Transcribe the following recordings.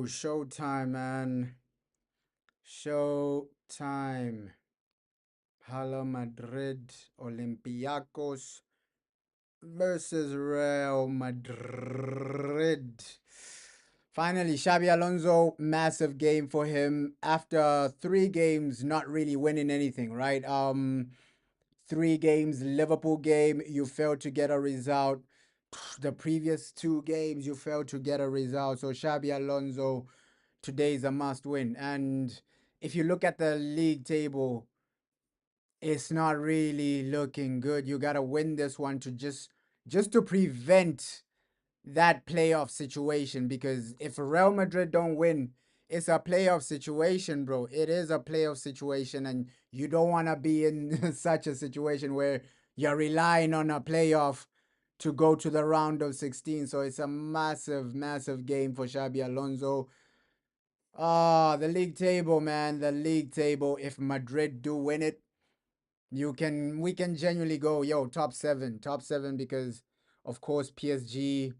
Ooh, showtime, man. Showtime. Hala Madrid, Olympiacos versus Real Madrid. Finally, Xabi Alonso, massive game for him after 3 games not really winning anything, right? 3 games, Liverpool game, you failed to get a result. The previous 2 games, you failed to get a result. So Xabi Alonso today is a must win. And if you look at the league table, it's not really looking good. You gotta win this one to just to prevent that playoff situation. Because if Real Madrid don't win, it's a playoff situation, bro. It is a playoff situation, and you don't wanna be in such a situation where you're relying on a playoff to go to the round of 16. So it's a massive, massive game for Xabi Alonso. The league table, man. The league table. If Madrid do win it, we can genuinely go, yo, top seven, because of course PSG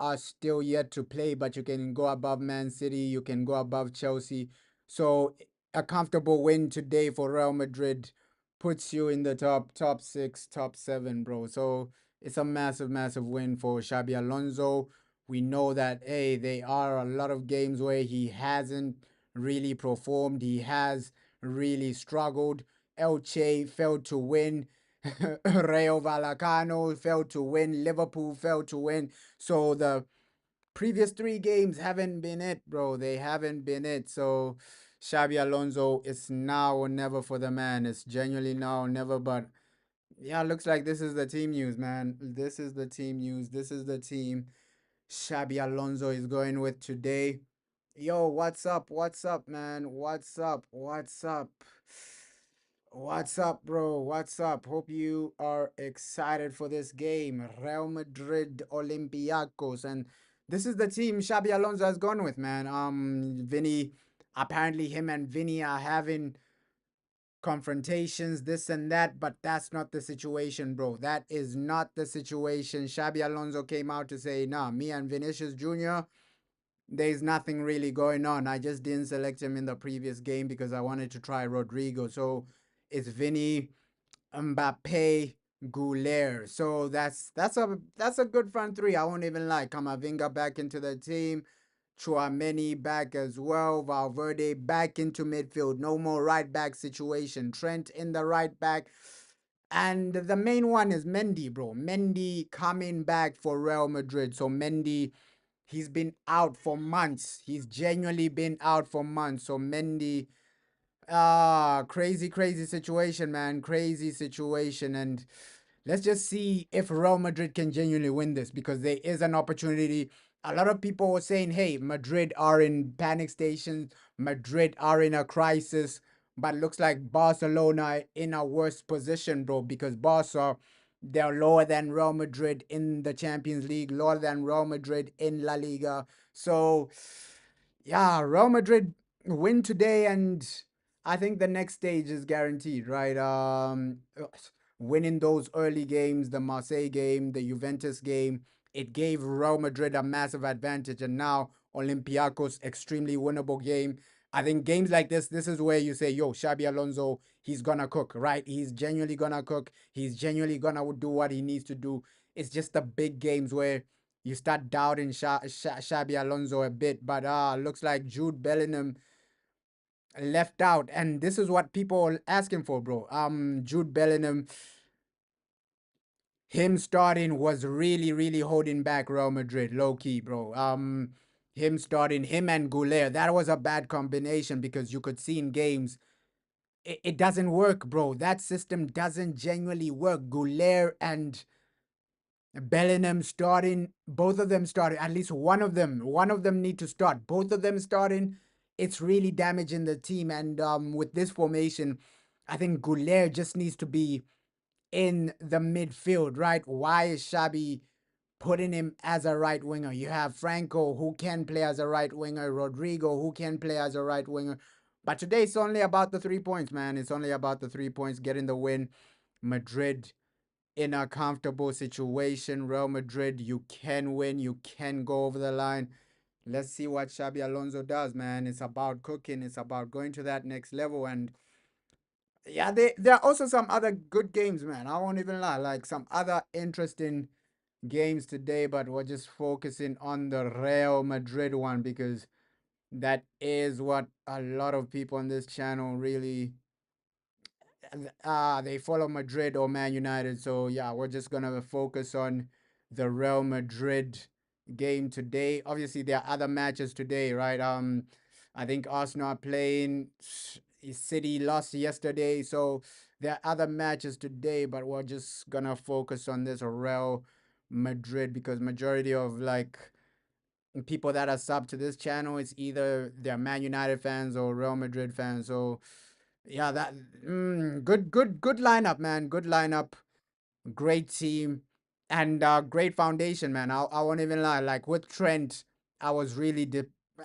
are still yet to play, but you can go above Man City, you can go above Chelsea. So a comfortable win today for Real Madrid puts you in the top six, top seven, bro. So it's a massive, massive win for Xabi Alonso. We know that hey, there are a lot of games where he hasn't really performed. He has really struggled. Elche failed to win. Rayo Vallecano failed to win. Liverpool failed to win. So the previous 3 games haven't been it, bro. They haven't been it. So Xabi Alonso, it's now or never for the man. It's genuinely now or never. But yeah, looks like this is the team news, man. This is the team news. This is the team Xabi Alonso is going with today. Yo, what's up? What's up, man? What's up? What's up? What's up, bro? What's up? Hope you are excited for this game. Real Madrid Olympiacos. And this is the team Xabi Alonso has gone with, man. Vini, apparently him and Vini are having confrontations, this and that, but that's not the situation, bro. That is not the situation. Xabi Alonso came out to say, nah, me and Vinicius Jr., there's nothing really going on. I just didn't select him in the previous game because I wanted to try Rodrigo. So it's Vini, Mbappe, Goulet. So that's a good front three. I won't even lie. Kamavinga back into the team. Chouameni back as well. Valverde back into midfield. No more right back situation. Trent in the right back. And the main one is Mendy, bro. Mendy coming back for Real Madrid. So Mendy, he's been out for months. He's genuinely been out for months. So Mendy, crazy, crazy situation, man. Crazy situation. And let's just see if Real Madrid can genuinely win this, because there is an opportunity. A lot of people were saying, hey, Madrid are in panic stations. Madrid are in a crisis. But looks like Barcelona in a worse position, bro, because Barca, they're lower than Real Madrid in the Champions League, lower than Real Madrid in La Liga. So, yeah, Real Madrid win today, and I think the next stage is guaranteed, right? Winning those early games, the Marseille game, the Juventus game, it gave Real Madrid a massive advantage, and now Olympiacos extremely winnable game. I think games like this is where you say, yo, Xabi Alonso, he's gonna cook, right? He's genuinely gonna cook. He's genuinely gonna do what he needs to do. It's just the big games where you start doubting Xabi Alonso a bit. But looks like Jude Bellingham left out, and this is what people are asking for, bro. Jude Bellingham, him starting was really, really holding back Real Madrid, low key, bro. Him starting, him and Goulet, that was a bad combination, because you could see in games it doesn't work, bro. That system doesn't genuinely work. Goulet and Bellingham starting, both of them starting, at least one of them need to start. Both of them starting, it's really damaging the team. And with this formation, I think Goulet just needs to be in the midfield, right? Why is Xabi putting him as a right winger? You have Franco, who can play as a right winger, Rodrigo, who can play as a right winger. But today it's only about the 3 points, man. It's only about the 3 points, getting the win. Madrid in a comfortable situation. Real Madrid, you can win, you can go over the line. Let's see what Xabi Alonso does, man. It's about cooking. It's about going to that next level. And yeah, there are also some other good games, man. I won't even lie. Like some other interesting games today, but we're just focusing on the Real Madrid one because that is what a lot of people on this channel really they follow Madrid or Man United. So yeah, we're just gonna focus on the Real Madrid game today. Obviously, there are other matches today, right? I think Arsenal are playing. City lost yesterday, so there are other matches today. But we're just gonna focus on this Real Madrid because majority of like people that are sub to this channel, it's either they're Man United fans or Real Madrid fans. So yeah, that good lineup, man. Good lineup, great team, and great foundation, man. I won't even lie. Like with Trent, I was really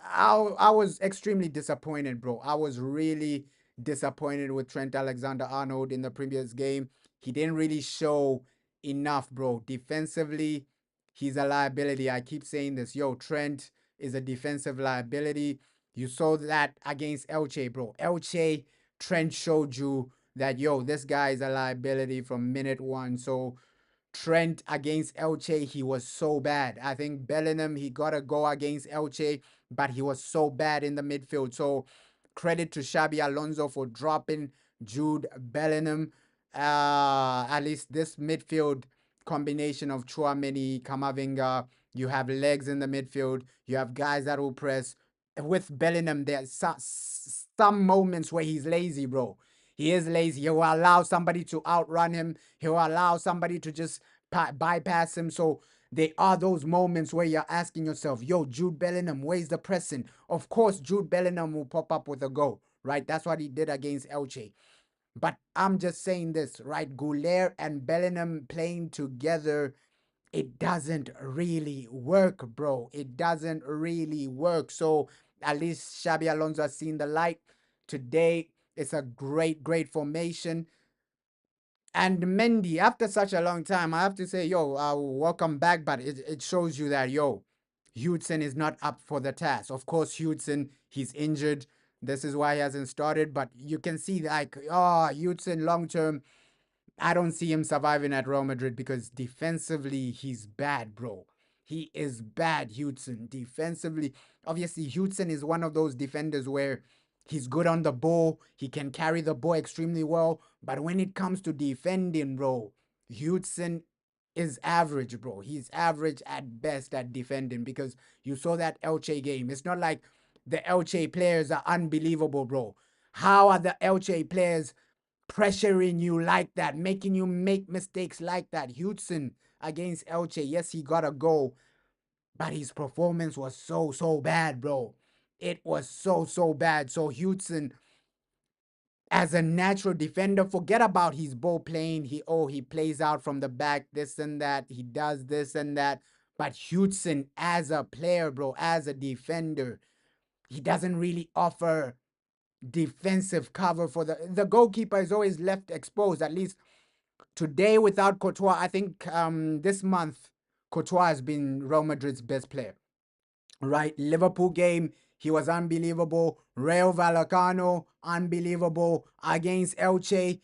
I was extremely disappointed, bro. I was really disappointed with Trent Alexander-Arnold in the previous game. He didn't really show enough, bro. Defensively, he's a liability. I keep saying this. Yo, Trent is a defensive liability. You saw that against Elche, bro. Elche, Trent showed you that, yo, this guy is a liability from minute one. So Trent against Elche, he was so bad. I think Bellingham, he got a go against Elche, but he was so bad in the midfield. So credit to Xabi Alonso for dropping Jude Bellingham. At least this midfield combination of Chouameni, Kamavinga, you have legs in the midfield, you have guys that will press. With Bellingham, there's some moments where he's lazy, bro. He is lazy. He will allow somebody to outrun him. He will allow somebody to just bypass him. So there are those moments where you're asking yourself, yo, Jude Bellingham, where's the pressing? Of course, Jude Bellingham will pop up with a goal, right? That's what he did against Elche. But I'm just saying this, right? Goulet and Bellingham playing together, it doesn't really work, bro. It doesn't really work. So at least Xabi Alonso has seen the light today. It's a great formation. And Mendy, after such a long time, I have to say, yo, welcome back. But it shows you that, yo, Hudson is not up for the task. Of course, Hudson, he's injured. This is why he hasn't started. But you can see, like, oh, Hudson long term, I don't see him surviving at Real Madrid because defensively, he's bad, bro. He is bad, Hudson. Defensively, obviously, Hudson is one of those defenders where he's good on the ball. He can carry the ball extremely well. But when it comes to defending, bro, Hudson is average, bro. He's average at best at defending because you saw that Elche game. It's not like the Elche players are unbelievable, bro. How are the Elche players pressuring you like that, making you make mistakes like that? Hudson against Elche, yes, he got a goal, but his performance was so bad, bro. It was so bad. So Hudson, as a natural defender, forget about his ball playing. He plays out from the back, this and that. He does this and that. But Hudson, as a player, bro, as a defender, he doesn't really offer defensive cover for the goalkeeper is always left exposed. At least today without Courtois, I think this month Courtois has been Real Madrid's best player. Right, Liverpool game, he was unbelievable. Rayo Vallecano, unbelievable. Against Elche,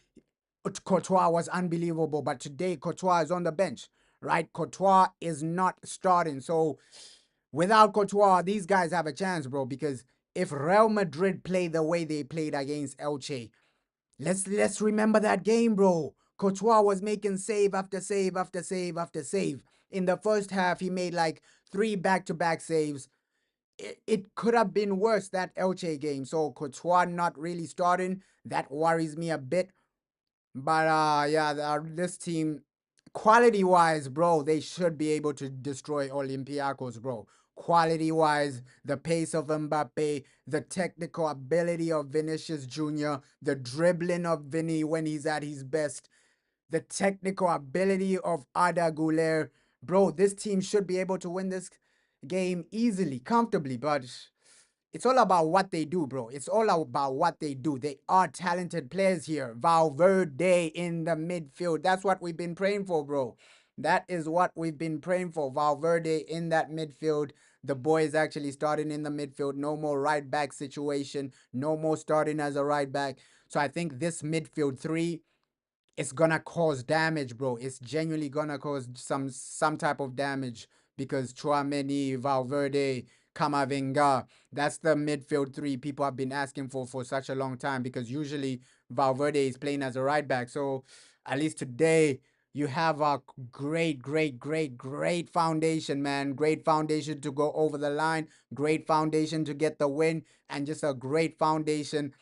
Courtois was unbelievable. But today, Courtois is on the bench. Right, Courtois is not starting. So without Courtois, these guys have a chance, bro. Because if Real Madrid play the way they played against Elche, let's remember that game, bro. Courtois was making save after save after save after save. In the first half, he made like 3 back-to-back saves. It could have been worse, that Elche game. So Courtois not really starting, that worries me a bit. But yeah, this team, quality wise, bro, they should be able to destroy Olympiacos, bro. Quality wise, the pace of Mbappe, the technical ability of Vinicius Jr., the dribbling of Vini when he's at his best, the technical ability of Ada Goulet. Bro, this team should be able to win this game easily, comfortably. But it's all about what they do, bro. It's all about what they do. They are talented players here. Valverde in the midfield. That's what we've been praying for, bro. That is what we've been praying for. Valverde in that midfield. The boy is actually starting in the midfield. No more right back situation. No more starting as a right back. So I think this midfield three, it's gonna cause damage, bro. It's genuinely gonna cause some type of damage because Chouameni, Valverde, Camavinga, that's the midfield three people have been asking for such a long time because usually Valverde is playing as a right back. So at least today you have a great foundation, man. Great foundation to go over the line, great foundation to get the win, and just a great foundation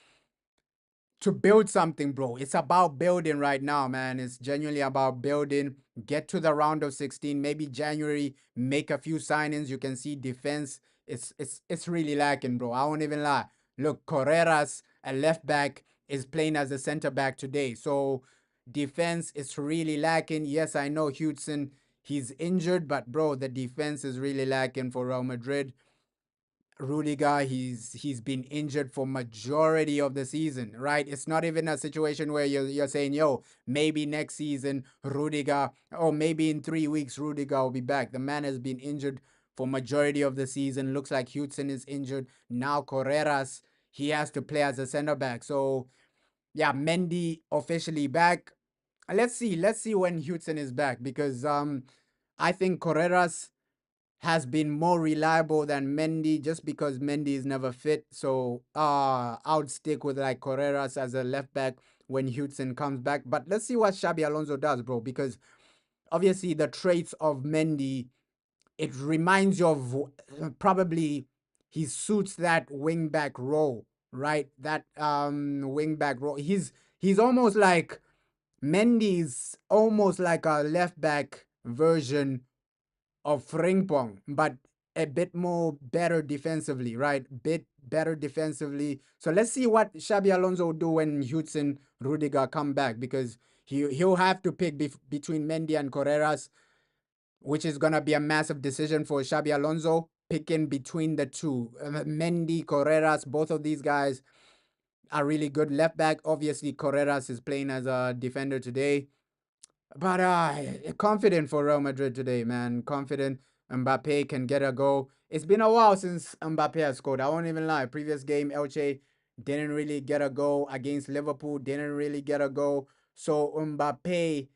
to build something, bro. It's about building right now, man. It's genuinely about building. Get to the round of 16, maybe January, make a few signings. You can see defense. It's really lacking, bro. I won't even lie. Look, Carreras, a left back, is playing as a center back today. So defense is really lacking. Yes, I know Hudson, he's injured, but bro, the defense is really lacking for Real Madrid. Rudiger, he's been injured for majority of the season, right? It's not even a situation where you're saying, yo, maybe next season Rudiger, or maybe in 3 weeks Rudiger will be back. The man has been injured for majority of the season. Looks like Hudson is injured now. Carreras, he has to play as a center back. So yeah, Mendy officially back. Let's see when Hudson is back because I think Carreras has been more reliable than Mendy just because Mendy is never fit. So I would stick with like Carreras as a left back when Hudson comes back. But let's see what Xabi Alonso does, bro, because obviously the traits of Mendy, it reminds you of probably he suits that wing back role, right? That wing back role. He's almost like Mendy's almost like a left back version of Frimpong, but a bit more better defensively, right? Bit better defensively. So let's see what Xabi Alonso will do when Hudson Rudiger come back because he'll have to pick between Mendy and Carreras, which is gonna be a massive decision for Xabi Alonso. Picking between the two, Mendy, Carreras, both of these guys are really good left back. Obviously, Carreras is playing as a defender today. But confident for Real Madrid today, man. Confident Mbappe can get a goal. It's been a while since Mbappe has scored. I won't even lie. Previous game, Elche didn't really get a goal against Liverpool. Didn't really get a goal. So Mbappe,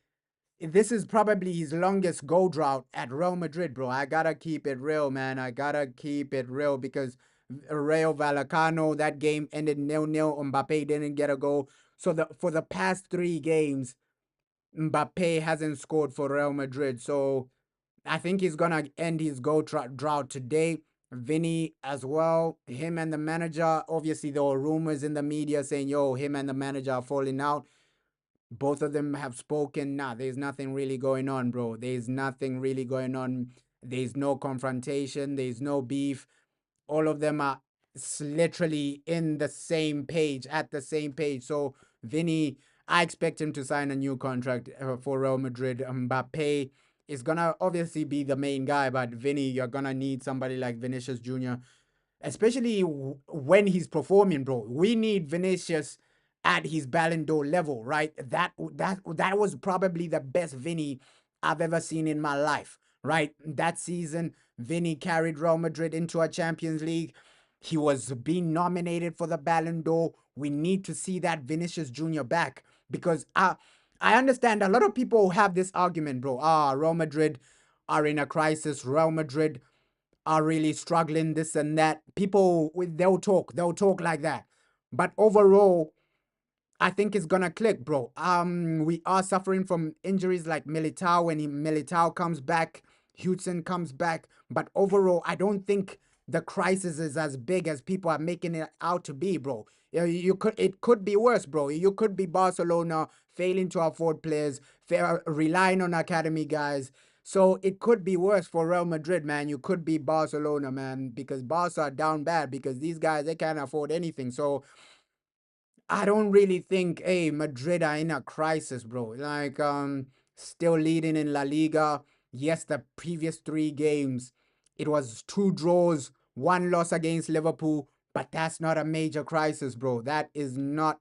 this is probably his longest goal drought at Real Madrid, bro. I gotta keep it real, man. I gotta keep it real because Rayo Vallecano, that game ended 0-0. Mbappe didn't get a goal. So for the past 3 games, Mbappe hasn't scored for Real Madrid. So I think he's going to end his goal drought today. Vini as well. Him and the manager. Obviously, there were rumors in the media saying, yo, him and the manager are falling out. Both of them have spoken. Nah, there's nothing really going on, bro. There's nothing really going on. There's no confrontation. There's no beef. All of them are literally in the same page, at the same page. So Vini, I expect him to sign a new contract for Real Madrid. Mbappe is gonna obviously be the main guy, but Vini, you're gonna need somebody like Vinicius Jr., especially when he's performing, bro. We need Vinicius at his Ballon d'Or level, right? That was probably the best Vini I've ever seen in my life, right? That season, Vini carried Real Madrid into a Champions League. He was being nominated for the Ballon d'Or. We need to see that Vinicius Jr. back because I understand a lot of people have this argument, bro. Real Madrid are in a crisis. Real Madrid are really struggling, this and that. People, they'll talk like that. But overall, I think it's gonna click, bro. We are suffering from injuries like Militao. When Militao comes back, Hudson comes back. But overall, I don't think the crisis is as big as people are making it out to be, bro. It could be worse, bro. You could be Barcelona failing to afford players, relying on academy guys. So it could be worse for Real Madrid, man. You could be Barcelona, man, because Barca are down bad because these guys, they can't afford anything. So I don't really think, hey, Madrid are in a crisis, bro. Like, still leading in La Liga. Yes, the previous 3 games, it was 2 draws, 1 loss against Liverpool, but that's not a major crisis, bro. That is not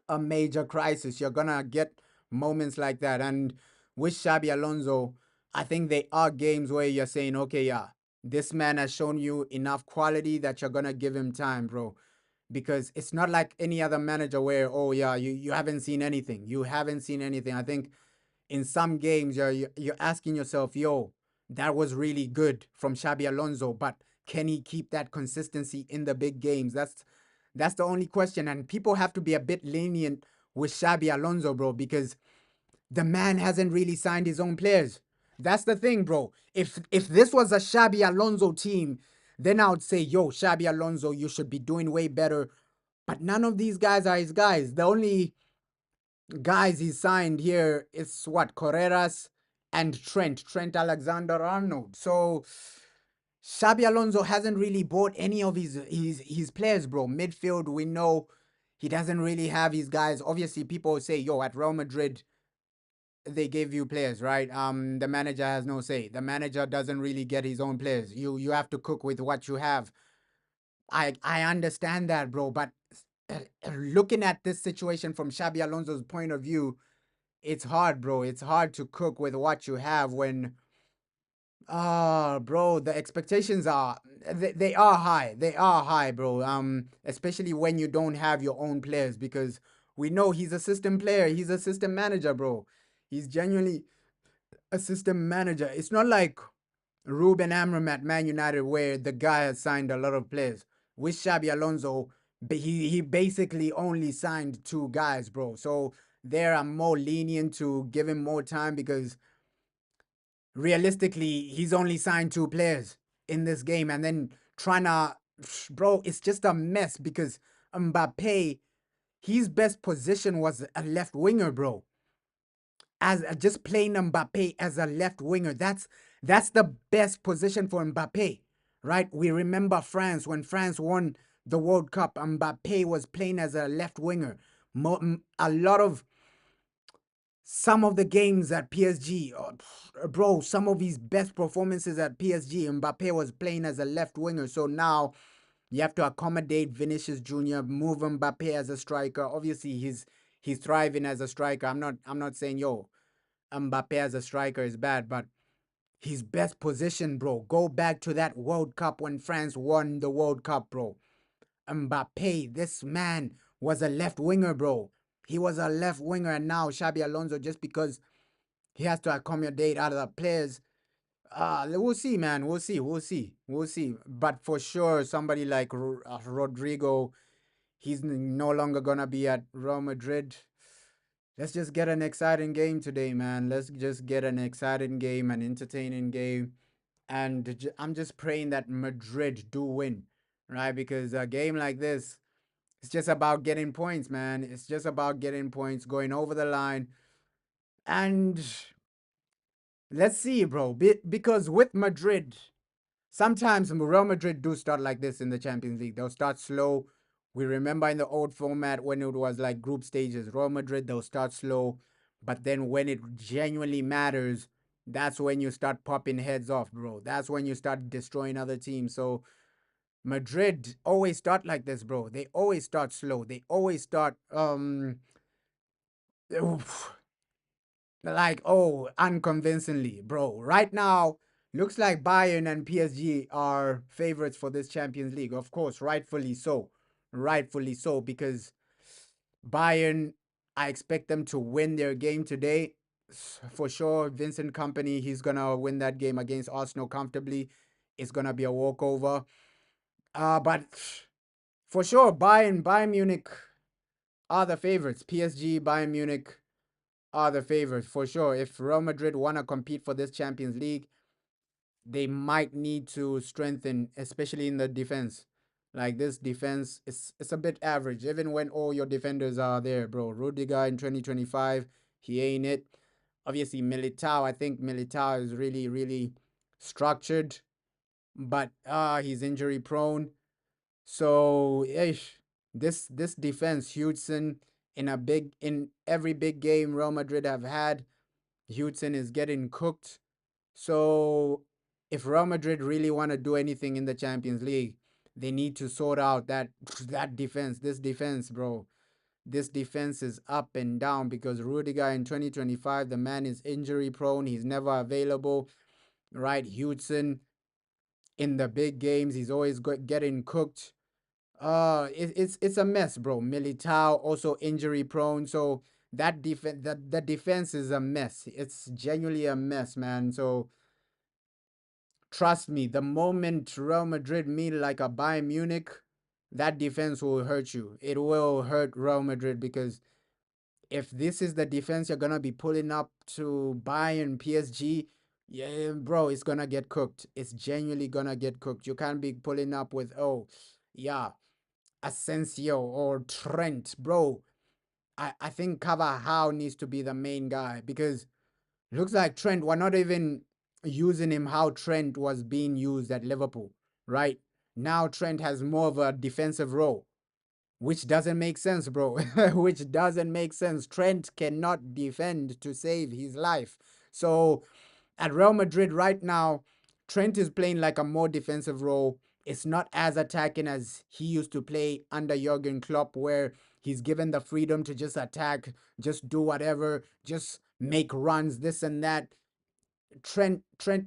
a major crisis. You're gonna get moments like that. And with Xabi Alonso, I think there are games where you're saying, okay, yeah, this man has shown you enough quality that you're gonna give him time, bro. Because it's not like any other manager where, oh yeah, you haven't seen anything. You haven't seen anything. I think in some games you're asking yourself, yo, that was really good from Xabi Alonso, but can he keep that consistency in the big games? That's the only question. And people have to be a bit lenient with Xabi Alonso, bro, because the man hasn't really signed his own players. That's the thing, bro. If this was a Xabi Alonso team, then I would say, yo, Xabi Alonso, you should be doing way better. But none of these guys are his guys. The only guys he signed here is what, Correras and Trent Alexander-Arnold. So Xabi Alonso hasn't really bought any of his players, bro. Midfield, we know he doesn't really have his guys. Obviously, people say, yo, at Real Madrid, they give you players, right? The manager has no say. The manager doesn't really get his own players. You have to cook with what you have. I understand that, bro. But looking at this situation from Xabi Alonso's point of view, it's hard, bro. It's hard to cook with what you have when, bro, the expectations are they are high. They are high, bro. Especially when you don't have your own players, because we know he's a system player. He's a system manager, bro. He's genuinely a system manager. It's not like Ruben Amorim at Man United where the guy has signed a lot of players. With Xabi Alonso, he basically only signed two guys, bro. So there I'm more lenient to give him more time because realistically he's only signed two players in this game, and then trying to, bro, it's just a mess because Mbappe, his best position was a left winger, bro. As just playing Mbappe as a left winger. That's the best position for Mbappe, right? We remember France when France won the World Cup. Mbappe was playing as a left winger. A lot of some of the games at PSG, bro, some of his best performances at PSG, Mbappe was playing as a left winger. So now you have to accommodate Vinicius Jr., move Mbappe as a striker. Obviously, he's thriving as a striker. I'm not saying, yo, Mbappe as a striker is bad, but his best position, bro. Go back to that World Cup when France won the World Cup, bro. Mbappe, this man was a left winger, bro. He was a left winger, and now Xabi Alonso, just because he has to accommodate other players. We'll see, man. We'll see. But for sure, somebody like Rodrigo, he's no longer gonna be at Real Madrid. Let's just get an exciting game today, man. Let's just get an exciting game, an entertaining game. And I'm just praying that Madrid do win, right? Because a game like this, it's just about getting points, man. It's just about getting points, going over the line. And let's see, bro. Because with Madrid, sometimes Real Madrid do start like this in the Champions League. They'll start slow. We remember in the old format when it was like group stages, Real Madrid, they'll start slow. But then when it genuinely matters, that's when you start popping heads off, bro. That's when you start destroying other teams. So Madrid always start like this, bro. They always start slow. They always start like, oh, unconvincingly, bro. Right now, looks like Bayern and PSG are favorites for this Champions League. Of course, rightfully so. Rightfully so, because Bayern, I expect them to win their game today. For sure, Vincent Company, he's going to win that game against Arsenal comfortably. It's going to be a walkover. But for sure, Bayern Munich are the favorites. PSG, Bayern Munich are the favorites for sure. If Real Madrid want to compete for this Champions League, they might need to strengthen, especially in the defense. Like this defense, it's a bit average, even when all your defenders are there, bro. Rudiger in 2025, he ain't it. Obviously, Militao, I think Militao is really, really structured, but he's injury prone. So, this defense, Hudson, in every big game Real Madrid have had, Hudson is getting cooked. So if Real Madrid really want to do anything in the Champions League, they need to sort out that defense, this defense, bro. this defense is up and down because Rudiger in 2025, the man is injury prone. He's never available, right? Hudson in the big games, he's always getting cooked. It's a mess, bro. Militao also injury prone, so that defense the defense is a mess. It's genuinely a mess, man. So trust me, the moment Real Madrid meet like a Bayern Munich, that defense will hurt you. It will hurt Real Madrid because if this is the defense you're gonna be pulling up to Bayern, PSG, yeah, bro, it's gonna get cooked. It's genuinely gonna get cooked. You can't be pulling up with yeah, Asensio or Trent, bro. I think Carvajal needs to be the main guy because looks like Trent, we're not even using him how Trent was being used at Liverpool, right? Now Trent has more of a defensive role, which doesn't make sense, bro. Which doesn't make sense. Trent cannot defend to save his life. So at Real Madrid right now, Trent is playing like a more defensive role. It's not as attacking as he used to play under Jurgen Klopp, where he's given the freedom to just attack, just do whatever, just make runs, this and that. Trent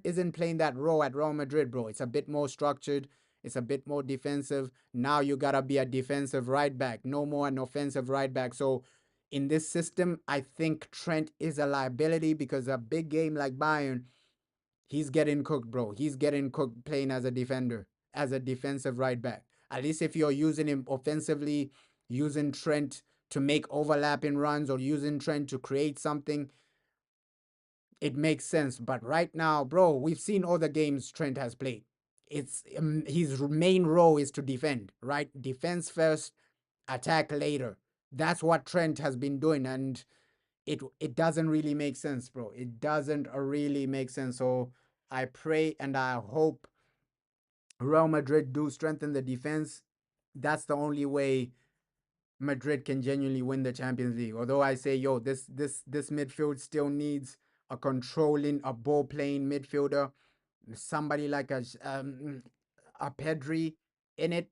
isn't playing that role at Real Madrid, bro. It's a bit more structured. It's a bit more defensive. Now you gotta be a defensive right back, no more an offensive right back. So in this system, I think Trent is a liability because a big game like Bayern, he's getting cooked, bro. He's getting cooked playing as a defender, as a defensive right back. At least if you're using him offensively, using Trent to make overlapping runs or using Trent to create something, it makes sense. But right now, bro, we've seen all the games Trent has played. It's his main role is to defend, right? Defense first, attack later. That's what Trent has been doing, and it doesn't really make sense, bro. It doesn't really make sense. So I pray and I hope Real Madrid do strengthen the defense. That's the only way Madrid can genuinely win the Champions League. Although I say, yo, this midfield still needs a controlling, a ball playing midfielder, somebody like a Pedri in it,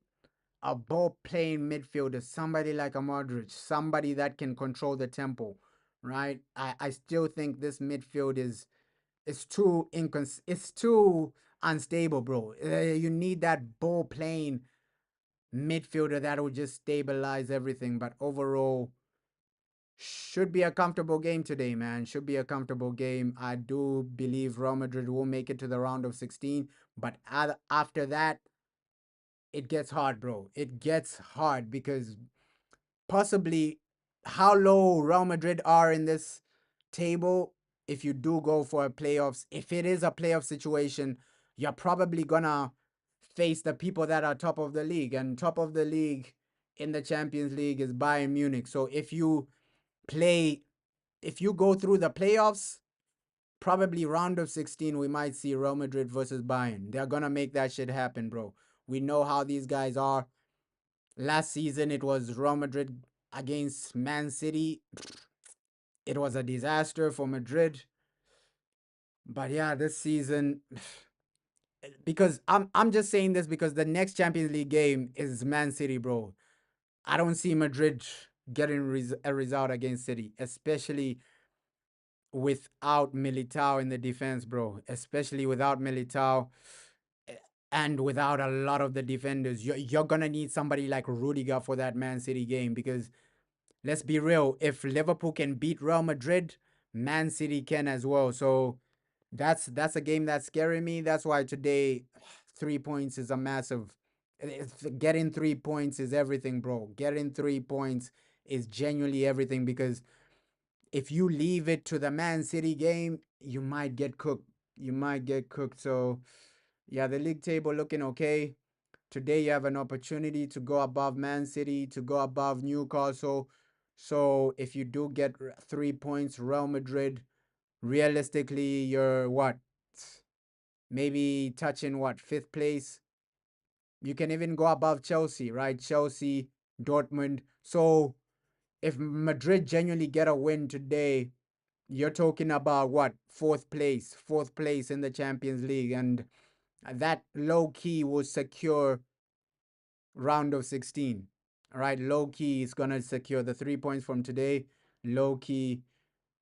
a ball playing midfielder, somebody like a Modric, somebody that can control the tempo, right? I still think this midfield is too it's too unstable, bro. You need that ball playing midfielder that will just stabilize everything. But overall, should be a comfortable game today, man. Should be a comfortable game. I do believe Real Madrid will make it to the round of 16. But after that, it gets hard, bro. It gets hard because possibly how low Real Madrid are in this table, if you do go for a playoffs, if it is a playoff situation, you're probably gonna face the people that are top of the league. And top of the league in the Champions League is Bayern Munich. So play if you go through the playoffs, probably round of 16, we might see Real Madrid versus Bayern. They're gonna make that shit happen, bro. We know how these guys are. Last season, it was Real Madrid against Man City. It was a disaster for Madrid. But yeah, this season, because I'm just saying this because the next Champions League game is Man City, bro. I don't see Madrid getting a result against City, especially without Militao in the defense, bro. Especially without Militao and without a lot of the defenders. You're gonna need somebody like Rudiger for that Man City game because let's be real, if Liverpool can beat Real Madrid, Man City can as well. So that's a game that's scaring me. That's why today 3 points is a massive. Getting 3 points is everything, bro. Getting 3 points is genuinely everything because if you leave it to the Man City game, you might get cooked. You might get cooked. So yeah, the league table looking okay. Today you have an opportunity to go above Man City, to go above Newcastle. So if you do get 3 points, Real Madrid, realistically, you're what? Maybe touching what? Fifth place. You can even go above Chelsea, right? Chelsea, Dortmund. So if Madrid genuinely get a win today, you're talking about what? Fourth place in the Champions League. And that low key will secure round of 16. All right, low key is gonna secure the 3 points from today. Low key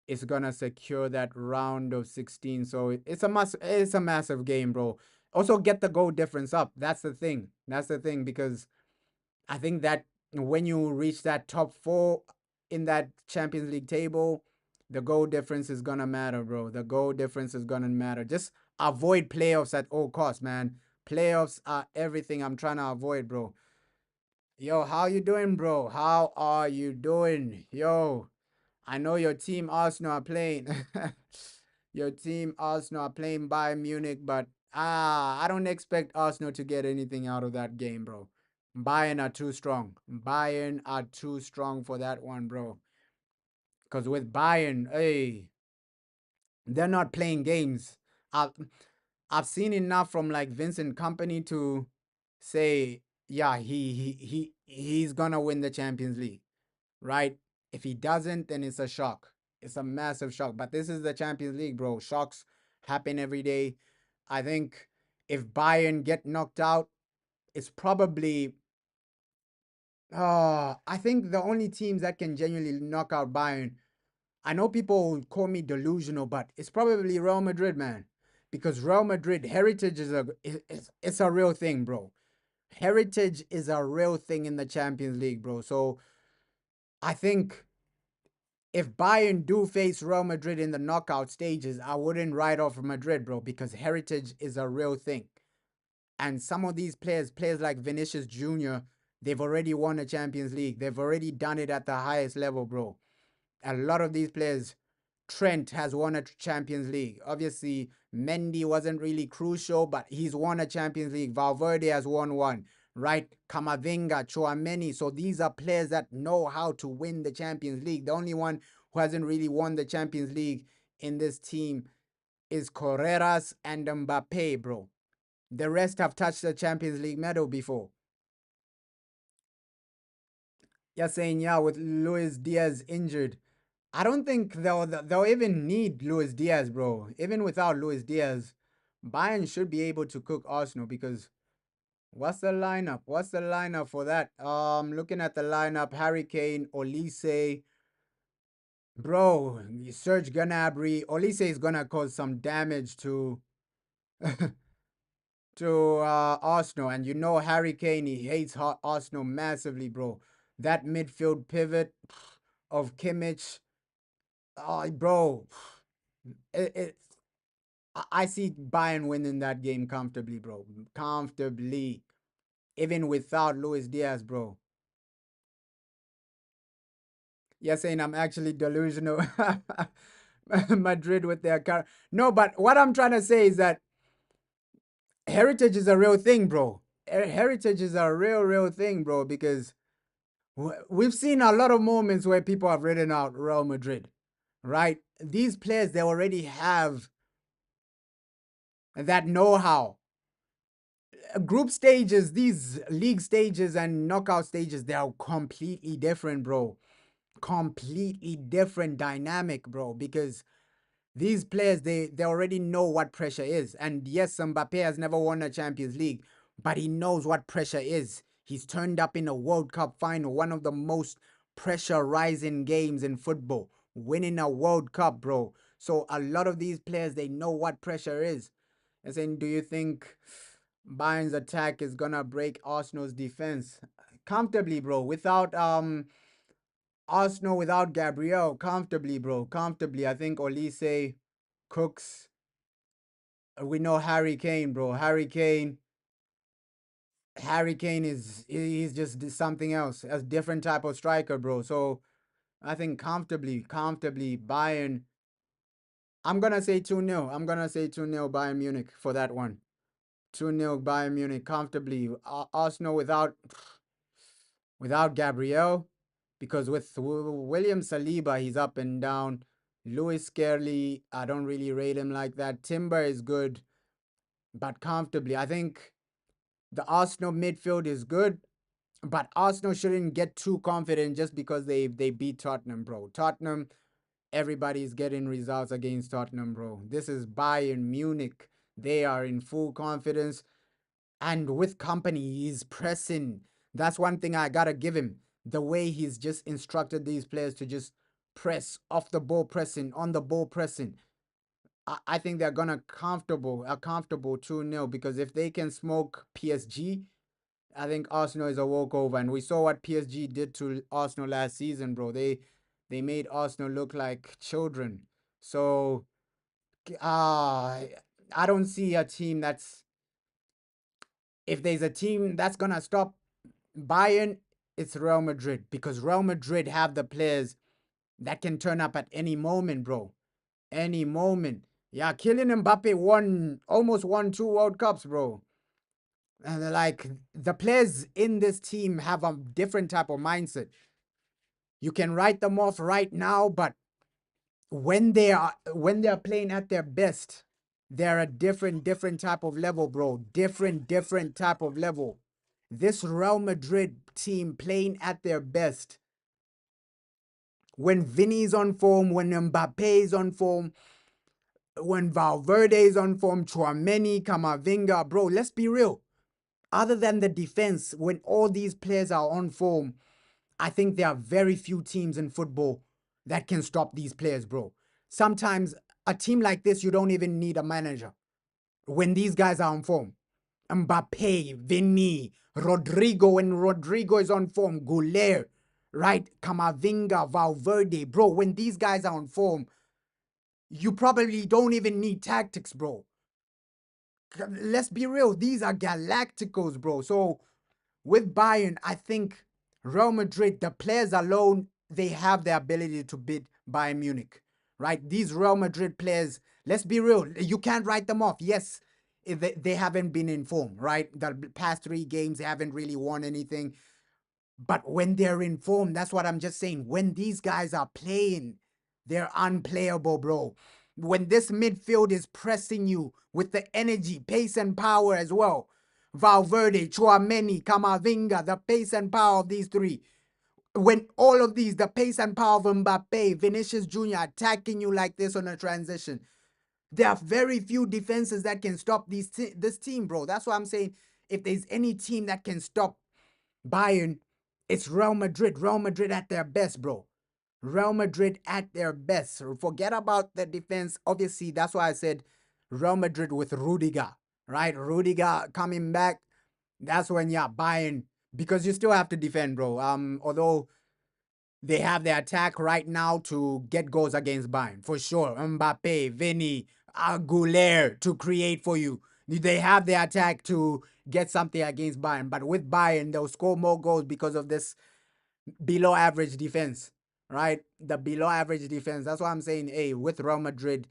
is gonna secure that round of 16. So it's a must. It's a massive game, bro. Also, get the goal difference up. That's the thing. That's the thing because I think that when you reach that top four in that Champions League table, the goal difference is gonna matter, bro. The goal difference is gonna matter. Just avoid playoffs at all costs, man. Playoffs are everything I'm trying to avoid, bro. Yo, how you doing, bro? How are you doing? Yo, I know your team Arsenal are playing. Your team Arsenal are playing Bayern Munich, but I don't expect Arsenal to get anything out of that game, bro. Bayern are too strong. Bayern are too strong for that one, bro. Cause with Bayern, hey, they're not playing games. I've I've seen enough from like Vincent Company to say, yeah, he's gonna win the Champions League, right? If he doesn't, then it's a shock. It's a massive shock. But this is the Champions League, bro. Shocks happen every day. I think if Bayern get knocked out, it's probably I think the only teams that can genuinely knock out Bayern. I know people will call me delusional, but it's probably Real Madrid, man. Because Real Madrid heritage it's a real thing, bro. Heritage is a real thing in the Champions League, bro. So I think if Bayern do face Real Madrid in the knockout stages, I wouldn't write off Madrid, bro, because heritage is a real thing. And some of these players like Vinicius Jr., they've already won a Champions League. They've already done it at the highest level, bro. A lot of these players, Trent has won a Champions League. Obviously, Mendy wasn't really crucial, but he's won a Champions League. Valverde has won one, right? Kamavinga, Chouameni. So these are players that know how to win the Champions League. The only one who hasn't really won the Champions League in this team is Carreras and Mbappe, bro. The rest have touched the Champions League medal before. You're saying, yeah, with Luis Diaz injured. I don't think they'll even need Luis Diaz, bro. Even without Luis Diaz, Bayern should be able to cook Arsenal because what's the lineup? What's the lineup for that? Looking at the lineup, Harry Kane, Olise, bro, Serge Gnabry. Olise is gonna cause some damage to Arsenal, and you know Harry Kane, he hates Arsenal massively, bro. That midfield pivot of Kimmich, oh, bro, it I see Bayern winning that game comfortably, bro. Comfortably. Even without Luis Diaz, bro. You're saying I'm actually delusional. Madrid with their car. No, but what I'm trying to say is that heritage is a real thing, bro. Heritage is a real thing, bro, because we've seen a lot of moments where people have written out Real Madrid, right? These players, they already have that know how. Group stages, these league stages and knockout stages, they are completely different, bro. Completely different dynamic, bro. Because these players, they already know what pressure is. And yes, Mbappe has never won a Champions League, but he knows what pressure is. He's turned up in a World Cup final, one of the most pressure-rising games in football, winning a World Cup, bro. So a lot of these players, they know what pressure is. And saying, do you think Bayern's attack is gonna break Arsenal's defense comfortably, bro? Without Arsenal, without Gabriel, comfortably, bro, comfortably. I think Olise, Cooks. We know Harry Kane, bro. Harry Kane is he's just something else, a different type of striker, bro. So I think comfortably, Bayern. I'm gonna say 2-0. I'm gonna say 2-0 Bayern Munich for that one. 2-0 Bayern Munich comfortably. Arsenal without Gabriel, because with William Saliba, he's up and down. Lewis Scarley, I don't really rate him like that. Timber is good, but comfortably. I think the Arsenal midfield is good, but Arsenal shouldn't get too confident just because they beat Tottenham, bro. Tottenham, everybody's getting results against Tottenham, bro. This is Bayern Munich. They are in full confidence. And with company, he's pressing. That's one thing I gotta give him. The way he's just instructed these players to just press off the ball pressing, on the ball pressing. I think they're gonna a comfortable 2-0 because if they can smoke PSG, I think Arsenal is a walkover. And we saw what PSG did to Arsenal last season, bro. They made Arsenal look like children. So uh I don't see a team that's if there's a team that's gonna stop Bayern, it's Real Madrid because Real Madrid have the players that can turn up at any moment, bro. Any moment. Yeah, Kylian Mbappe almost won 2 World Cups, bro. And like the players in this team have a different type of mindset. You can write them off right now, but when they're playing at their best, they're a different type of level, bro. Different type of level. This Real Madrid team playing at their best. When Vini's on form, when Mbappe is on form, when Valverde is on form, Chouameni, Camavinga, bro, let's be real. Other than the defense, when all these players are on form, I think there are very few teams in football that can stop these players, bro. Sometimes a team like this, you don't even need a manager. When these guys are on form, Mbappe, Vini, Rodrigo, when Rodrigo is on form, Goulet, right? Camavinga, Valverde, bro. When these guys are on form, you probably don't even need tactics, bro. Let's be real. These are Galacticos, bro. So with Bayern, I think Real Madrid, the players alone, they have the ability to beat Bayern Munich, right? These Real Madrid players, let's be real, you can't write them off. Yes, they haven't been in form, right? The past 3 games, they haven't really won anything. But when they're in form, that's what I'm just saying. When these guys are playing, they're unplayable, bro. When this midfield is pressing you with the energy, pace, and power as well. Valverde, Chouameni, Camavinga, the pace and power of these three. When all of these, the pace and power of Mbappe, Vinicius Jr. attacking you like this on a transition, there are very few defenses that can stop this team, bro. That's why I'm saying if there's any team that can stop Bayern, it's Real Madrid. Real Madrid at their best, bro. Real Madrid at their best. Forget about the defense. Obviously, that's why I said Real Madrid with Rudiger, right? Rudiger coming back. That's when, yeah, Bayern, because you still have to defend, bro. Although they have the attack right now to get goals against Bayern, for sure. Mbappe, Vini, Goulet to create for you. They have the attack to get something against Bayern. But with Bayern, they'll score more goals because of this below average defense, right? The below average defense. That's why I'm saying, hey, with Real Madrid,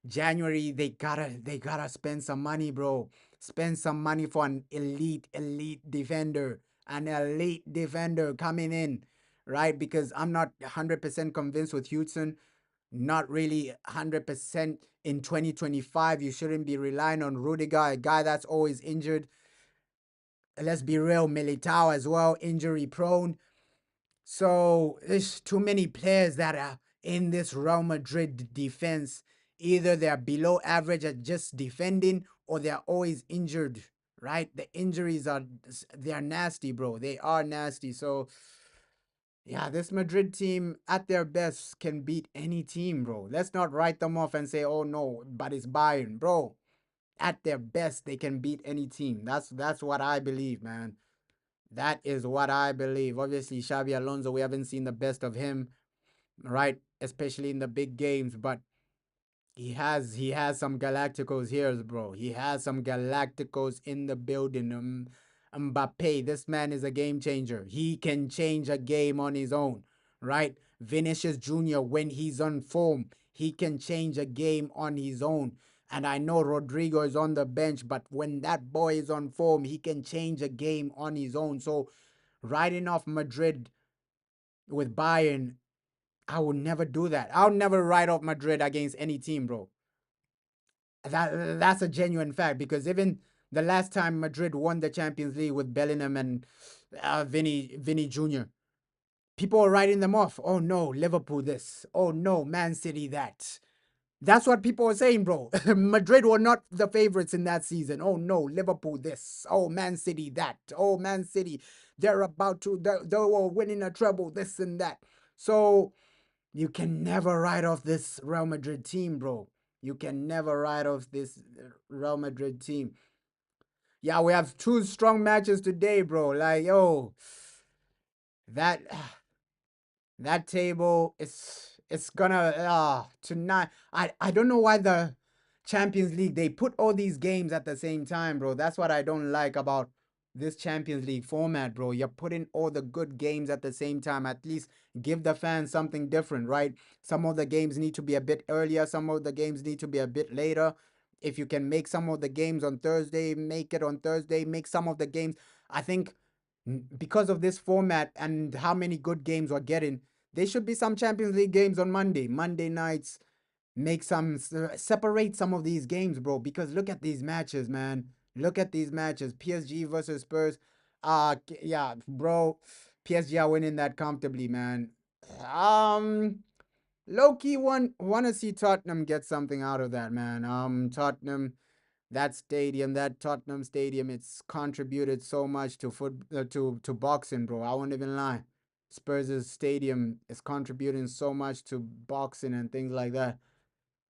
January, they gotta spend some money, bro. Spend some money for an elite defender. An elite defender coming in, right? Because I'm not 100% convinced with Hudson. Not really 100% in 2025. You shouldn't be relying on Rudiger, a guy that's always injured. Let's be real, Militao as well, injury prone. So there's too many players that are in this Real Madrid defense. Either they're below average at just defending or they're always injured, right? The injuries they're nasty, bro. They are nasty. So yeah, this Madrid team at their best can beat any team, bro. Let's not write them off and say, oh no, but it's Bayern, bro. At their best, they can beat any team. That's what I believe, man. That is what I believe. Obviously, Xabi Alonso, we haven't seen the best of him, right? Especially in the big games, but he has some Galacticos here, bro. He has some Galacticos in the building. Mbappe, this man is a game changer. He can change a game on his own, right? Vinicius Jr., when he's on form, he can change a game on his own. And I know Rodrigo is on the bench, but when that boy is on form, he can change a game on his own. So, writing off Madrid with Bayern, I would never do that. I'll never write off Madrid against any team, bro. That's a genuine fact because even the last time Madrid won the Champions League with Bellingham and Vini Jr., people are writing them off. Oh no, Liverpool this. Oh no, Man City that. That's what people are saying, bro. Madrid were not the favorites in that season. Oh no, Liverpool this. Oh, Man City that. Oh, Man City, they're about to, they were winning a treble, this and that. So you can never write off this Real Madrid team, bro. You can never write off this Real Madrid team. Yeah, we have two strong matches today, bro. Like, yo, that that table is it's gonna tonight. I don't know why the Champions League they put all these games at the same time, bro. That's what I don't like about this Champions League format, bro. You're putting all the good games at the same time. At least give the fans something different, right? Some of the games need to be a bit earlier, some of the games need to be a bit later. If you can make some of the games on Thursday, make it on Thursday. Make some of the games. I think because of this format and how many good games we're getting, there should be some Champions League games on Monday nights. Make some separate some of these games, bro. Because look at these matches, man. Look at these matches. PSG versus Spurs. Yeah, bro. PSG are winning that comfortably, man. Um, Low key, wanna see Tottenham get something out of that, man. Tottenham, that stadium, that Tottenham stadium, it's contributed so much to to boxing, bro. I won't even lie. Spurs' stadium is contributing so much to boxing and things like that.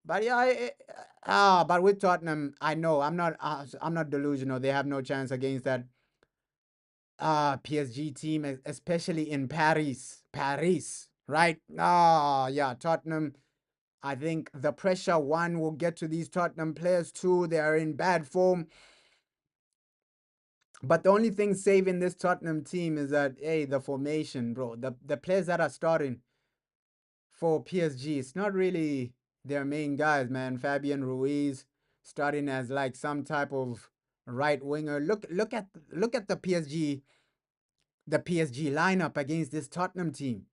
But yeah, but with Tottenham, I know I'm not delusional. They have no chance against that PSG team, especially in Paris. Paris, right? Yeah, Tottenham. I think the pressure one will get to these Tottenham players too. They are in bad form. But the only thing saving this Tottenham team is that hey, the formation, bro. The players that are starting for PSG, it's not really their main guys, man. Fabian Ruiz starting as like some type of right winger. Look at the PSG lineup against this Tottenham team.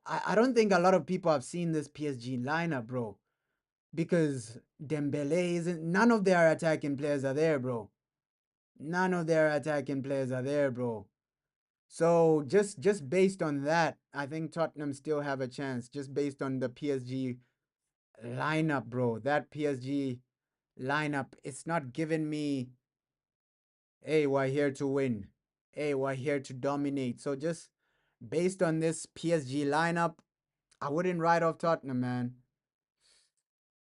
I don't think a lot of people have seen this PSG lineup, bro. Because Dembele isn't none of their attacking players are there, bro. None of their attacking players are there, bro. So just based on that, I think Tottenham still have a chance. Just based on the PSG lineup, bro. That PSG lineup, it's not giving me, hey, we're here to win. Hey, we're here to dominate. So just based on this PSG lineup, I wouldn't write off Tottenham, man.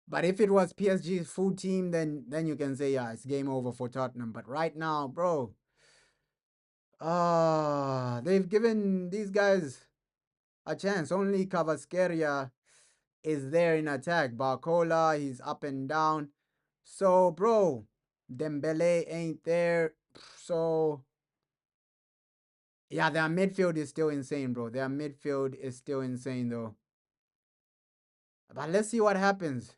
But if it was PSG's full team, then you can say yeah, it's game over for Tottenham. But right now, bro, they've given these guys a chance. Only Cavasqueria is there in attack. Barcola, he's up and down. So, bro, Dembele ain't there. So, yeah, their midfield is still insane, bro. Their midfield is still insane, though. But let's see what happens.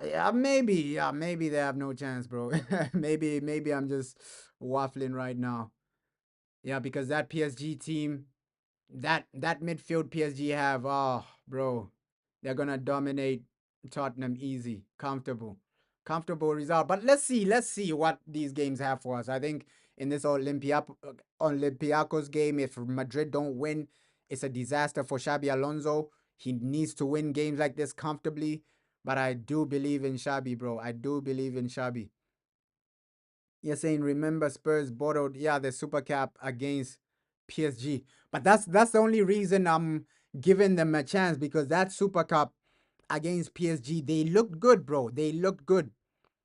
Yeah, maybe they have no chance, bro. maybe I'm just waffling right now. Yeah, because that PSG team, that midfield PSG have, oh, bro, they're gonna dominate Tottenham easy, comfortable result. But let's see what these games have for us. I think in this Olympiacos game, if Madrid don't win, it's a disaster for Xabi Alonso. He needs to win games like this comfortably. But I do believe in Xabi, bro. I do believe in Xabi. You're saying remember Spurs bottled, yeah, the Super Cup against PSG. But that's the only reason I'm giving them a chance because that Super Cup against PSG, they looked good, bro. They looked good,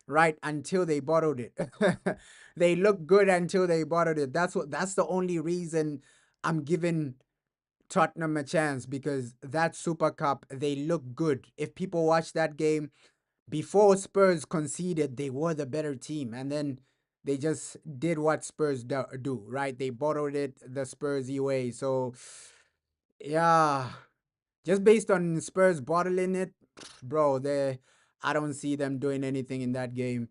right? Until they bottled it. They looked good until they bottled it. That's the only reason I'm giving Tottenham a chance because that Super Cup, they look good. If people watch that game, before Spurs conceded, they were the better team. And then they just did what Spurs do, right? They bottled it the Spurs way. So, yeah, just based on Spurs bottling it, bro, I don't see them doing anything in that game.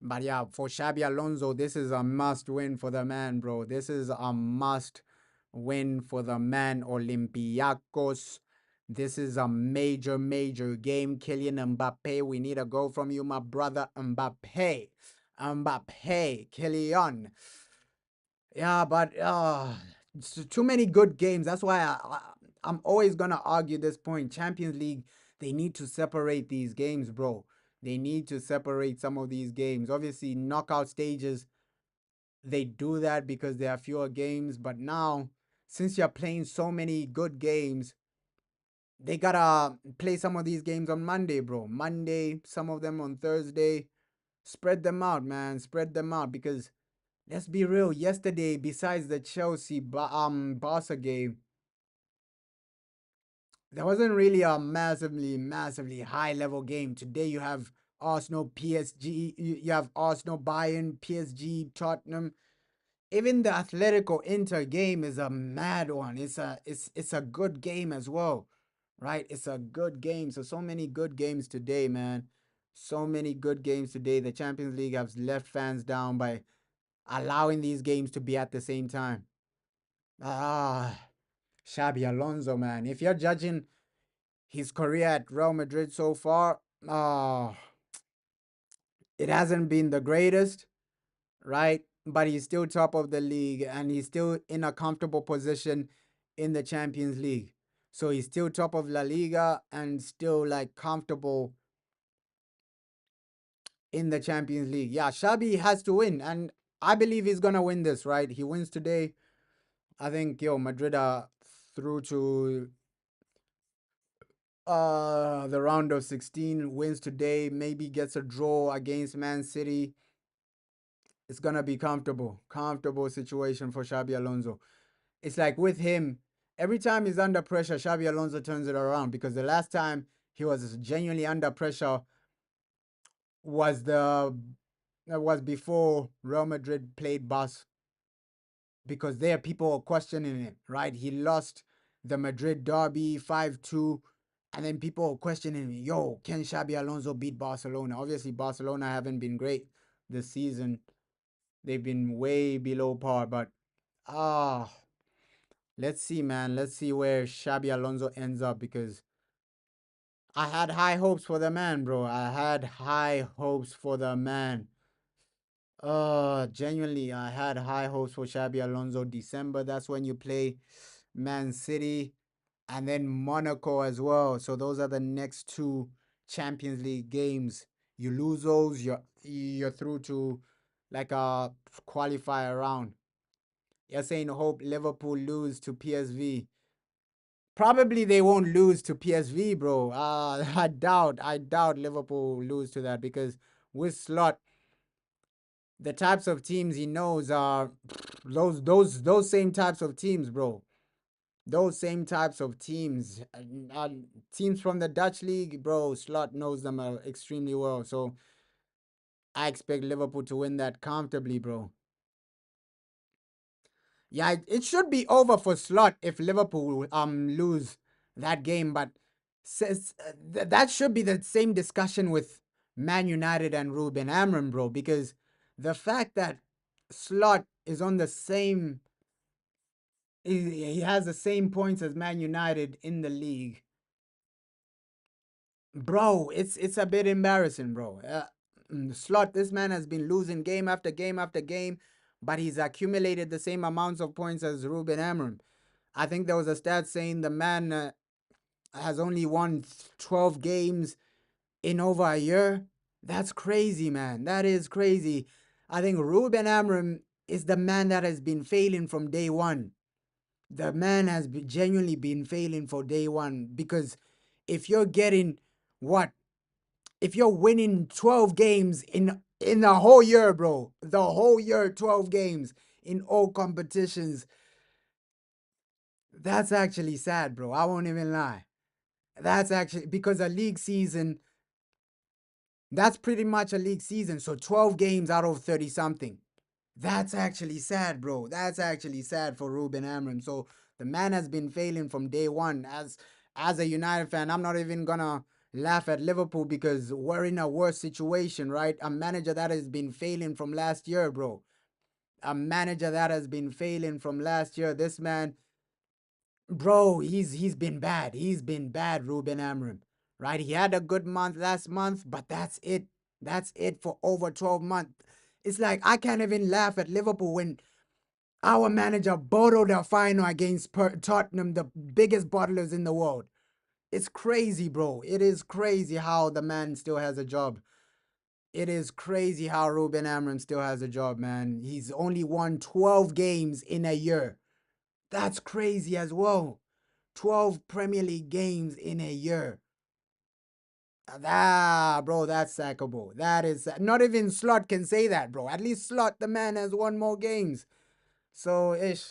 But yeah, for Xabi Alonso, this is a must win for the man, bro. This is a must win for the man. Olympiacos. This is a major game. Kylian Mbappe, we need a goal from you, my brother Mbappe. Mbappe, Kylian. Yeah, but too many good games. That's why I'm always gonna argue this point. Champions League, They need to separate these games, bro. They need to separate some of these games. Obviously, knockout stages, they do that because there are fewer games. But now, since you're playing so many good games, they gotta play some of these games on Monday, bro. Monday, some of them on Thursday. Spread them out, man. Spread them out because let's be real. Yesterday, besides the Chelsea Barca game, there wasn't really a massively high level game. Today you have Arsenal, PSG, you have Arsenal, Bayern, PSG, Tottenham. Even the Atletico Inter game is a mad one. It's a good game as well, right? It's a good game. So many good games today, man. So many good games today. The Champions League has left fans down by allowing these games to be at the same time. Ah, Xabi Alonso, man. If you're judging his career at Real Madrid so far, it hasn't been the greatest, right? But he's still top of the league and he's still in a comfortable position in the Champions League. So he's still top of La Liga and still like comfortable in the Champions League. Yeah, Xabi has to win and I believe he's going to win this, right? He wins today. I think Madrid are through to the round of 16, wins today, maybe gets a draw against Man City. It's gonna be comfortable situation for Xabi Alonso. It's like with him, every time he's under pressure, Xabi Alonso turns it around because the last time he was genuinely under pressure was before Real Madrid played Barca because there people were questioning him, right? He lost the Madrid derby 5-2, and then people were questioning him, yo, can Xabi Alonso beat Barcelona? Obviously, Barcelona haven't been great this season. They've been way below par, but ah, let's see, man. Let's see where Xabi Alonso ends up because I had high hopes for the man, bro. I had high hopes for the man. Genuinely, I had high hopes for Xabi Alonso. December, that's when you play Man City and then Monaco as well. So those are the next two Champions League games. You lose those, you're through to like a qualifier round. You're saying hope Liverpool lose to PSV. Probably they won't lose to PSV, bro. I doubt Liverpool lose to that because with Slot, the types of teams he knows are those same types of teams, bro. Those same types of teams, teams from the Dutch league, bro. Slot knows them extremely well, so I expect Liverpool to win that comfortably, bro. Yeah, it should be over for Slot if Liverpool lose that game, but that should be the same discussion with Man United and Ruben Amorim, bro, because the fact that Slot is on the same he has the same points as Man United in the league, bro. It's a bit embarrassing, bro. Slot, this man has been losing game after game after game, but he's accumulated the same amounts of points as Ruben Amorim. I think there was a stat saying the man has only won 12 games in over a year. That's crazy, man. That is crazy. I think Ruben Amorim is the man that has been failing from day one. The man has genuinely been failing for day one because if you're getting what? If you're winning 12 games in the whole year, bro, the whole year, 12 games in all competitions, that's actually sad, bro. I won't even lie. That's actually because a league season, that's pretty much a league season. So 12 games out of 30 something. That's actually sad, bro. That's actually sad for Ruben Amorim. So the man has been failing from day one. As a United fan, I'm not even gonna laugh at Liverpool because we're in a worse situation, right? A manager that has been failing from last year, bro. A manager that has been failing from last year. This man, bro, he's been bad. He's been bad, Ruben Amorim. Right? He had a good month last month, but that's it. That's it for over 12 months. It's like I can't even laugh at Liverpool when our manager bottled a final against Tottenham, the biggest bottlers in the world. It's crazy, bro. It is crazy how the man still has a job. It is crazy how Ruben Amorim still has a job, man. He's only won 12 games in a year. That's crazy as well. 12 Premier League games in a year. Ah, bro, that's sackable. That is not even Slot can say that, bro. At least Slot, the man, has won more games. So, ish.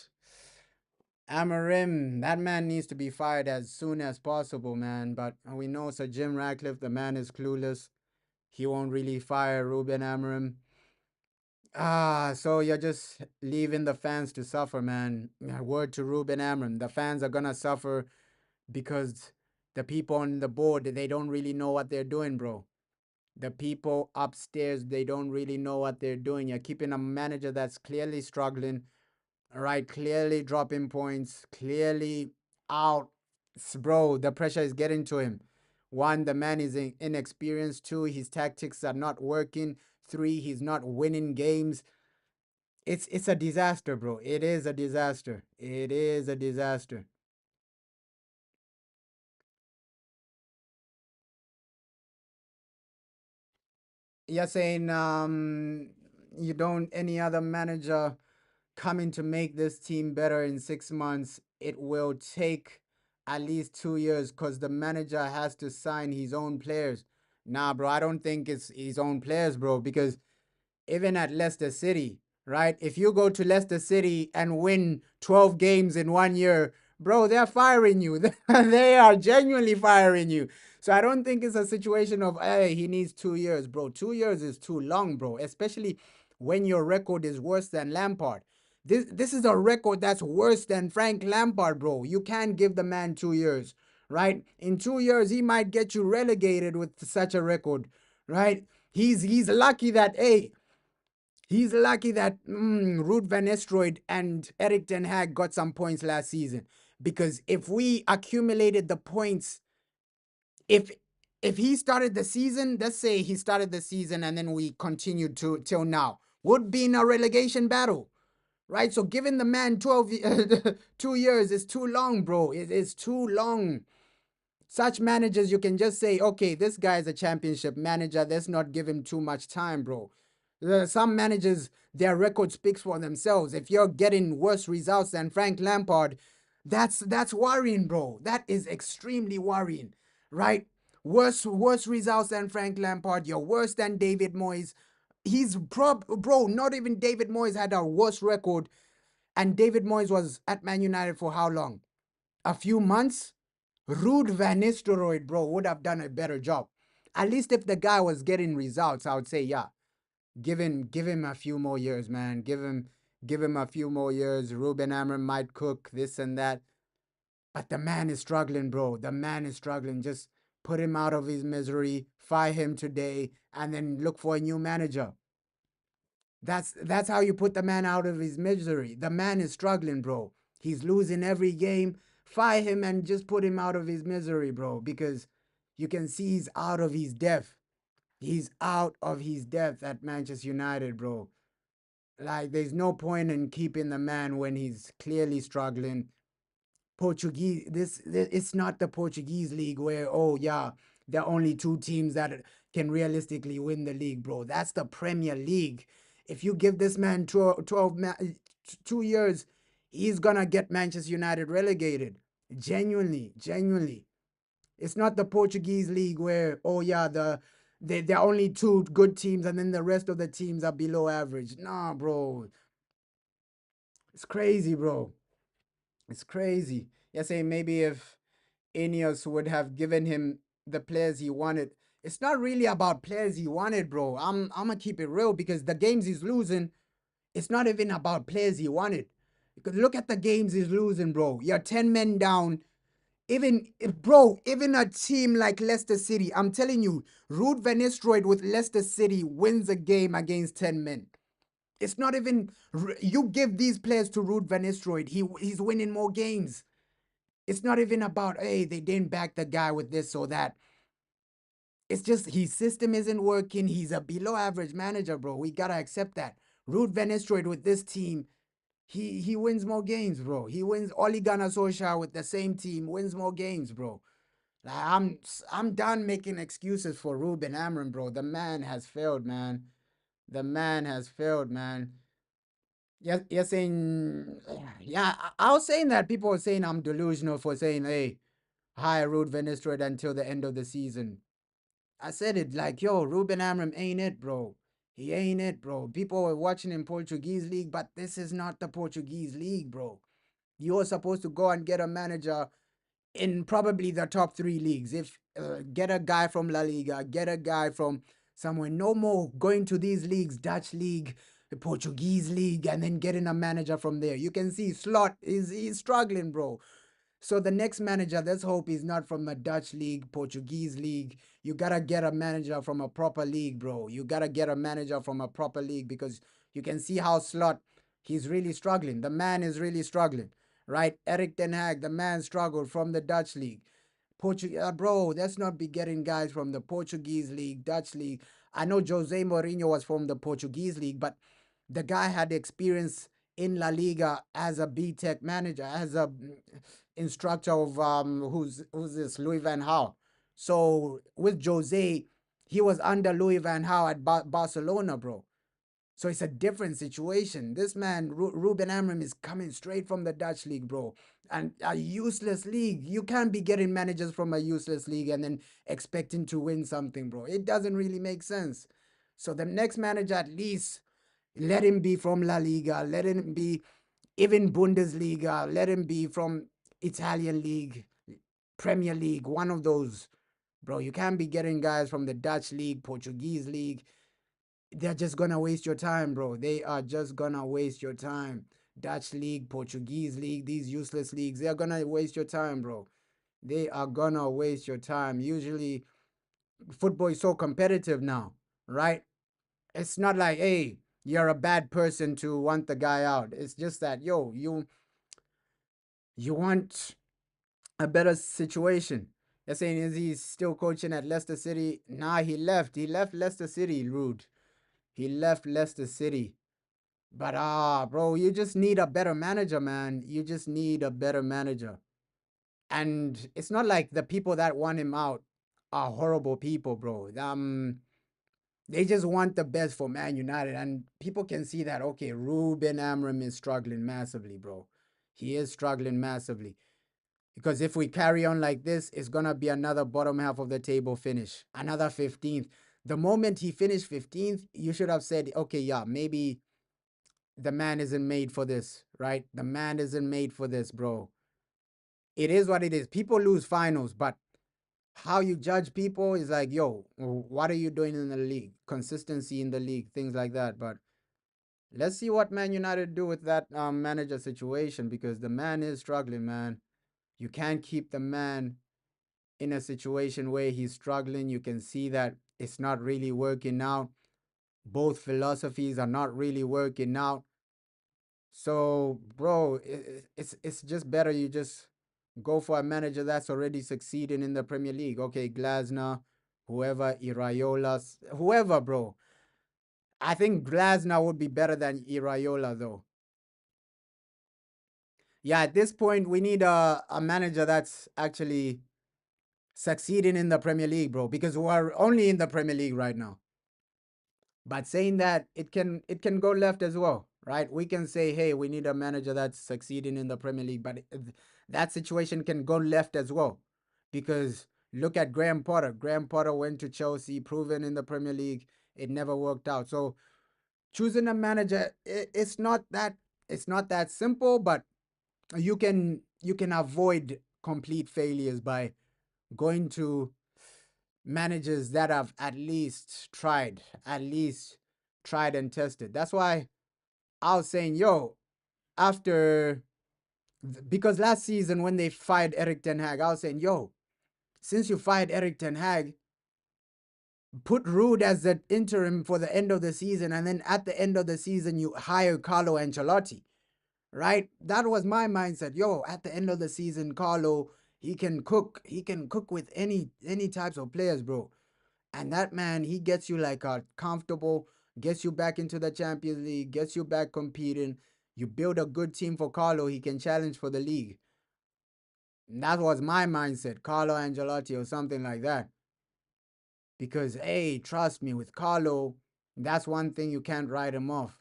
Amorim, that man needs to be fired as soon as possible, man. But we know Sir Jim Ratcliffe, the man is clueless. He won't really fire Ruben Amorim. So you're just leaving the fans to suffer, man. Word to Ruben Amorim. The fans are gonna suffer because the people on the board, they don't really know what they're doing, bro. The people upstairs, they don't really know what they're doing. You're keeping a manager that's clearly struggling, all right, clearly dropping points, clearly out. Bro, the pressure is getting to him. One, the man is inexperienced. Two, his tactics are not working. Three, he's not winning games. It's a disaster, bro. It is a disaster. It is a disaster. You're saying you don't any other manager coming to make this team better in 6 months. It will take at least 2 years because the manager has to sign his own players. Nah, bro, I don't think it's his own players, bro, because even at Leicester City, right? If you go to Leicester City and win 12 games in 1 year, bro, they're firing you. They are genuinely firing you. So I don't think it's a situation of, hey, he needs 2 years, bro. 2 years is too long, bro, especially when your record is worse than Lampard. This is a record that's worse than Frank Lampard, bro. You can't give the man 2 years, right? In 2 years, he might get you relegated with such a record, right? He's lucky that, hey, he's lucky that Ruud van Nistelrooy and Erik ten Hag got some points last season. Because if we accumulated the points, if if he started the season, let's say he started the season and then we continued to till now, would be in a relegation battle, right? So giving the man 12 2 years is too long, bro. It is too long. Such managers, you can just say, okay, this guy is a championship manager. Let's not give him too much time, bro. Some managers, their record speaks for themselves. If you're getting worse results than Frank Lampard, that's worrying, bro. That is extremely worrying, right? Worse results than Frank Lampard. You're worse than David Moyes. Bro. Not even David Moyes had a worse record, and David Moyes was at Man United for how long? A few months. Ruud van Nistelrooy, bro, would have done a better job. At least if the guy was getting results, I would say, yeah, give him a few more years, man. Give him a few more years. Ruben Amorim might cook this and that, but the man is struggling, bro. The man is struggling. Just put him out of his misery, fire him today, and then look for a new manager. That's how you put the man out of his misery. The man is struggling, bro. He's losing every game. Fire him and just put him out of his misery, bro, because you can see he's out of his depth. He's out of his depth at Manchester United, bro. Like, there's no point in keeping the man when he's clearly struggling. Portuguese, this it's not the Portuguese league where, oh yeah, there are only two teams that can realistically win the league, bro. That's the Premier League. If you give this man 2 years, he's gonna get Manchester United relegated. Genuinely. It's not the Portuguese league where, oh yeah, there are only two good teams and then the rest of the teams are below average. Nah, bro. It's crazy, bro. It's crazy. You're saying maybe if Ineos would have given him the players he wanted. It's not really about players he wanted, bro. I'm gonna keep it real because the games he's losing, it's not even about players he wanted. Because look at the games he's losing, bro. You're 10 men down. Even a team like Leicester City, I'm telling you, Ruud van Nistelrooy with Leicester City wins a game against 10 men. It's not even, you give these players to Ruud van Nistelrooy, he's winning more games. It's not even about, hey, they didn't back the guy with this or that. It's just his system isn't working. He's a below average manager, bro. We gotta accept that. Ruud van Nistelrooy with this team, he wins more games, bro. He wins Ole Gunnar Solskjaer with the same team, wins more games, bro. Like, I'm done making excuses for Ruben Amorim, bro. The man has failed, man. The man has failed, man. You're saying, yeah, I was saying that people were saying I'm delusional for saying, hey, hire Ruud van Nistelrooy until the end of the season. I said it like, yo, Ruben Amorim ain't it, bro. He ain't it, bro. People were watching in Portuguese league, but this is not the Portuguese league, bro. You're supposed to go and get a manager in probably the top three leagues. If get a guy from La Liga, get a guy from somewhere. No more going to these leagues, Dutch league, the Portuguese league, and then getting a manager from there. You can see Slot is he's struggling, bro. So the next manager, let's hope he's not from the Dutch league, Portuguese league. You gotta get a manager from a proper league, bro. You gotta get a manager from a proper league because you can see how Slot, he's really struggling. The man is really struggling, right? Eric Ten Hag, the man struggled from the Dutch league. Bro, let's not be getting guys from the Portuguese league, Dutch league. I know Jose Mourinho was from the Portuguese league, but the guy had experience in La Liga as a B Tech manager, as a instructor of who's this Louis Van Gaal. So with Jose, he was under Louis Van Gaal at Barcelona, bro. So it's a different situation. This man, Ruben Amorim, is coming straight from the Dutch league, bro. And a useless league. You can't be getting managers from a useless league and then expecting to win something, bro. It doesn't really make sense. So the next manager, at least, let him be from La Liga. Let him be even Bundesliga. Let him be from Italian league, Premier League, one of those. Bro, you can't be getting guys from the Dutch league, Portuguese league. They're just gonna waste your time, bro. They are just gonna waste your time. Dutch league, Portuguese league, these useless leagues, they're gonna waste your time, bro. They are gonna waste your time. Usually, football is so competitive now, right? It's not like, hey, you're a bad person to want the guy out. It's just that, yo, you want a better situation. You're saying, is he still coaching at Leicester City? Nah, he left. He left Leicester City, Rude. He left Leicester City. But bro, you just need a better manager, man. You just need a better manager. And it's not like the people that want him out are horrible people, bro. They just want the best for Man United, and people can see that. Okay, Ruben Amorim is struggling massively, bro. He is struggling massively because if we carry on like this, it's gonna be another bottom half of the table finish, another 15th. The moment he finished 15th, you should have said, okay, yeah, maybe the man isn't made for this, right? The man isn't made for this, bro. It is what it is. People lose finals, but how you judge people is like, yo, what are you doing in the league? Consistency in the league, things like that. But let's see what Man United do with that manager situation because the man is struggling, man. You can't keep the man in a situation where he's struggling. You can see that it's not really working out. Both philosophies are not really working out. So, bro, it's just better you just go for a manager that's already succeeding in the Premier League. Okay, Glasner, whoever, Iraola, whoever, bro. I think Glasner would be better than Iraola, though. Yeah, at this point, we need a manager that's actually succeeding in the Premier League, bro, because we're only in the Premier League right now. But saying that, it can go left as well, right? We can say, hey, we need a manager that's succeeding in the Premier League, but that situation can go left as well, because look at Graham Potter. Graham Potter went to Chelsea, proven in the Premier League, it never worked out. So choosing a manager, it's not that simple, but you can avoid complete failures by going to managers that have at least tried and tested. That's why I was saying, yo, after because last season when they fired Eric Ten Hag, I was saying, yo, since you fired Eric Ten Hag, put Rude as the interim for the end of the season, and then at the end of the season you hire Carlo Ancelotti, right? That was my mindset. Yo, at the end of the season, Carlo, he can cook. He can cook with any types of players, bro. And that man, he gets you like a comfortable, gets you back into the Champions League, gets you back competing. You build a good team for Carlo, he can challenge for the league. And that was my mindset, Carlo Ancelotti or something like that. Because, hey, trust me, with Carlo, that's one thing you can't write him off.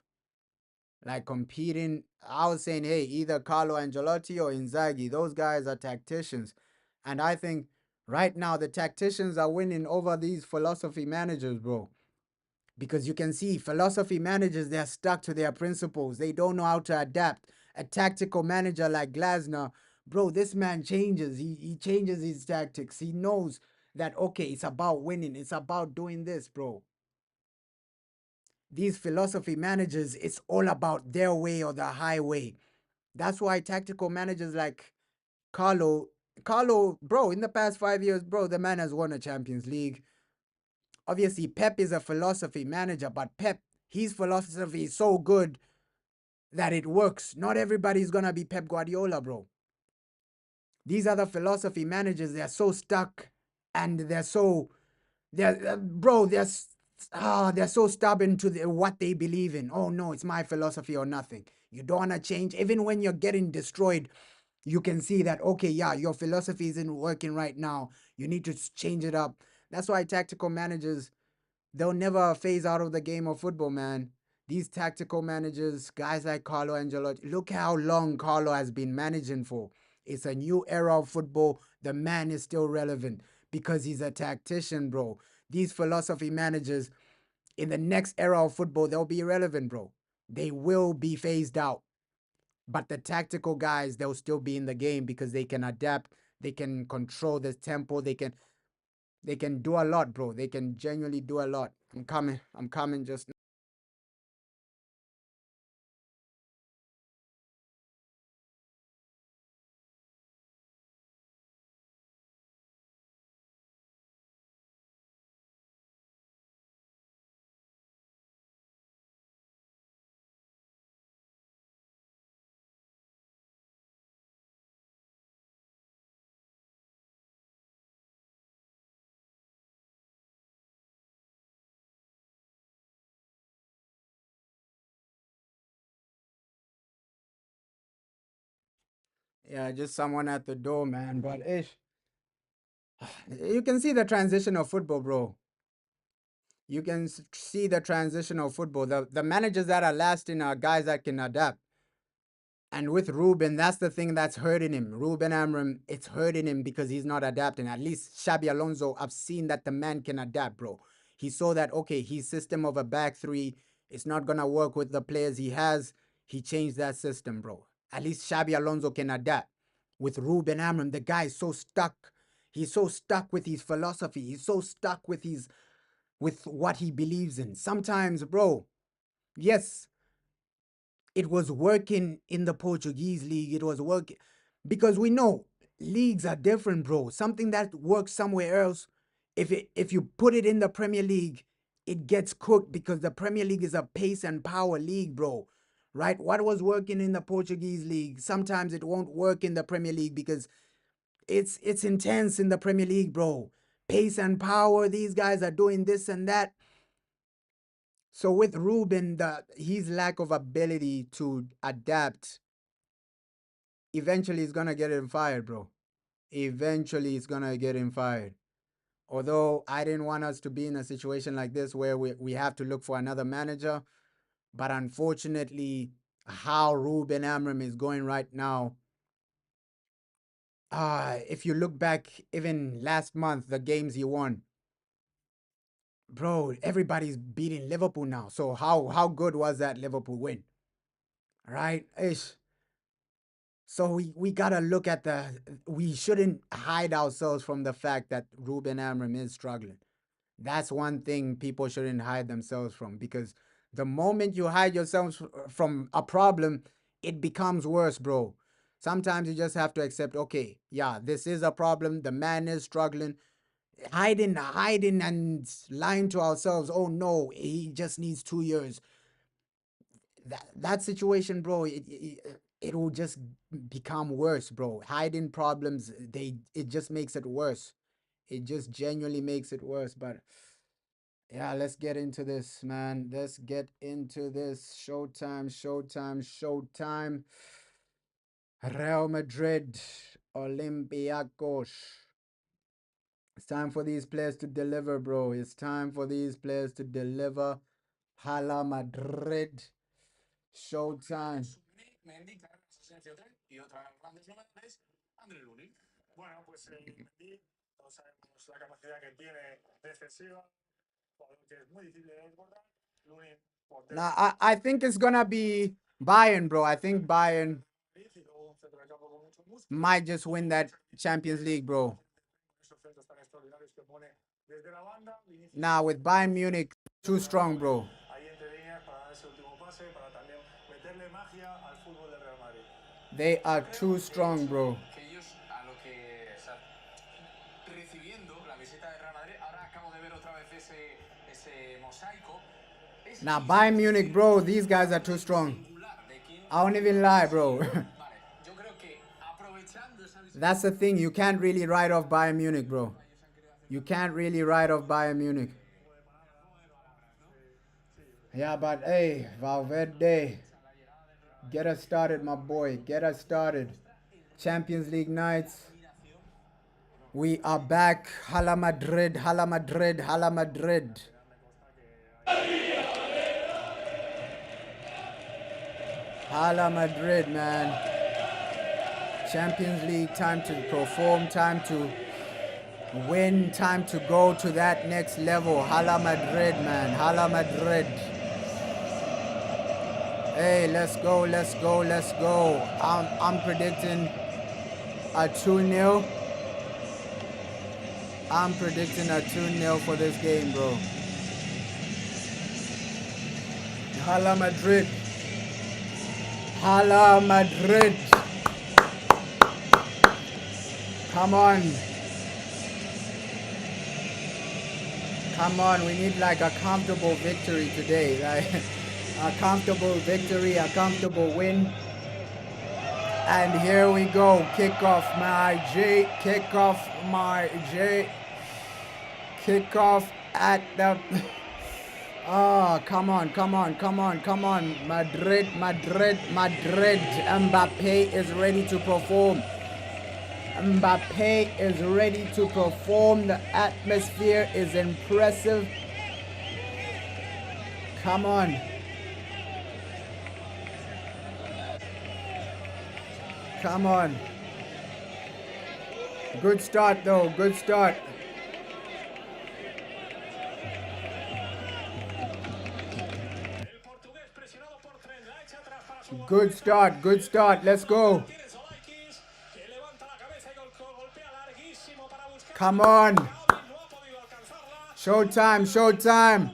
Like competing, I was saying, hey, either Carlo Ancelotti or Inzaghi, those guys are tacticians. And I think right now the tacticians are winning over these philosophy managers, bro. Because you can see philosophy managers, they're stuck to their principles. They don't know how to adapt. A tactical manager like Glasner, bro, this man changes. He changes his tactics. He knows that, okay, it's about winning. It's about doing this, bro. These philosophy managers, it's all about their way or the highway. That's why tactical managers like Carlo, bro, in the past 5 years, bro, the man has won a Champions League. Obviously, Pep is a philosophy manager, but Pep, his philosophy is so good that it works. Not everybody's gonna be Pep Guardiola, bro. These other philosophy managers, they're so stuck and they're so stubborn to what they believe in. Oh no, it's my philosophy or nothing. You don't wanna change, even when you're getting destroyed. You can see that, okay, yeah, your philosophy isn't working right now. You need to change it up. That's why tactical managers, they'll never phase out of the game of football, man. These tactical managers, guys like Carlo Ancelotti, look how long Carlo has been managing for. It's a new era of football. The man is still relevant because he's a tactician, bro. These philosophy managers, in the next era of football, they'll be irrelevant, bro. They will be phased out. But the tactical guys, they'll still be in the game because they can adapt, they can control the tempo, they can do a lot, bro. They can genuinely do a lot. I'm coming just yeah, just someone at the door, man. But ish, you can see the transition of football, bro. You can see the transition of football. The managers that are lasting are guys that can adapt. And with Ruben, that's the thing that's hurting him. Ruben Amorim, it's hurting him because he's not adapting. At least Xabi Alonso, I've seen that the man can adapt, bro. He saw that, okay, his system of a back three is not going to work with the players he has. He changed that system, bro. At least Xabi Alonso can adapt. With Ruben Amorim, the guy is so stuck. He's so stuck with his philosophy. He's so stuck with what he believes in. Sometimes, bro, yes, it was working in the Portuguese league. It was working because we know leagues are different, bro. Something that works somewhere else, if you put it in the Premier League, it gets cooked because the Premier League is a pace and power league, bro. Right? What was working in the Portuguese league, sometimes it won't work in the Premier League because it's intense in the Premier League, bro. Pace and power, these guys are doing this and that. So with Ruben, his lack of ability to adapt, eventually he's gonna get him fired, bro. Eventually he's gonna get him fired. Although I didn't want us to be in a situation like this where we have to look for another manager, but unfortunately, how Ruben Amorim is going right now, if you look back even last month, the games he won, bro, everybody's beating Liverpool now. So how good was that Liverpool win? Right? Ish. So we gotta look at we shouldn't hide ourselves from the fact that Ruben Amorim is struggling. That's one thing people shouldn't hide themselves from because the moment you hide yourselves from a problem, it becomes worse, bro. Sometimes you just have to accept, okay, yeah, this is a problem. The man is struggling. Hiding and lying to ourselves, oh no, he just needs 2 years. That situation, bro, it will just become worse, bro. Hiding problems, it just makes it worse. It just genuinely makes it worse. But yeah, let's get into this, man. Let's get into this. Showtime, showtime, showtime. Real Madrid. Olympiacos. It's time for these players to deliver, bro. It's time for these players to deliver. Hala Madrid. Showtime. Now, I think it's gonna be Bayern, bro. I think Bayern might just win that Champions League, bro. Now with Bayern Munich, too strong, bro. They are too strong, bro. Now Bayern Munich, bro, these guys are too strong. I won't even lie, bro. That's the thing. You can't really write off Bayern Munich, bro. You can't really write off Bayern Munich. Yeah, but hey, Valverde, get us started, my boy. Get us started. Champions League nights. We are back. Hala Madrid, Hala Madrid, Hala Madrid. Hala Madrid, man. Champions League, time to perform, time to win, time to go to that next level. Hala Madrid, man. Hala Madrid. Hey, let's go, let's go, let's go. I'm predicting a 2-0. I'm predicting a 2-0 for this game, bro. Hala Madrid. Hala Madrid. Come on. Come on, we need like a comfortable victory today. Like a comfortable victory, a comfortable win. And here we go. Kickoff, my J. Kickoff, my J. Kickoff at the... Oh, come on, come on, come on, come on. Madrid, Madrid, Madrid. Mbappe is ready to perform. Mbappe is ready to perform. The atmosphere is impressive. Come on. Come on. Good start though, good start. Good start, good start. Let's go. Come on. Showtime, showtime.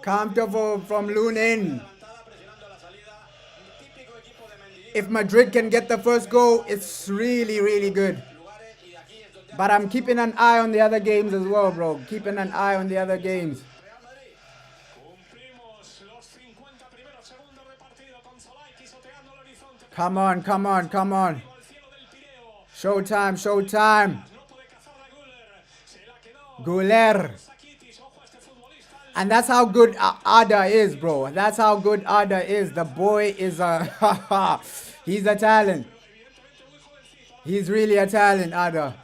Comfortable from Lunin. If Madrid can get the first goal, it's really, really good. But I'm keeping an eye on the other games as well, bro. Keeping an eye on the other games. Come on, come on, come on. Showtime, showtime. Guler. And that's how good Ada is, bro. That's how good Ada is. The boy is a... he's a talent. He's really a talent, Ada.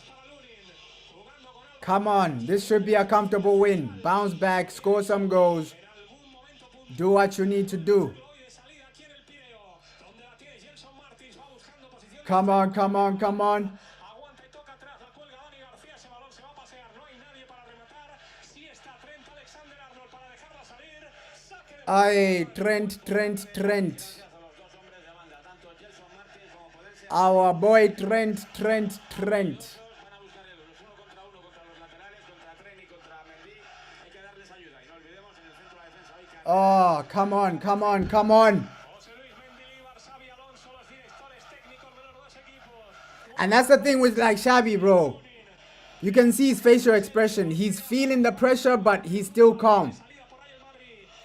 Come on. This should be a comfortable win. Bounce back, score some goals. Do what you need to do. Come on, come on, come on. Aye, Trent. Our boy Trent. Oh, come on. And that's the thing with like Xavi, bro. You can see his facial expression. He's feeling the pressure, but he's still calm.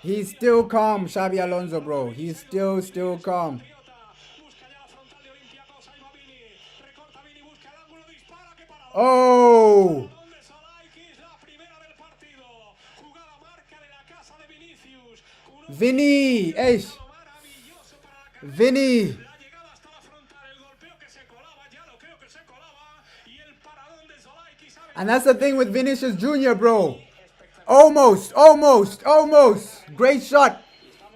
He's still calm, Xabi Alonso, bro. He's still calm. Oh! Vini! Vini! And that's the thing with Vinicius Jr., bro. Almost, almost, almost. Great shot.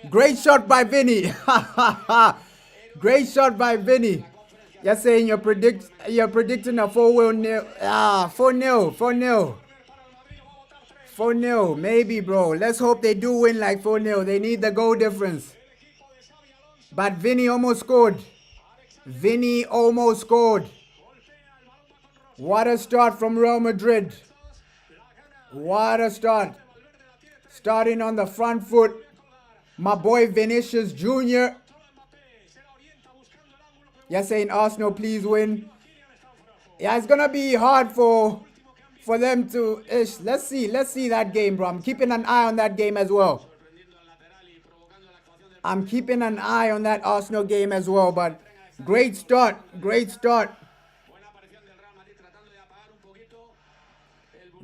Great shot by Vini. Great shot by Vini. You're saying you're predicting a 4-0. 4-0. 4-0. 4-0. Maybe, bro. Let's hope they do win like 4-0. They need the goal difference. But Vini almost scored. Vini almost scored. What a start from Real Madrid. What a start. Starting on the front foot. My boy Vinicius Jr. You're saying Arsenal, please win. Yeah, it's gonna be hard for them to ish. Let's see that game, bro. I'm keeping an eye on that game as well. I'm keeping an eye on that Arsenal game as well. But great start. Great start.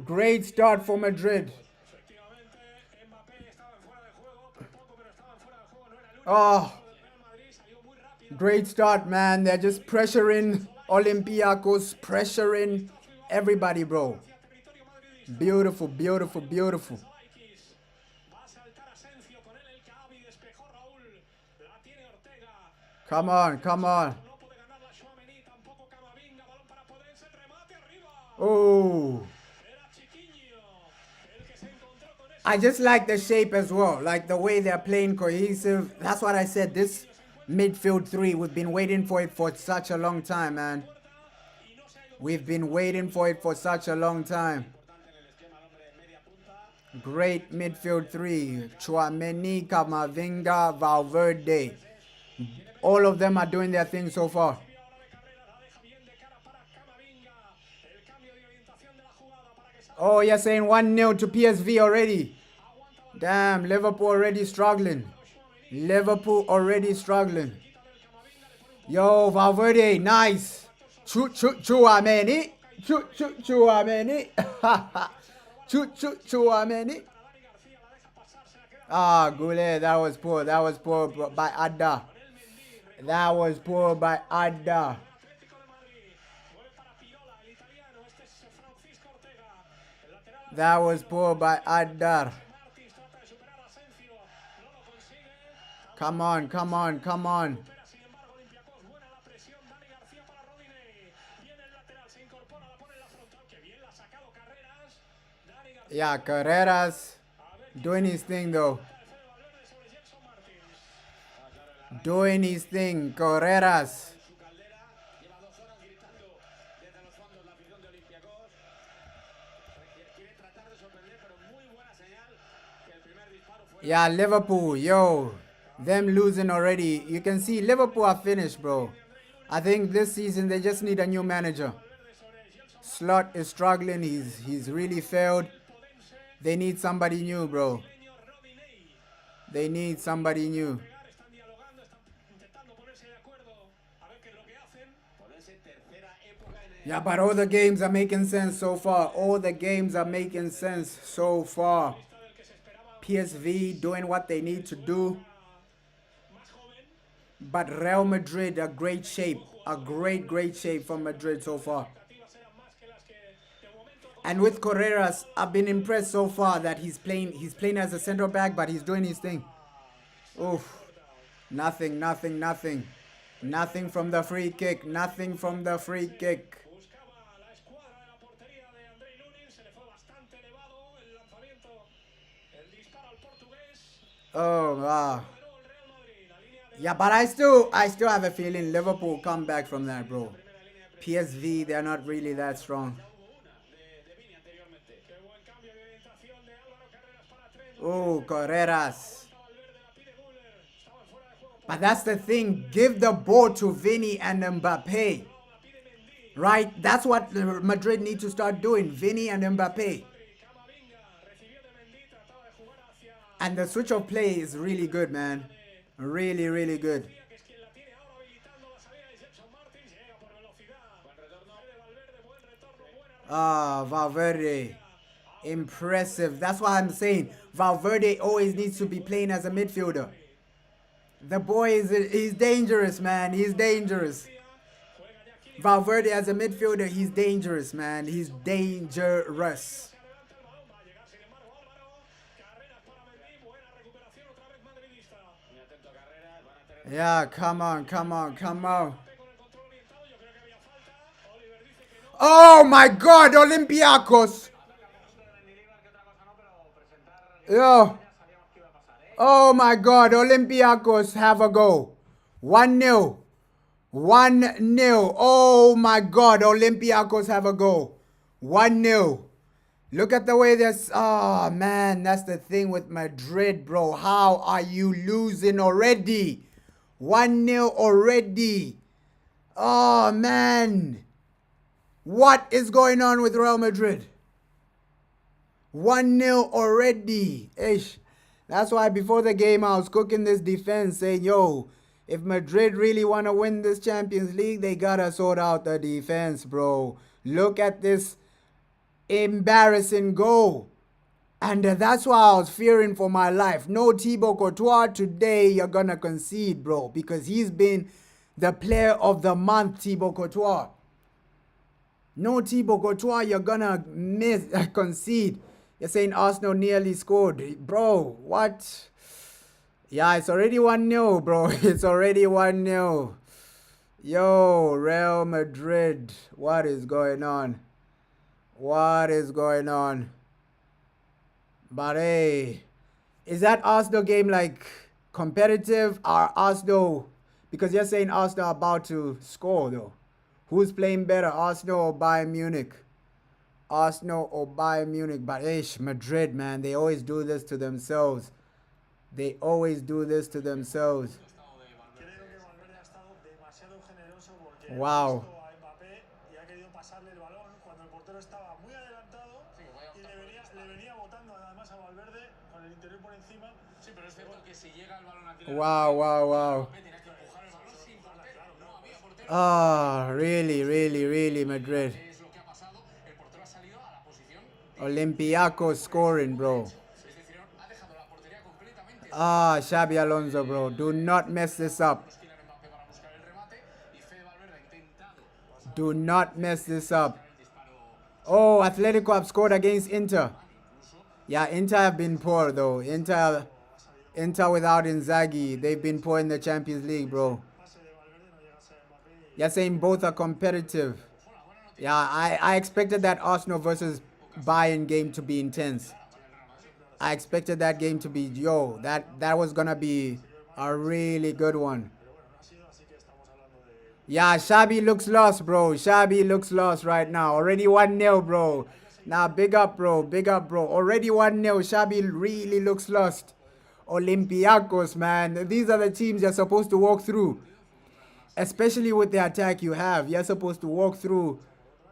Great start for Madrid. Oh, great start, man. They're just pressuring Olympiacos, pressuring everybody, bro. Beautiful, beautiful, beautiful. Come on, come on. Oh. I just like the shape as well, like the way they're playing cohesive. That's what I said, this midfield three, we've been waiting for it for such a long time, man. We've been waiting for it for such a long time. Great midfield three. Tchouaméni, Camavinga, Valverde. All of them are doing their thing so far. Oh, you're saying 1-0 to PSV already. Damn, Liverpool already struggling. Liverpool already struggling. Yo, Valverde, nice. Tchouaméni. Tchouaméni. Tchouaméni. Ah, Goulet, that was poor. That was poor by Adda. That was poor by Adda. That was poor by Adda. Come on, come on, come on. Yeah, Carreras doing his thing though. Doing his thing, Carreras. Yeah, Liverpool, yo. Them losing already. You can see Liverpool are finished, bro. I think this season they just need a new manager. Slot is struggling. He's really failed. They need somebody new, bro. They need somebody new. Yeah, but all the games are making sense so far. All the games are making sense so far. PSV doing what they need to do. But Real Madrid, a great shape. A great shape from Madrid so far. And with Carreras, I've been impressed so far that he's playing as a center back, but he's doing his thing. Oof. Nothing. Nothing from the free kick. Nothing from the free kick. Oh, wow. Yeah, but I still have a feeling Liverpool come back from that, bro. PSV, they're not really that strong. Oh, Carreras. But that's the thing. Give the ball to Vini and Mbappe. Right? That's what Madrid need to start doing. Vini and Mbappe. And the switch of play is really good, man. Really good. Ah, Valverde. Impressive. That's what I'm saying. Valverde always needs to be playing as a midfielder. The boy he's dangerous, man. He's dangerous. Valverde as a midfielder, he's dangerous, man. He's dangerous. Yeah, come on, come on, come on. Oh my God, Olympiacos. Yo. Oh my God, Olympiacos have a go. 1-0. 1-0. Oh my God, Olympiacos have a go. 1-0. Look at the way this. Oh man, that's the thing with Madrid, bro. How are you losing already? 1-0 already. Oh man. What is going on with Real Madrid? 1-0 already. Ish. That's why before the game I was cooking this defense saying, yo, if Madrid really want to win this Champions League, they got to sort out the defense, bro. Look at this embarrassing goal. And that's why I was fearing for my life. No Thibaut Courtois today, you're going to concede, bro. Because he's been the player of the month, Thibaut Courtois. No Thibaut Courtois, you're going to concede. You're saying Arsenal nearly scored. Bro, what? Yeah, it's already 1-0, bro. It's already 1-0. Yo, Real Madrid. What is going on? What is going on? But hey, is that Arsenal game like competitive? Or Arsenal, because you're saying Arsenal are about to score though. Who's playing better, Arsenal or Bayern Munich? Arsenal or Bayern Munich? But ish, Madrid, man, they always do this to themselves. They always do this to themselves. Wow. Wow, wow, wow. Oh, really, really, really, Madrid. Olympiacos scoring, bro. Ah, Xabi Alonso, bro. Do not mess this up. Do not mess this up. Oh, Atletico have scored against Inter. Yeah, Inter have been poor, though. Inter without Inzaghi, they've been poor in the Champions League, bro. You're saying both are competitive. Yeah, I expected that Arsenal versus Bayern game to be intense. I expected that game to be, yo, that was going to be a really good one. Yeah, Xabi looks lost, bro. Xabi looks lost right now. Already 1-0, bro. Now, big up, bro. Big up, bro. Already 1-0. Xabi really looks lost. Olympiacos, man. These are the teams you're supposed to walk through. Especially with the attack you have. You're supposed to walk through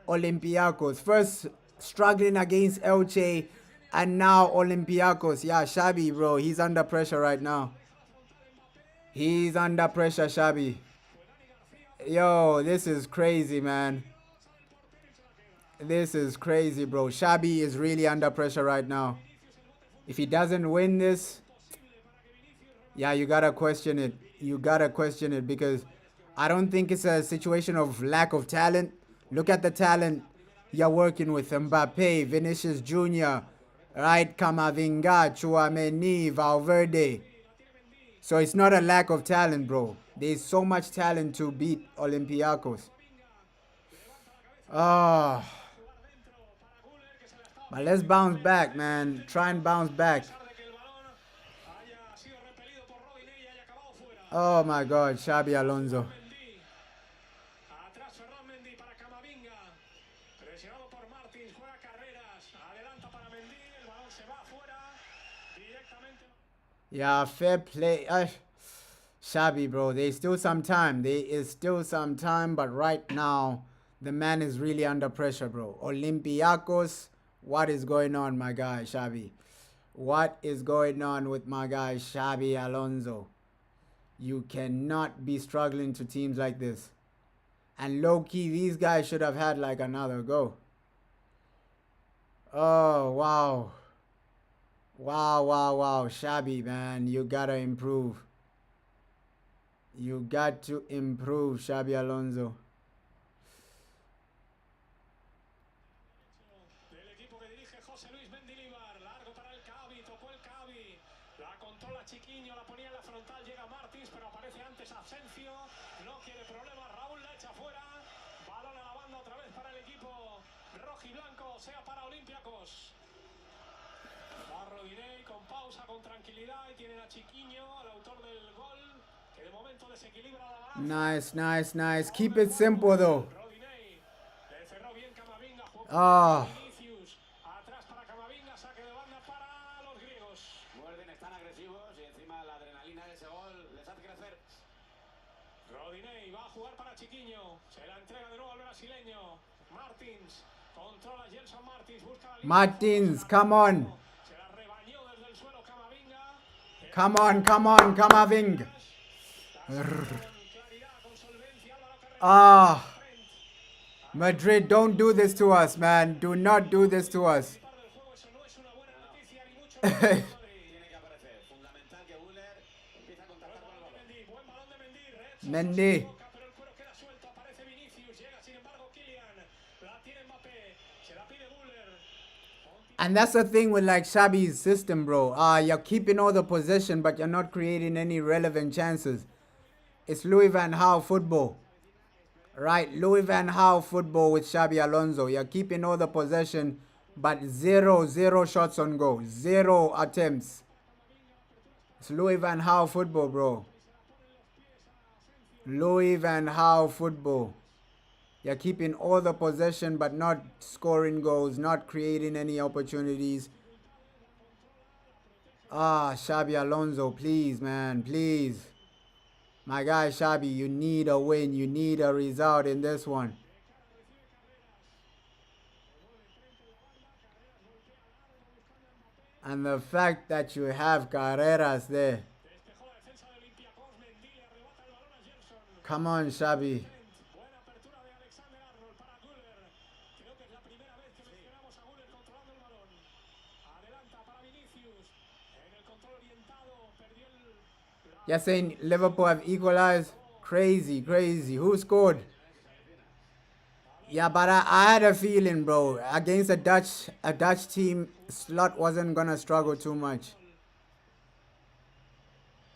Olympiacos. First, struggling against Elche. And now Olympiacos. Yeah, Xabi, bro. He's under pressure right now. He's under pressure, Xabi. Yo, this is crazy, man. This is crazy, bro. Xabi is really under pressure right now. If he doesn't win this, yeah, you gotta question it. You gotta question it because I don't think it's a situation of lack of talent. Look at the talent you're working with. Mbappe, Vinicius Jr., right? Camavinga, Tchouaméni, Valverde. So it's not a lack of talent, bro. There's so much talent to beat Olympiacos. Oh. But let's bounce back, man. Try and bounce back. Oh my God, Xabi Alonso. Yeah, fair play. Xabi, bro, there's still some time. There is still some time, but right now, the man is really under pressure, bro. Olympiacos, what is going on, my guy, Xabi? What is going on with my guy, Xabi Alonso? You cannot be struggling to teams like this. And low-key, these guys should have had like another go. Oh, wow. Wow, wow, wow. Xabi, man, you gotta improve. You got to improve, Xabi Alonso. Sea para Olympiacos. Va Rodinei con pausa, con tranquilidad, y tienen a Chiquiño, al autor del gol, que de momento desequilibra la balanza. Nice, nice, nice. Keep it simple though. Rodinei le cerró bien Camavinga, jugó Ah, Vinicius, atrás para Camavinga, saque de banda para los griegos. Muerden, están agresivos y encima la adrenalina de ese gol les hace crecer. Rodinei va a jugar para Chiquiño, se la entrega de nuevo al brasileño. Martins controla Gelson Martins, busca la línea. Martins, come on. Se la rebañó desde el suelo Camavinga. Come on, come on, Camavinga. Ah, Madrid, don't do this to us, man. Do not do this to us. Mendy. And that's the thing with like Xabi's system, bro. You're keeping all the possession, but you're not creating any relevant chances. It's Louis van Gaal football. Right, Louis van Gaal football with Xabi Alonso. You're keeping all the possession, but zero shots on goal. Zero attempts. It's Louis van Gaal football, bro. Louis van Gaal football. You're keeping all the possession, but not scoring goals, not creating any opportunities. Xabi Alonso, please, man, please. My guy Xabi, you need a win. You need a result in this one. And the fact that you have Carreras there. Come on, Xabi. You're saying Liverpool have equalized? Crazy, crazy. Who scored? Yeah, but I had a feeling, bro. Against a Dutch team, Slot wasn't gonna struggle too much.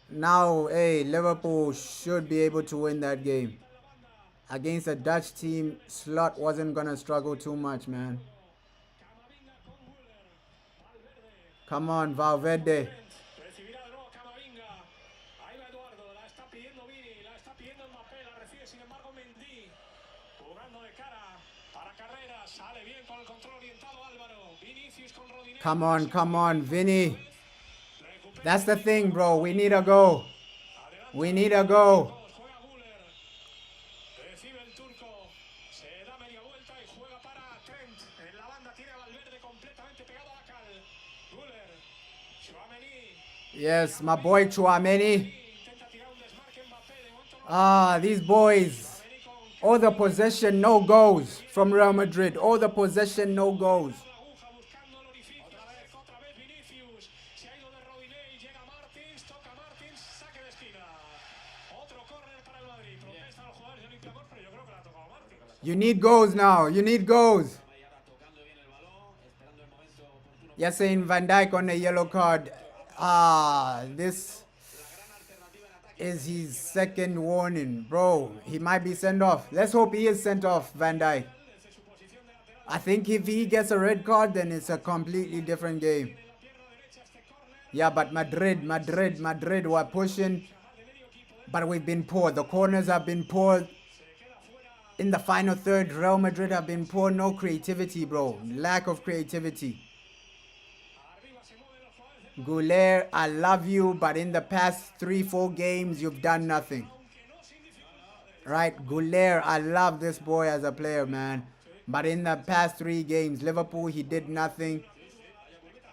Now, hey, Liverpool should be able to win that game. Against a Dutch team, Slot wasn't gonna struggle too much, man. Come on, Valverde. Recibirá de nuevo Camavinga. Ahí va Eduardo, la está pidiendo Vini, la está pidiendo Mbappé, la recibe sin embargo Mendy. Jugando de cara para Carreras, sale bien con el control orientado Álvaro. Vinicius con Rodinei. Come on, Vini. That's the thing, bro. We need a goal. We need a goal. Recibe el turco, se da media vuelta y juega para Trent. En la banda tiene a Valverde completamente pegado a la cal. Guller, Tchouaméni. Yes, my boy Tchouaméni. These boys. All the possession, no goals from Real Madrid. All the possession, no goals. You need goals now. You need goals. You're saying Van Dijk on the yellow card. This is his second warning. Bro, he might be sent off. Let's hope he is sent off, Van Dijk. I think if he gets a red card, then it's a completely different game. Yeah, but Madrid were pushing. But we've been poor. The corners have been poor. In the final third, Real Madrid have been poor. No creativity, bro. Lack of creativity. Goulet, I love you, but in the past 3-4 games, you've done nothing. Right? Goulet, I love this boy as a player, man. But in the past 3 games, Liverpool, he did nothing.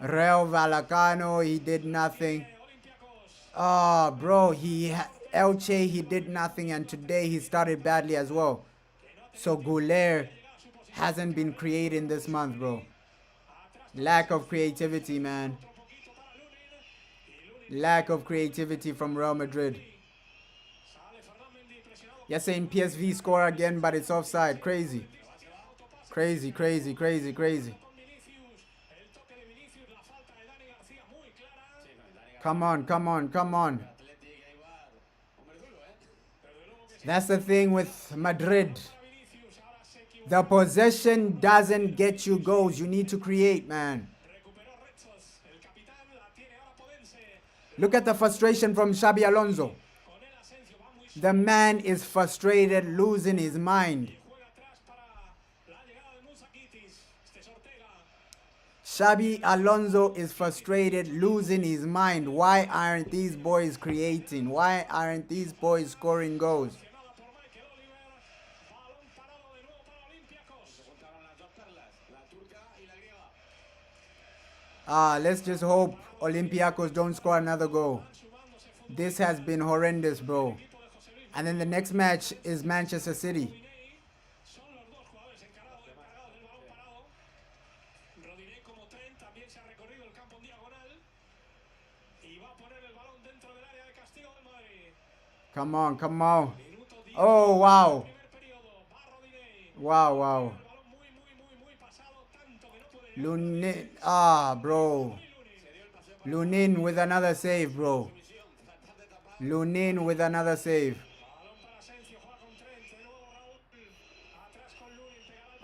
Real Vallecano, he did nothing. Bro, Elche, he did nothing. And today, he started badly as well. So Goulet hasn't been creating this month, bro. Lack of creativity, man. Lack of creativity from Real Madrid. You're saying PSV score again, but it's offside. Crazy. Crazy. Come on. That's the thing with Madrid. The possession doesn't get you goals. You need to create, man. Look at the frustration from Xabi Alonso. The man is frustrated, losing his mind. Xabi Alonso is frustrated, losing his mind. Why aren't these boys creating? Why aren't these boys scoring goals? Let's just hope Olympiacos don't score another goal. This has been horrendous, bro. And then the next match is Manchester City. Come on, come on. Oh, wow. Wow, wow. Lunin. Bro. Lunin with another save, bro. Lunin with another save.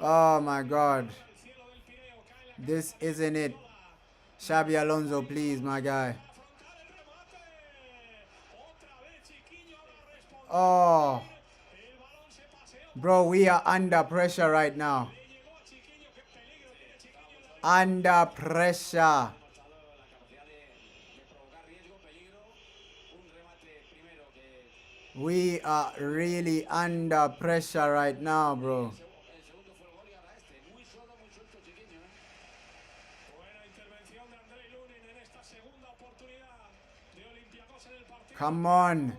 Oh, my God. This isn't it. Xabi Alonso, please, my guy. Oh. Bro, we are under pressure right now. Under pressure. We are really under pressure right now, bro. Come on.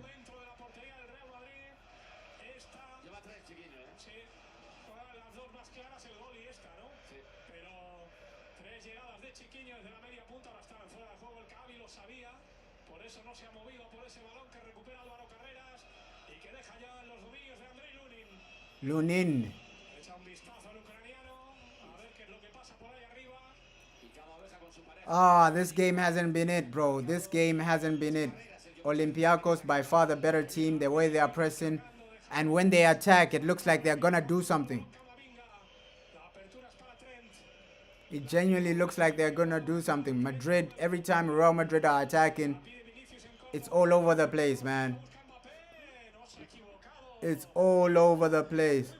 Lunin. This game hasn't been it, bro. This game hasn't been it. Olympiacos by far the better team, the way they are pressing. And when they attack, it looks like they're gonna do something. It genuinely looks like they're gonna do something. Madrid, every time Real Madrid are attacking, it's all over the place, man. It's all over the place.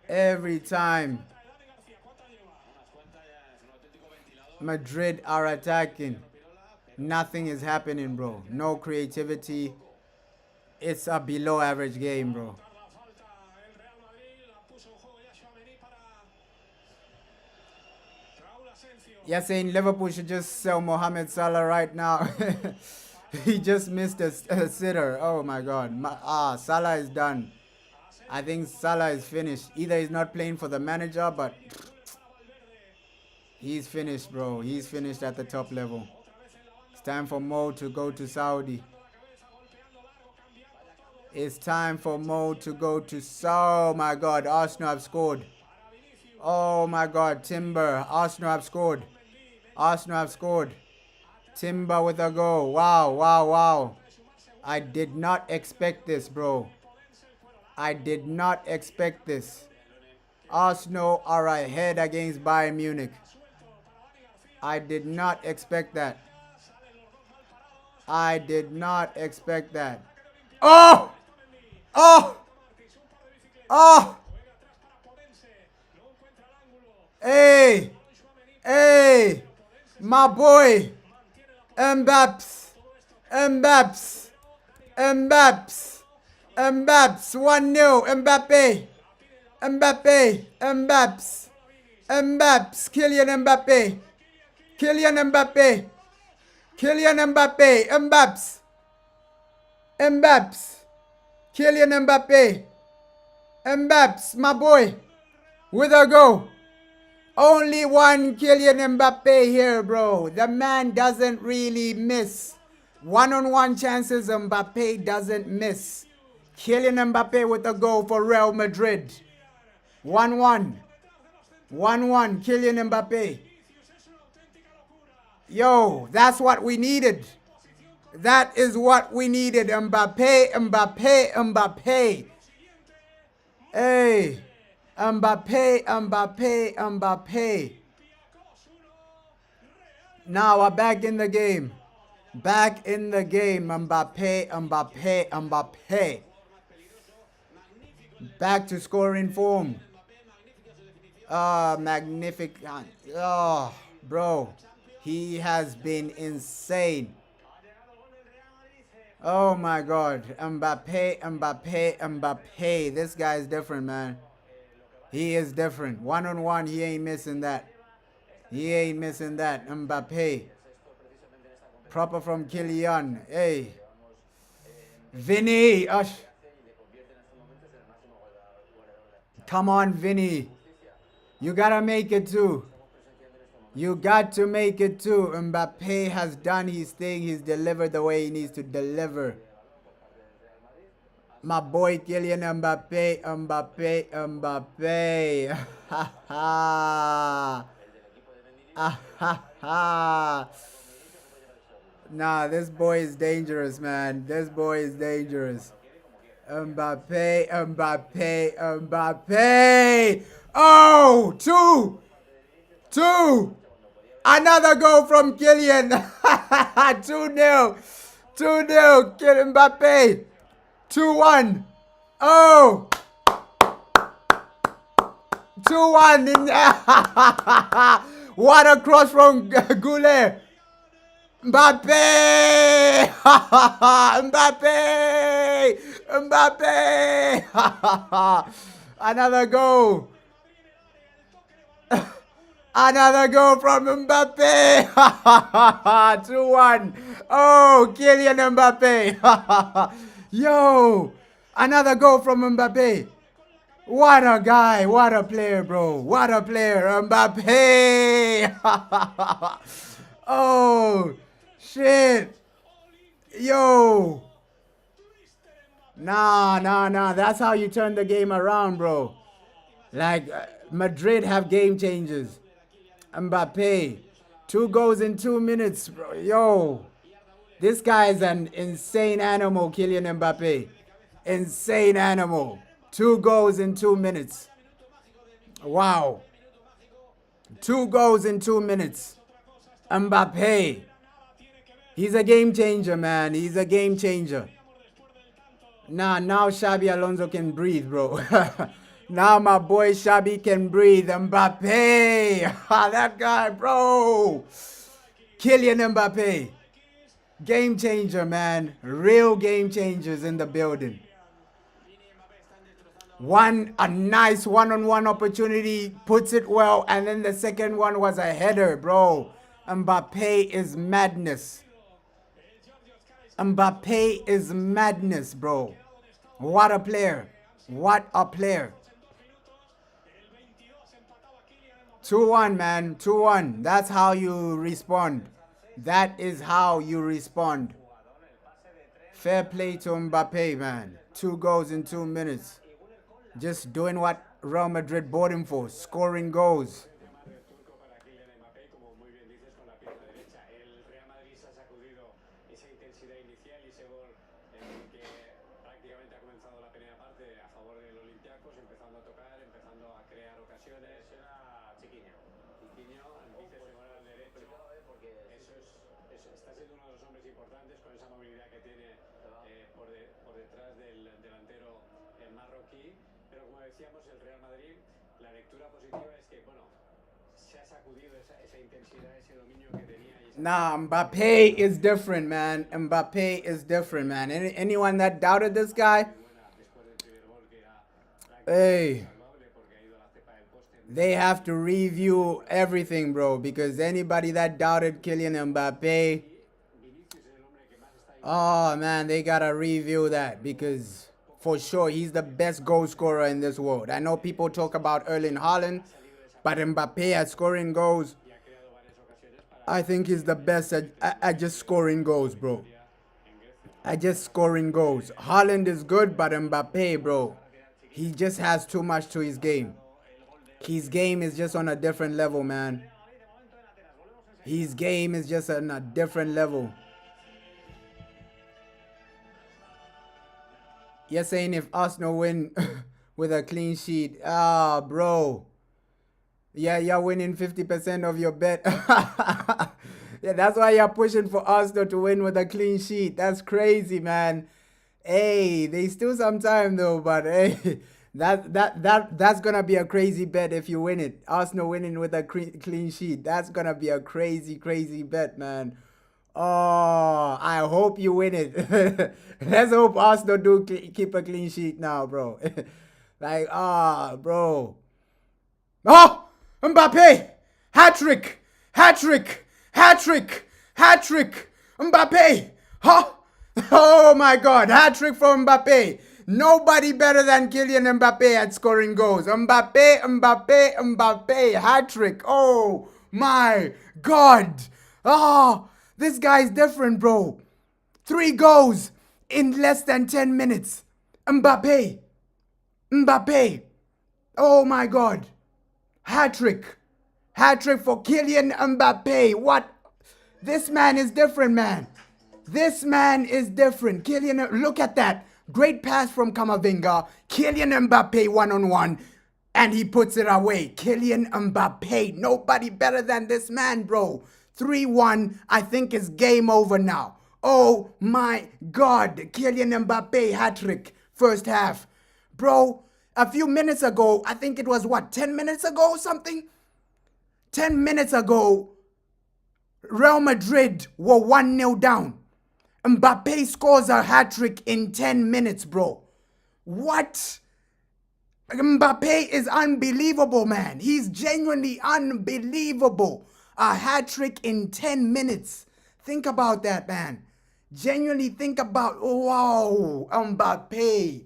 Every time Madrid are attacking, nothing is happening, bro. No creativity. It's a below average game, bro. You're saying Liverpool should just sell Mohamed Salah right now. He just missed a sitter. Oh my God. Salah is done. I think Salah is finished. Either he's not playing for the manager, but he's finished, bro. He's finished at the top level. It's time for Mo to go to Saudi. It's time for Mo to go to Oh my God, Arsenal have scored. Oh my God, Timber. Arsenal have scored. Arsenal have scored. Timber with a goal. Wow, wow, wow. I did not expect this, bro. I did not expect this. Arsenal are ahead against Bayern Munich. I did not expect that. I did not expect that. Oh! Oh! Oh! Hey! Hey! My boy! Mbappe! Mbappe! Mbappe! Mbappe! 1-0! Mbappe! Mbappe! Mbappe! Mbappe! Kylian Mbappe! Kylian Mbappe! Kylian Mbappe! Mbappe! Mbappe! Kylian Mbappe! Mbappe! My boy! With a goal! Only one Kylian Mbappe here, bro. The man doesn't really miss. One-on-one chances, Mbappe doesn't miss. Kylian Mbappe with a goal for Real Madrid. 1-1. 1-1, Kylian Mbappe. Yo, that's what we needed. That is what we needed. Mbappe, Mbappe, Mbappe. Hey, Mbappe, Mbappe, Mbappe. Now we're back in the game. Back in the game. Mbappe, Mbappe, Mbappe. Back to scoring form. Magnificent. Oh, bro. He has been insane. Oh my God. Mbappe, Mbappe, Mbappe. This guy is different, man. He is different. One on one, he ain't missing that. He ain't missing that. Mbappe. Proper from Kylian. Hey. Vini. Ush. Come on, Vini. You gotta make it too. You got to make it too. Mbappe has done his thing. He's delivered the way he needs to deliver. My boy Kylian Mbappe, Mbappe, Mbappe. Ha ha. Ah ha ha. Nah, this boy is dangerous, man. This boy is dangerous. Mbappe, Mbappe, Mbappe. Oh, two. Another goal from Kylian. 2-0. 2-0. Kylian Mbappe. 2-1. Oh. 2-1. What a cross from Goulet. Mbappe. Mbappe. Mbappe. Another goal. Another goal from Mbappe. 2-1. Oh, Kylian Mbappe. Yo, another goal from Mbappe. What a guy. What a player, bro. What a player. Mbappe. Oh, shit. Yo. Nah. That's how you turn the game around, bro. Like, Madrid have game changers. Mbappe, 2 goals in 2 minutes, bro. Yo, this guy is an insane animal, Kylian Mbappe. Insane animal. 2 goals in 2 minutes. Wow. 2 goals in 2 minutes. Mbappe. He's a game changer, man. He's a game changer. Now Xabi Alonso can breathe, bro. Now my boy Xabi can breathe. Mbappe. That guy, bro. Kylian Mbappe. Game changer, man. Real game changers in the building. A nice one-on-one opportunity. Puts it well. And then the second one was a header, bro. Mbappe is madness. Mbappe is madness, bro. What a player. What a player. 2-1, man. 2-1. That's how you respond. That is how you respond. Fair play to Mbappe, man. 2 goals in 2 minutes. Just doing what Real Madrid bought him for. Scoring goals. Nah, Mbappe is different, man. Mbappe is different, man. Anyone that doubted this guy, hey, they have to review everything, bro. Because anybody that doubted Kylian Mbappe, oh, man, they got to review that. Because for sure, he's the best goal scorer in this world. I know people talk about Erling Haaland, but Mbappe at scoring goals, I think he's the best at just scoring goals, bro. At just scoring goals. Haaland is good, but Mbappe, bro, he just has too much to his game. His game is just on a different level, man. His game is just on a different level. You're saying if Arsenal win with a clean sheet, bro. Yeah, you're winning 50% of your bet. Yeah, that's why you're pushing for Arsenal to win with a clean sheet. That's crazy, man. Hey, they still some time though, but hey, that's gonna be a crazy bet if you win it. Arsenal winning with a clean sheet. That's gonna be a crazy bet, man. Oh, I hope you win it. Let's hope Arsenal do keep a clean sheet now, bro. Like, bro. Oh, Mbappe, hat trick, hat trick, hat trick, hat trick, Mbappe. Huh? Oh my God, hat trick for Mbappe. Nobody better than Kylian Mbappe at scoring goals. Mbappe, Mbappe, Mbappe, hat trick. Oh my God. Oh, this guy's different, bro. 3 goals in less than 10 minutes. Mbappe, Mbappe. Oh my God. Hat trick. Hat trick for Kylian Mbappe. What? This man is different, man. This man is different. Kylian, look at that. Great pass from Camavinga. Kylian Mbappe one-on-one. And he puts it away. Kylian Mbappe. Nobody better than this man, bro. 3-1. I think it's game over now. Oh my God. Kylian Mbappe hat trick. First half. Bro, a few minutes ago, I think it was what, 10 minutes ago or something? 10 minutes ago, Real Madrid were 1-0 down. Mbappe scores a hat-trick in 10 minutes, bro. What? Mbappe is unbelievable, man. He's genuinely unbelievable. A hat-trick in 10 minutes. Think about that, man. Genuinely think about, wow, Mbappe.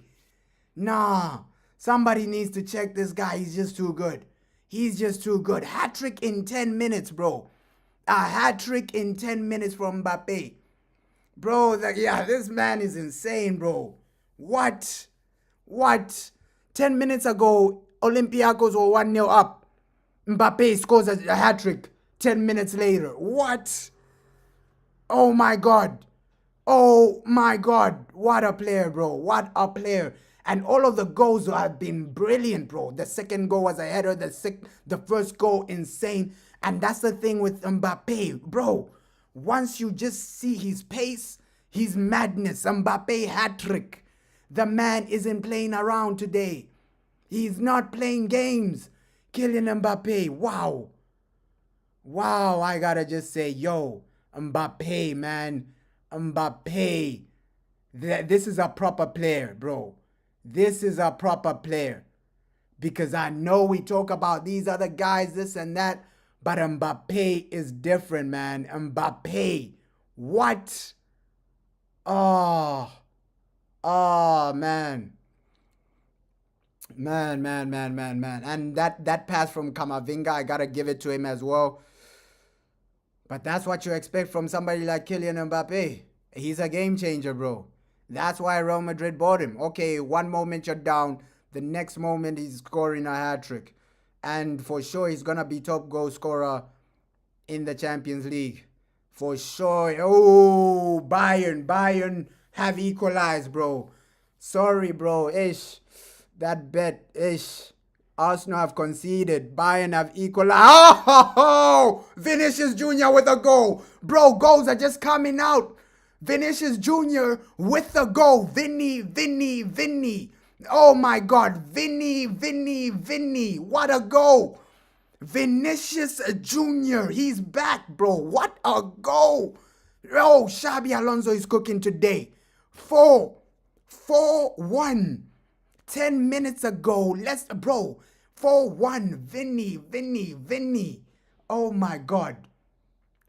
Nah, somebody needs to check this guy. He's just too good. He's just too good. Hat-trick in 10 minutes, bro. A hat-trick in 10 minutes from Mbappe. Bro, this man is insane, bro. What? 10 minutes ago, Olympiacos were 1-0 up. Mbappe scores a hat-trick 10 minutes later. What? Oh my God. Oh my God. What a player, bro. What a player. And all of the goals have been brilliant, bro. The second goal was a header. The first goal, insane. And that's the thing with Mbappe, bro. Once you just see his pace, his madness, Mbappe hat-trick. The man isn't playing around today. He's not playing games. Kylian Mbappe, wow. Wow, I gotta just say, yo, Mbappe, man. Mbappe. This is a proper player, bro. This is a proper player. Because I know we talk about these other guys, this and that, but Mbappe is different, man. Mbappe. What? Oh, man. Man. And that pass from Camavinga, I gotta give it to him as well. But that's what you expect from somebody like Kylian Mbappe. He's a game changer, bro. That's why Real Madrid bought him. Okay, one moment you're down, the next moment he's scoring a hat-trick. And for sure, he's going to be top goal scorer in the Champions League. For sure. Oh, Bayern have equalized, bro. Sorry, bro. Ish. That bet, ish. Arsenal have conceded. Bayern have equalized. Oh, Vinicius Jr. with a goal. Bro, goals are just coming out. Vinicius Jr. with the goal. Vini. Oh my God. Vini. What a goal. Vinicius Jr. He's back, bro. What a goal. Oh, Xabi Alonso is cooking today. 4-1. 10 minutes ago. Bro. 4-1. Vini. Oh my God.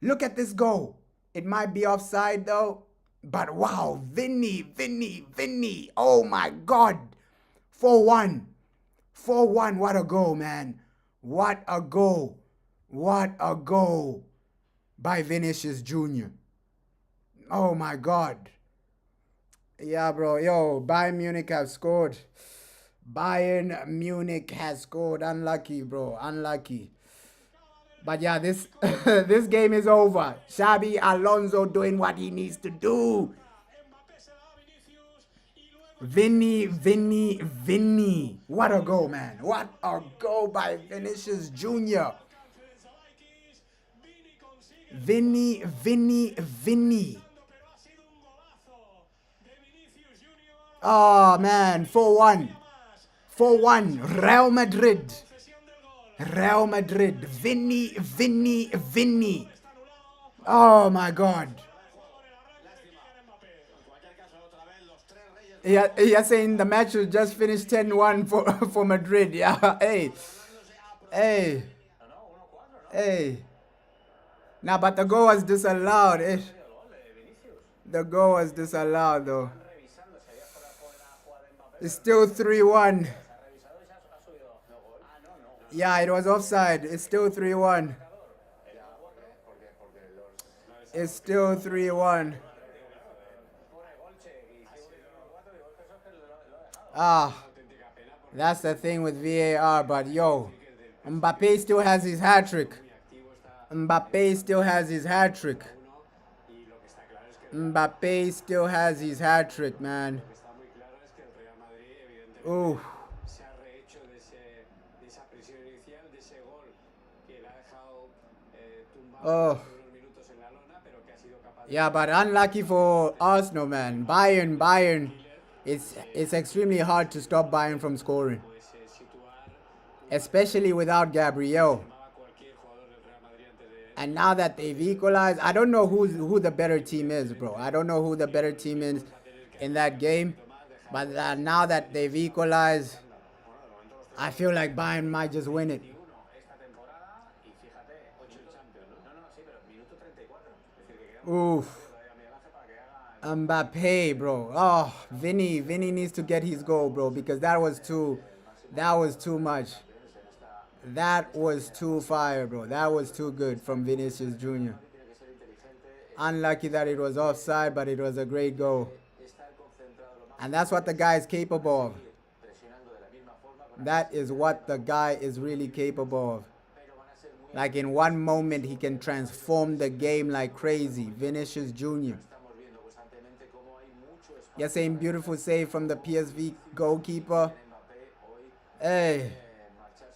Look at this goal. It might be offside though. But wow. Vini. Oh my God. 4-1. What a goal, man. What a goal by Vinicius Jr. Oh my God. Yeah, bro. Yo, Bayern Munich have scored. Bayern Munich has scored. Unlucky, bro. Unlucky. But yeah, this this game is over. Xabi Alonso doing what he needs to do. Vini. What a goal, man. What a goal by Vinicius Jr. Vini. Oh, man. 4-1. 4-1. Real Madrid. Real Madrid. Vini. Oh, my God. Yeah, you're saying the match will just finish 10-1 for Madrid. Yeah, hey. Nah, but the goal was disallowed. The goal was disallowed, though. It's still 3-1. Yeah, it was offside. It's still 3-1. It's still 3-1. Ah, that's the thing with VAR, but yo, Mbappe still has his hat-trick. Mbappe still has his hat-trick. Mbappe still has his hat-trick, man. Ooh. Oh. Yeah, but unlucky for Arsenal, man. Bayern. It's extremely hard to stop Bayern from scoring. Especially without Gabriel. And now that they've equalized, I don't know who the better team is, bro. I don't know who the better team is in that game. But now that they've equalized, I feel like Bayern might just win it. Oof. Mbappe, bro. Oh, Vini needs to get his goal, bro, because that was too much. That was too fire, bro. That was too good from Vinicius Jr. Unlucky that it was offside, but it was a great goal. And that's what the guy is capable of. That is what the guy is really capable of. Like in one moment, he can transform the game like crazy. Vinicius Jr. You're saying beautiful save from the PSV goalkeeper. Hey,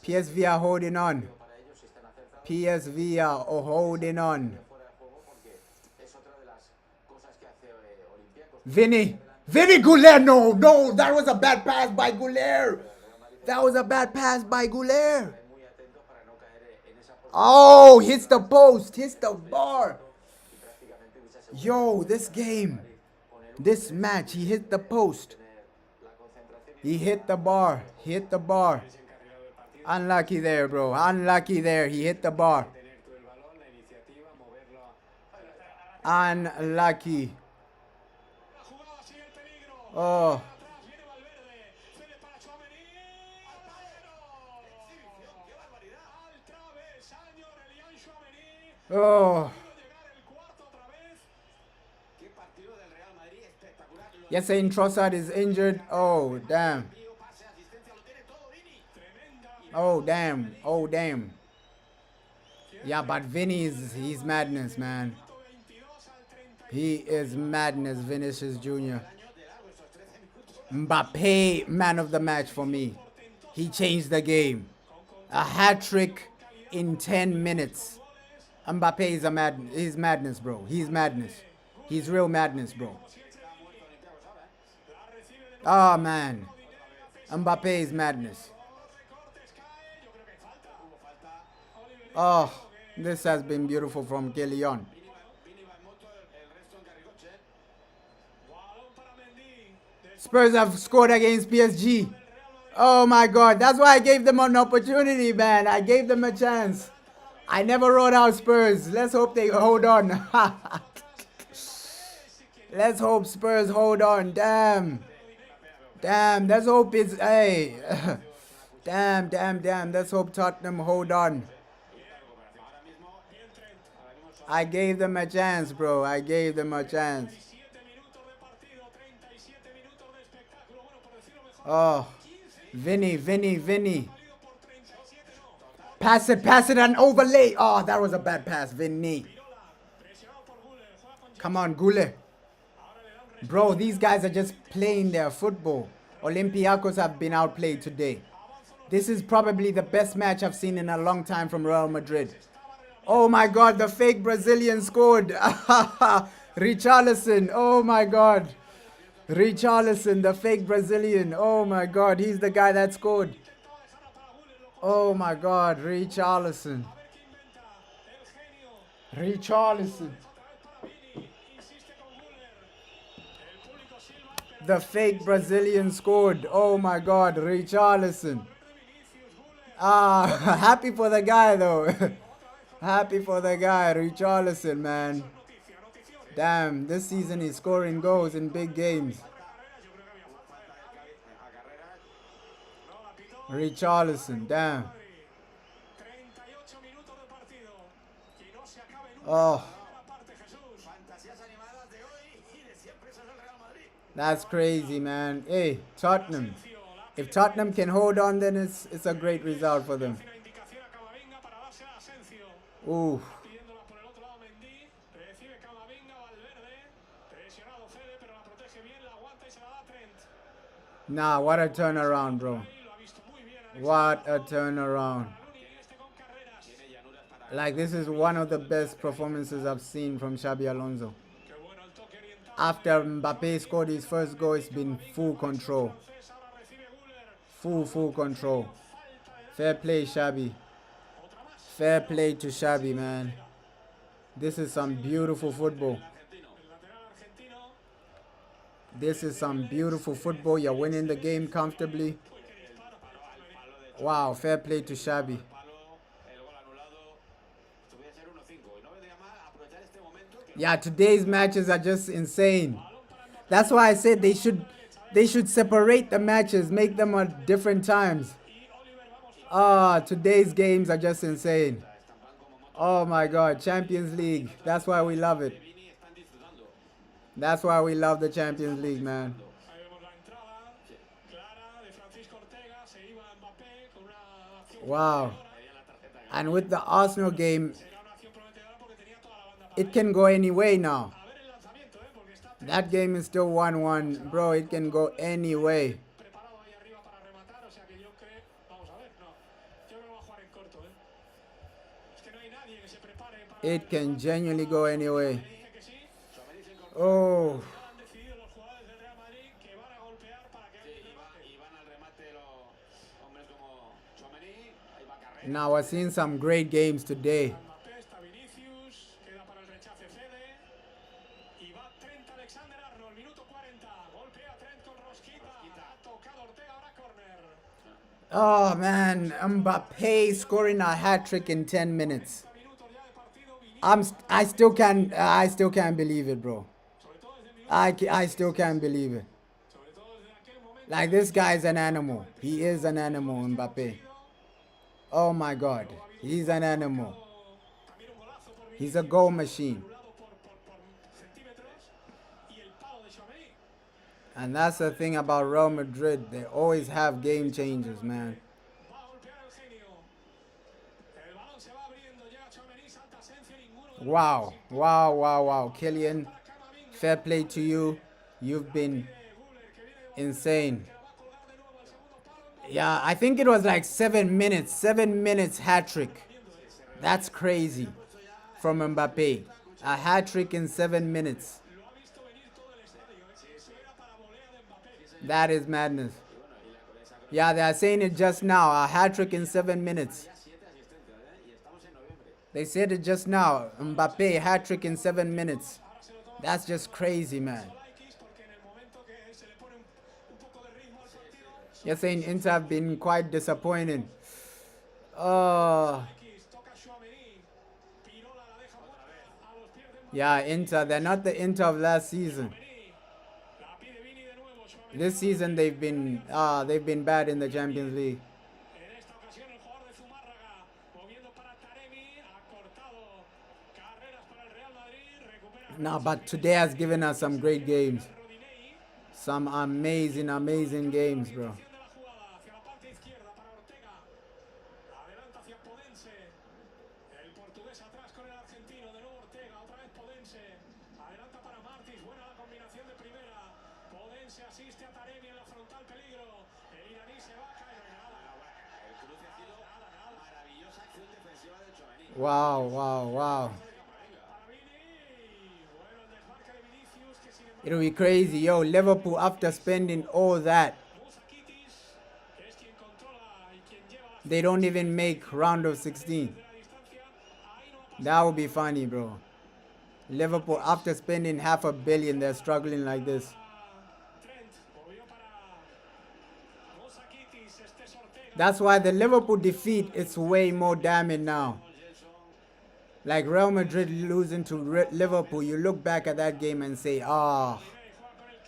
PSV are holding on. PSV are holding on. Vini Goulet, no, that was a bad pass by Goulet. Oh, hits the post, hits the bar. Yo, this game, this match, he hit the post. He hit the bar. Unlucky there, bro. Unlucky there. He hit the bar. Unlucky. Oh. Oh. Yes, saying Trossard is injured. Oh, damn. Oh, damn. Yeah, but he's madness, man. He is madness, Vinicius Jr. Mbappe, man of the match for me. He changed the game. A hat-trick in 10 minutes. Mbappe is he's madness, bro. He's madness. He's real madness, bro. Oh, man. Mbappe is madness. Oh, this has been beautiful from Kylian. Spurs have scored against PSG. Oh my God, that's why I gave them an opportunity, man. I gave them a chance. I never wrote out Spurs. Let's hope they hold on. Let's hope Spurs hold on. Damn. Let's hope it's, hey. Damn. Let's hope Tottenham hold on. I gave them a chance, bro. I gave them a chance. Oh, Vini. Pass it, and overlay. Oh, that was a bad pass, Vini. Come on, Gule. Bro, these guys are just playing their football. Olympiacos have been outplayed today. This is probably the best match I've seen in a long time from Real Madrid. Oh my God, the fake Brazilian scored. Richarlison, oh my God. Richarlison, the fake Brazilian. Oh my God, he's the guy that scored. Oh my God, Richarlison. Richarlison. The fake Brazilian scored. Oh my God, Richarlison. Ah, happy for the guy though. Happy for the guy, Richarlison, man. Damn, this season he's scoring goals in big games. Richarlison, damn. Oh. That's crazy, man. Hey, Tottenham. If Tottenham can hold on, then it's a great result for them. Ooh. Nah, what a turnaround, bro. What a turnaround. Like, this is one of the best performances I've seen from Xabi Alonso. After Mbappe scored his first goal, it's been full control. Full control. Fair play, Xabi. Fair play to Xabi, man. This is some beautiful football. This is some beautiful football. You're winning the game comfortably. Wow, fair play to Xabi. Yeah, today's matches are just insane. That's why I said they should separate the matches, make them at different times. Today's games are just insane. Oh my God, Champions League. That's why we love it. That's why we love the Champions League, man. Wow. And with the Arsenal game, it can go any way now. That game is still 1-1. Bro, it can go any way. It can genuinely go any way. Oh. Now we're seeing some great games today. Oh man, Mbappe scoring a hat trick in 10 minutes. I still can't believe it, bro. I still can't believe it. Like, this guy's an animal. He is an animal, Mbappe. Oh my God, he's an animal. He's a goal machine. And that's the thing about Real Madrid. They always have game changers, man. Wow. Kylian, fair play to you. You've been insane. Yeah, I think it was like 7 minutes. 7 minutes hat trick. That's crazy from Mbappe. A hat trick in 7 minutes. That is madness. Yeah, they are saying it just now. A hat trick in 7 minutes. They said it just now. Mbappe, hat trick in 7 minutes. That's just crazy, man. You're saying Inter have been quite disappointing. Yeah, Inter, they're not the Inter of last season. This season they've been bad in the Champions League. No, but today has given us some great games. Some amazing games, bro. defensa, asiste a Taremi en la frontal, peligro. El iraní se baja y no hay nada. El cruce ha sido maravillosa acción defensiva del Chouameni. Wow, wow, wow. Para Vini. Bueno, el desmarque de Vinicius, que sin embargo It'll be crazy. Yo, Liverpool, after spending all that, que es quien controla y quien lleva la they don't even make round of 16. de la distancia. Ahí no ha pasado. That would be funny, bro. Liverpool, after spending $500 million, they're struggling like this. Trent movió para Musakitis, este sorteo. That's why the Liverpool defeat is way more damning now. Like Real Madrid losing to Liverpool, you look back at that game and say, ah,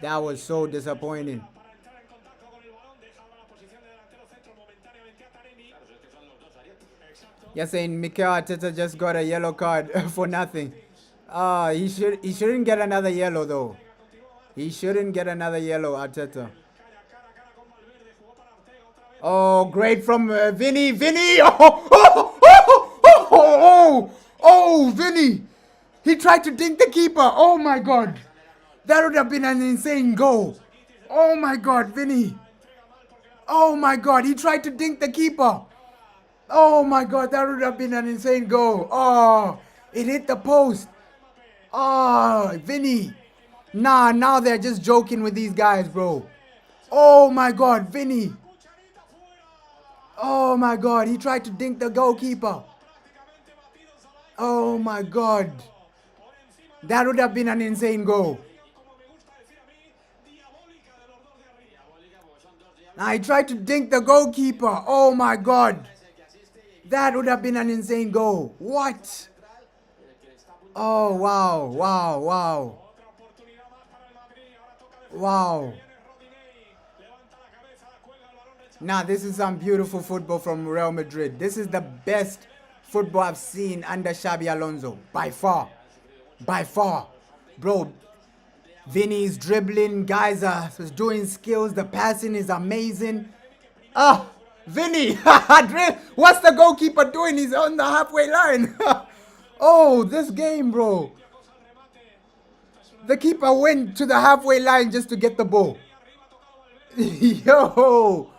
that was so disappointing. Para entrar en contacto con el balón, deja ahora la posición de delantero centro momentáneamente a Taremi. Claro, es que son los dos ariete. Exacto. You're saying Mikel Arteta just got a yellow card for nothing. He shouldn't get another yellow though. He shouldn't get another yellow, Arteta. Cara con Valverde, jugó para Ortega otra vez. Oh, great from Vini. Vini! Oh, Vini! He tried to dink the keeper. Oh my God. That would have been an insane goal. Oh my God, Vini. Oh my God, he tried to dink the keeper. Oh my God, that would have been an insane goal. Oh, it hit the post. Oh, Vini. Nah, now they're just joking with these guys, bro. Oh my God, Vini. Oh my God, he tried to dink the goalkeeper. Oh my God. That would have been an insane goal. Now he tried to dink the goalkeeper. Oh my God. That would have been an insane goal. What? Oh, wow, wow, wow. Wow. Now, this is some beautiful football from Real Madrid. This is the best football I've seen under Xabi Alonso. By far. By far. Bro, Vini's dribbling. Guys are doing skills. The passing is amazing. Ah, Vini. What's the goalkeeper doing? He's on the halfway line. Oh, this game, bro. The keeper went to the halfway line just to get the ball. Yo.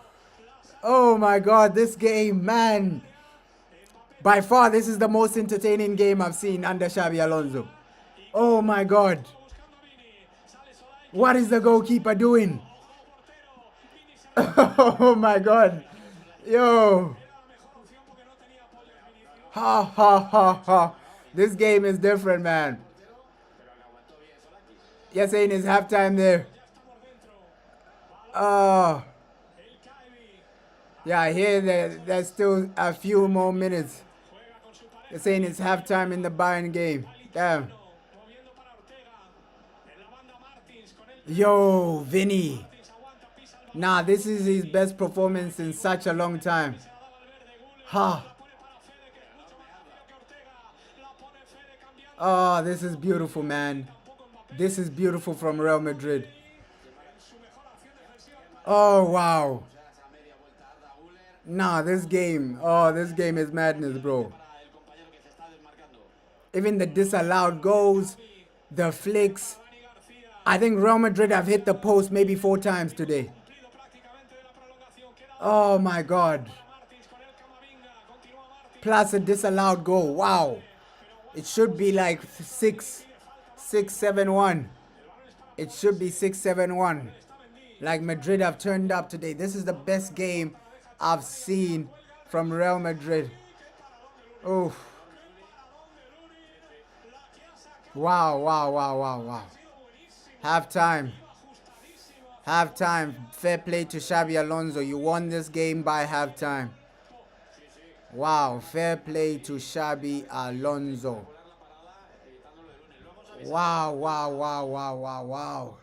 Oh my God, this game, man. By far, this is the most entertaining game I've seen under Xabi Alonso. Oh my God. What is the goalkeeper doing? Oh my God. Yo. Ha ha ha ha. This game is different, man. You're saying it's halftime there. Yeah, I hear that there's still a few more minutes. They're saying it's halftime in the Bayern game. Damn. Yo, Vini. Nah, this is his best performance in such a long time. Ha. Oh, this is beautiful, man. This is beautiful from Real Madrid. Oh, wow. Nah, this game is madness, bro. Even the disallowed goals, the flicks. I think Real Madrid have hit the post maybe 4 times today. Oh my God. Plus a disallowed goal. Wow. It should be like 6-7-1. It should be 6-7-1. Like Madrid have turned up today. This is the best game I've seen from Real Madrid. Oh. Wow, wow, wow, wow, wow. Halftime. Halftime. Fair play to Xabi Alonso. You won this game by halftime. Wow. Fair play to Xabi Alonso. Wow, wow, wow, wow, wow, wow.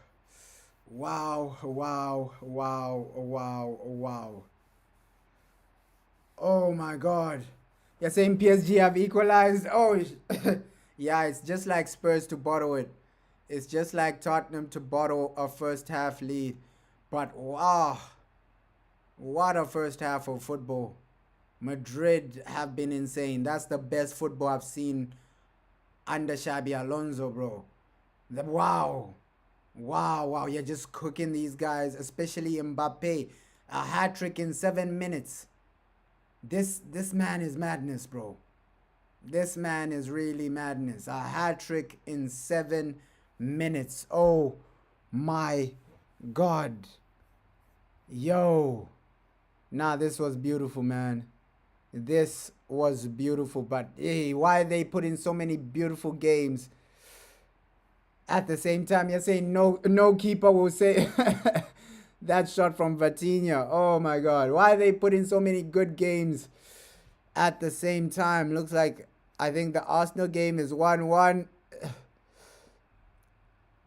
Wow, wow, wow, wow, wow. Oh my God. You're saying PSG have equalized? Oh, yeah, it's just like Spurs to bottle it. It's just like Tottenham to bottle a first half lead. But wow, what a first half of football. Madrid have been insane. That's the best football I've seen under Xabi Alonso, bro. Wow. Wow, wow, you're just cooking these guys, especially Mbappe. A hat trick in 7 minutes. This man is madness, bro. This man is really madness. A hat trick in 7 minutes. Oh my God. Yo. Nah, this was beautiful, man. This was beautiful, but hey, why are they putting so many beautiful games at the same time? You're saying no keeper will say that shot from Vitinha. Oh my God. Why are they putting so many good games at the same time? Looks like I think the Arsenal game is 1-1.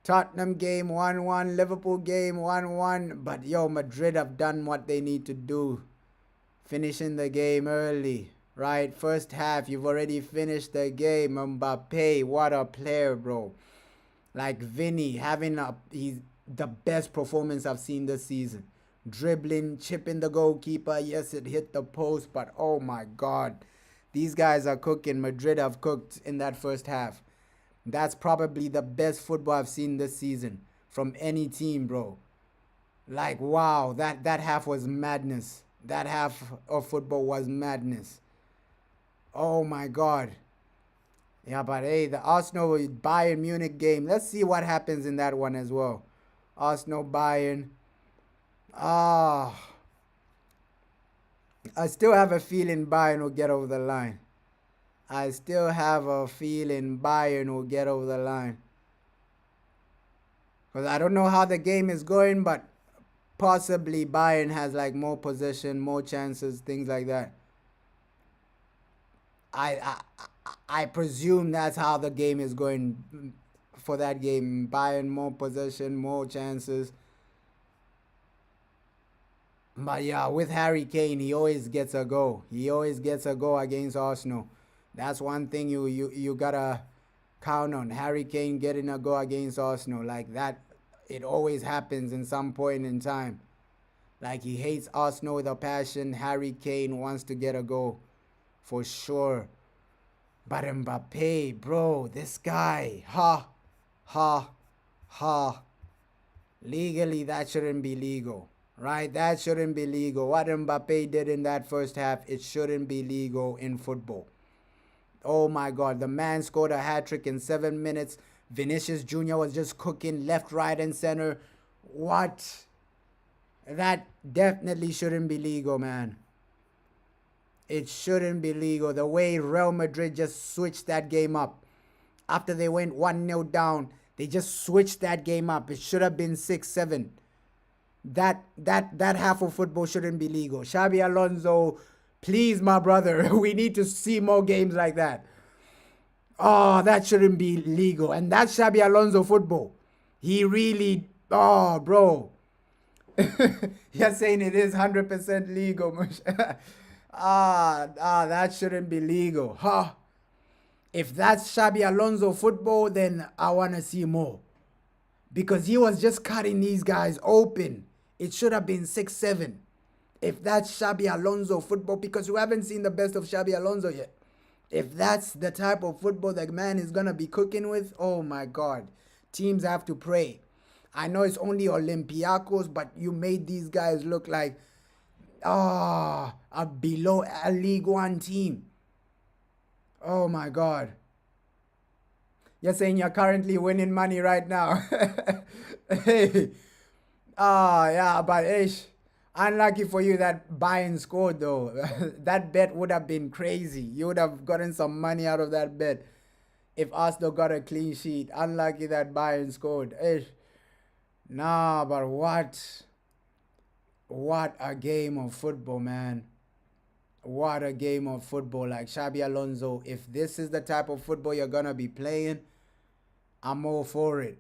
Tottenham game 1-1. Liverpool game 1-1. But yo, Madrid have done what they need to do. Finishing the game early. Right? First half, you've already finished the game. Mbappe, what a player, bro. Like Vini he's the best performance I've seen this season. Dribbling, chipping the goalkeeper. Yes, it hit the post, but oh my God. These guys are cooking. Madrid have cooked in that first half. That's probably the best football I've seen this season from any team, bro. Like, wow, that half was madness. That half of football was madness. Oh my God. Yeah, but hey, the Arsenal Bayern Munich game. Let's see what happens in that one as well. Arsenal Bayern. Ah, I still have a feeling Bayern will get over the line. I still have a feeling Bayern will get over the line. Because I don't know how the game is going, but possibly Bayern has like more possession, more chances, things like that. I presume that's how the game is going for that game. Bayern more possession, more chances. But yeah, with Harry Kane, he always gets a goal. He always gets a goal against Arsenal. That's one thing you gotta count on. Harry Kane getting a goal against Arsenal. Like that, it always happens in some point in time. Like he hates Arsenal with a passion. Harry Kane wants to get a goal. For sure. But Mbappe, bro, this guy. Ha. Ha. Ha. Legally, that shouldn't be legal. Right? That shouldn't be legal. What Mbappe did in that first half, it shouldn't be legal in football. Oh my God. The man scored a hat trick in 7 minutes. Vinicius Jr. was just cooking left, right, and center. What? That definitely shouldn't be legal, man. It shouldn't be legal. The way Real Madrid just switched that game up. After they went 1-0 down, they just switched that game up. It should have been 6-7. That half of football shouldn't be legal. Xabi Alonso, please, my brother, we need to see more games like that. Oh, that shouldn't be legal. And that's Xabi Alonso football. He really, oh, bro. You're saying it is 100% legal. That shouldn't be legal. Huh? If that's Xabi Alonso football, then I want to see more. Because he was just cutting these guys open. It should have been 6-7. If that's Xabi Alonso football, because you haven't seen the best of Xabi Alonso yet. If that's the type of football that man is going to be cooking with, oh my God. Teams have to pray. I know it's only Olympiacos, but you made these guys look like a below a League One team. Oh my God. You're saying you're currently winning money right now. Hey. Yeah, but unlucky for you that Bayern scored though. That bet would have been crazy. You would have gotten some money out of that bet if Arsenal got a clean sheet. Unlucky that Bayern scored. Nah, but what? What a game of football, man. What a game of football. Like Xabi Alonso, if this is the type of football you're going to be playing, I'm all for it.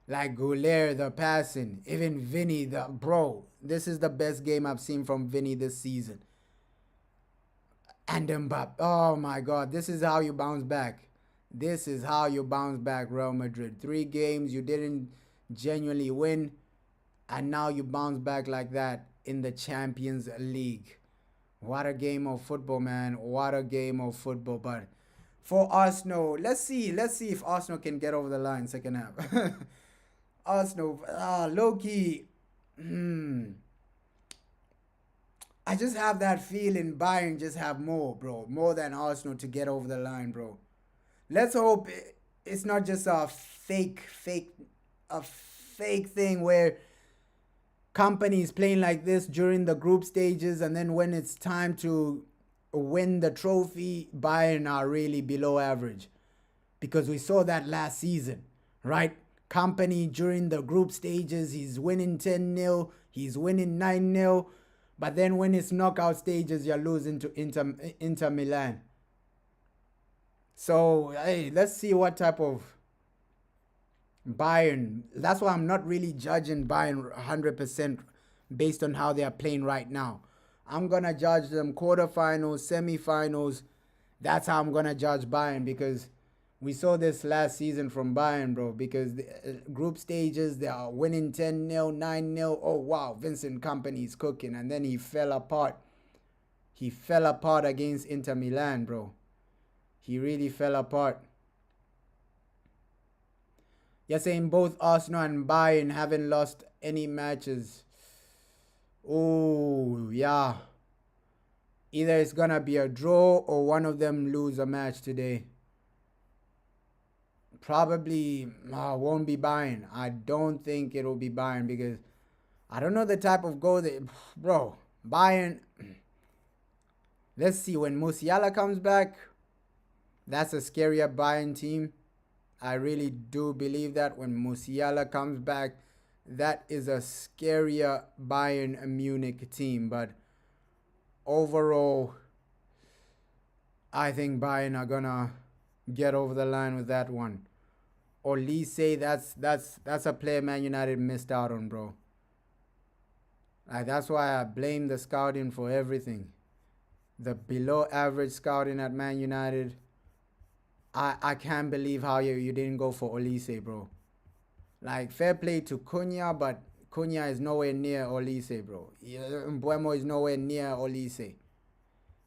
Like Goulet, the passing. Even Vini, bro. This is the best game I've seen from Vini this season. And Mbappe. Oh my God. This is how you bounce back. This is how you bounce back, Real Madrid. 3 games you didn't genuinely win. And now you bounce back like that in the Champions League. What a game of football, man. What a game of football. But for Arsenal, let's see if Arsenal can get over the line second half. Arsenal, low-key, I just have that feeling Bayern just have more, bro. More than Arsenal to get over the line, bro. Let's hope it's not just a fake thing where companies playing like this during the group stages, and then when it's time to win the trophy, Bayern are really below average. Because we saw that last season, right? Company during the group stages, he's winning 10-0, he's winning 9-0, but then when it's knockout stages, you're losing to Inter Milan. So, hey, let's see what type of Bayern. That's why I'm not really judging Bayern 100% based on how they are playing right now. I'm going to judge them quarterfinals, semifinals. That's how I'm going to judge Bayern, because we saw this last season from Bayern, bro, because the group stages, they are winning 10-0, 9-0. Oh, wow, Vincent Kompany's cooking. And then he fell apart. He fell apart against Inter Milan, bro. He really fell apart. You're saying both Arsenal and Bayern haven't lost any matches. Oh, yeah. Either it's going to be a draw or one of them lose a match today. Probably won't be Bayern. I don't think it'll be Bayern, because I don't know the type of goal they... Bro, Bayern... Let's see, when Musiala comes back, that's a scarier Bayern team. I really do believe that when Musiala comes back, that is a scarier Bayern Munich team. But overall, I think Bayern are gonna get over the line with that one. Or Lise, that's a player Man United missed out on, bro. Like, that's why I blame the scouting for everything. The below average scouting at Man United. I can't believe how you didn't go for Olise, bro. Like, fair play to Cunha, but Cunha is nowhere near Olise, bro. Mbuemo is nowhere near Olise.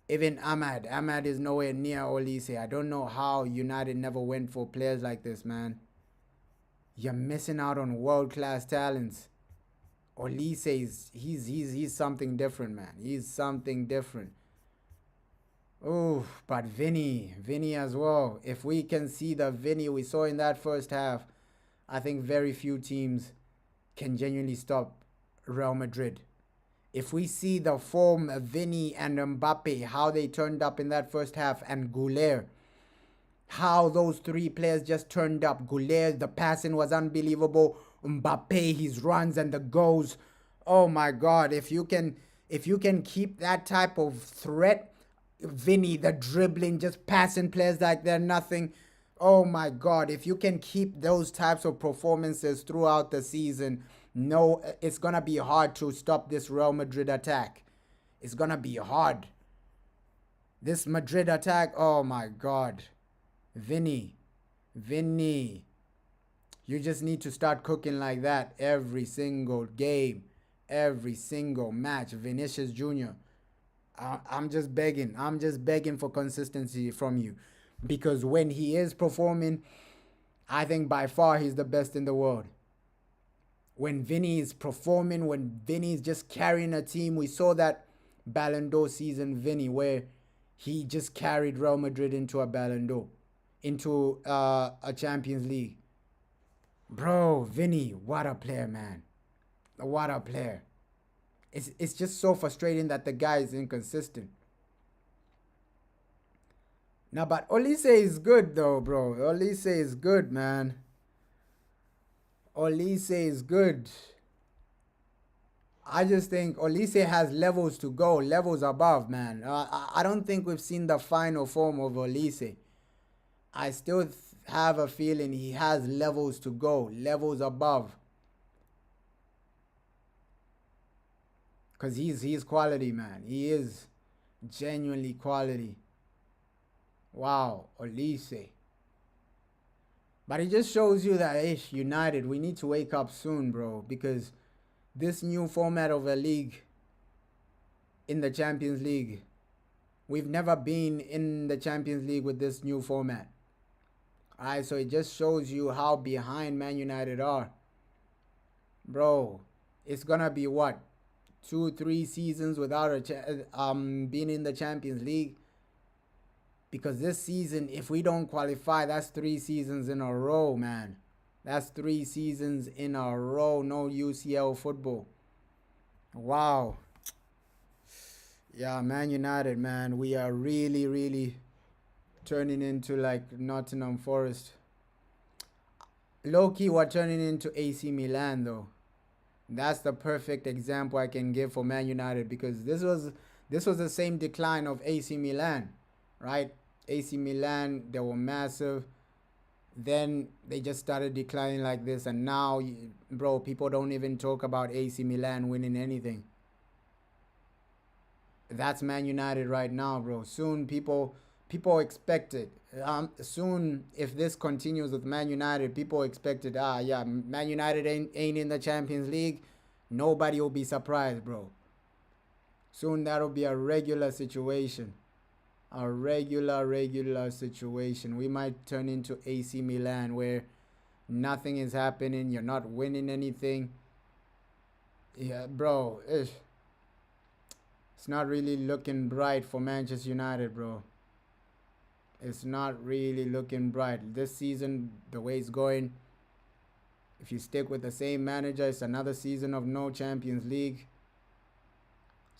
Even Ahmad is nowhere near Olise. I don't know how United never went for players like this, man. You're missing out on world-class talents. Olise is he's something different, man. He's something different. Oh, but Vini as well. If we can see the Vini we saw in that first half, I think very few teams can genuinely stop Real Madrid. If we see the form of Vini and Mbappe, how they turned up in that first half, and Goulet, how those three players just turned up. Goulet, the passing was unbelievable. Mbappe, his runs and the goals. Oh my God! If you can keep that type of threat, Vini, the dribbling, just passing players like they're nothing. Oh my God! If you can keep those types of performances throughout the season, no, it's gonna be hard to stop this Real Madrid attack. It's gonna be hard. This Madrid attack. Oh my God! Vini, you just need to start cooking like that every single game, every single match. Vinicius Jr., I'm just begging for consistency from you, because when he is performing, I think by far he's the best in the world. When Vini is performing, when Vini is just carrying a team, we saw that Ballon d'Or season Vini, where he just carried Real Madrid into a Ballon d'Or, into a Champions League. Bro, Vini, what a player, man. What a player. It's just so frustrating that the guy is inconsistent. Now, but Olise is good, though, bro. Olise is good, man. Olise is good. I just think Olise has levels to go, levels above, man. I don't think we've seen the final form of Olise. I still have a feeling he has levels to go, levels above. Because he's quality, man. He is genuinely quality. Wow, Olise. But it just shows you that, United, we need to wake up soon, bro. Because this new format of a league in the Champions League, we've never been in the Champions League with this new format. Alright, so it just shows you how behind Man United are. bro, it's gonna be what, 2 3 seasons without being in the Champions League. Because this season, if we don't qualify, that's 3 seasons in a row, man. That's 3 seasons in a row. No UCL football. Wow. Yeah, Man United, man. We are really, really turning into like Nottingham Forest. Low key, we're turning into AC Milan, though. That's the perfect example I can give for Man United, because this was the same decline of AC Milan, right? AC Milan, they were massive. Then they just started declining like this, and now, bro, people don't even talk about AC Milan winning anything. That's Man United right now, bro. Soon people expect it. Soon, if this continues with Man United, people expect it. Yeah, Man United ain't in the Champions League. Nobody will be surprised, bro. Soon that'll be a regular situation. A regular situation. We might turn into AC Milan, where nothing is happening. You're not winning anything. Yeah, bro. It's not really looking bright for Manchester United, bro. It's not really looking bright. This season, the way it's going, if you stick with the same manager, it's another season of no Champions League.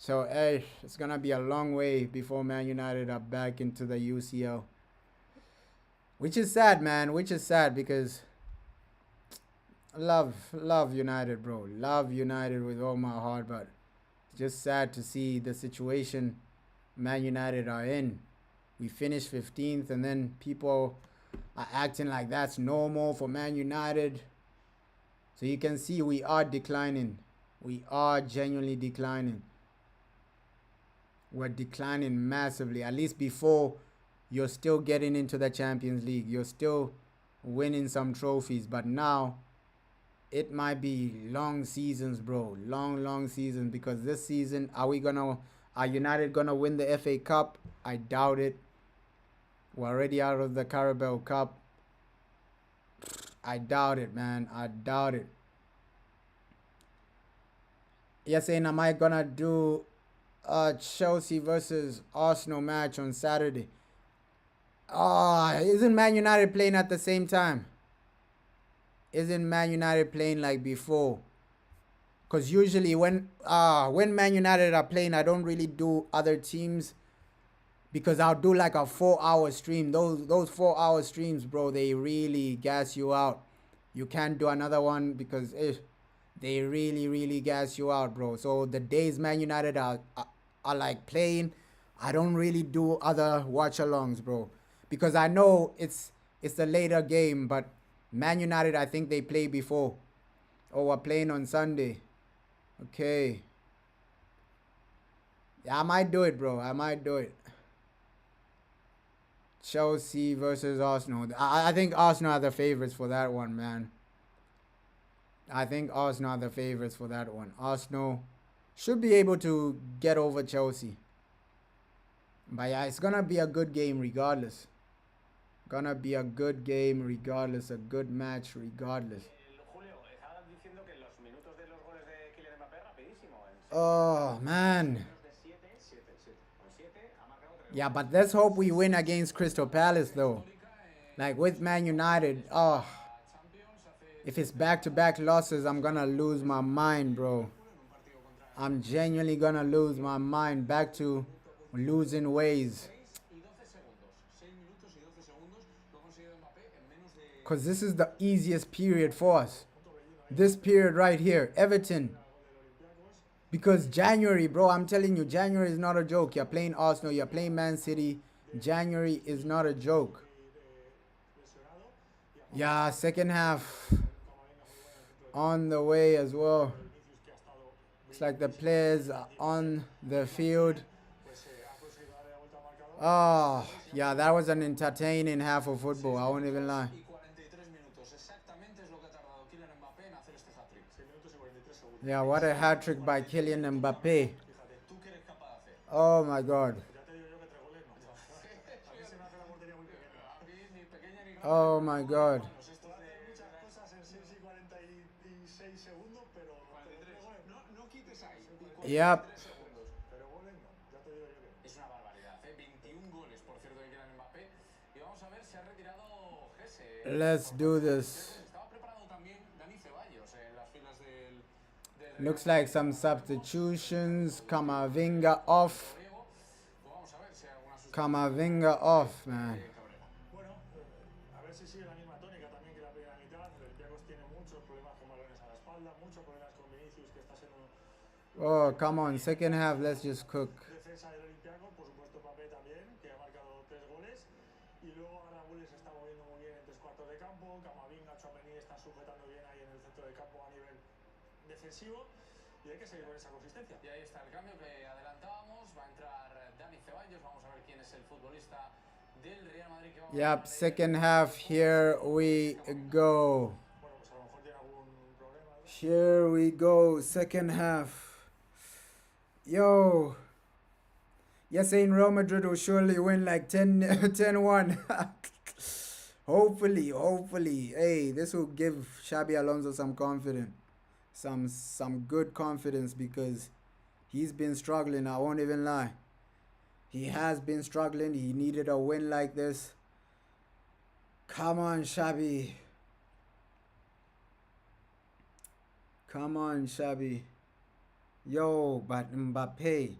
So, it's going to be a long way before Man United are back into the UCL. Which is sad, man. Which is sad, because love United, bro. Love United with all my heart, but it's just sad to see the situation Man United are in. We finished 15th, and then people are acting like that's normal for Man United. So you can see we are declining. We are genuinely declining. We're declining massively. At least before, you're still getting into the Champions League. You're still winning some trophies. But now, it might be long seasons, bro. Long seasons. Because this season, are United gonna win the FA Cup? I doubt it. We're already out of the Carabao Cup. I doubt it, man. I doubt it. You're saying, am I gonna do a Chelsea versus Arsenal match on Saturday? Isn't Man United playing at the same time? Isn't Man United playing like before? Because usually when Man United are playing, I don't really do other teams, because I'll do like a 4-hour stream. Those 4-hour streams, bro, they really gas you out. You can't do another one because they really gas you out, bro. So the days Man United are like playing, I don't really do other watch alongs, bro, because I know it's a later game. But Man United, I think they play before. Oh, we're playing on Sunday. Okay. Yeah, I might do it, bro. I might do it. Chelsea versus Arsenal. I think Arsenal are the favorites for that one, man. I think Arsenal are the favorites for that one. Arsenal should be able to get over Chelsea. But yeah, it's gonna be a good game regardless. Gonna be a good game regardless. A good match regardless. Oh, man. Yeah, but let's hope we win against Crystal Palace, though. Like with Man United, if it's back-to-back losses, I'm gonna lose my mind, bro. I'm genuinely gonna lose my mind. Back to losing ways. Because this is the easiest period for us. This period right here, Everton. Because January, bro, I'm telling you, January is not a joke. You're playing Arsenal, you're playing Man City. January is not a joke. Yeah, second half on the way as well. It's like the players are on the field. Oh, yeah, that was an entertaining half of football. I won't even lie. Yeah, what a hat trick by Kylian Mbappe. Oh my god. Oh my god. 46 segundos, pero 43 goles. No quites ahí. 43 Yep. segundos. Pero goles no, ya te digo yo que no. Es una barbaridad, ¿eh? 21 goles, por cierto, que quedan Mbappé. Y vamos a ver si ha retirado Gese. Let's do this. Estaba preparado también Dani Ceballos en las filas del Looks like some substitutions. Camavinga off. Vamos a ver si hay alguna sustitución. Camavinga off, man. Bueno, a ver si sigue la misma tónica también que la primera mitad. El Olympiacos tiene muchos problemas con balones a la espalda, muchos problemas con Vinicius, que está siendo Oh, come on. Second half, let's just cook. defensa del Olympiacos. Por supuesto, Mbappé también, que ha marcado 3 goles. Y luego Raúl se está moviendo muy bien en 3 cuartos de campo. Camavinga, Tchouaméni están sujetando bien ahí en el centro del campo a nivel defensivo. Y hay que seguir con esa consistencia. Y ahí está el cambio que adelantábamos. Va a entrar Dani Ceballos. Vamos a ver quién es el futbolista del Real Madrid que va a Yep, second half, here we go. Bueno, pues a lo mejor tiene algún problema, ¿no? Here we go, second half. Yo. You're saying Real Madrid will surely win like 10-1. Hopefully. Hey, this will give Xabi Alonso some confidence. Some good confidence because he's been struggling, I won't even lie. He has been struggling. He needed a win like this. Come on, Xabi. Come on, Xabi. Yo, but Mbappe.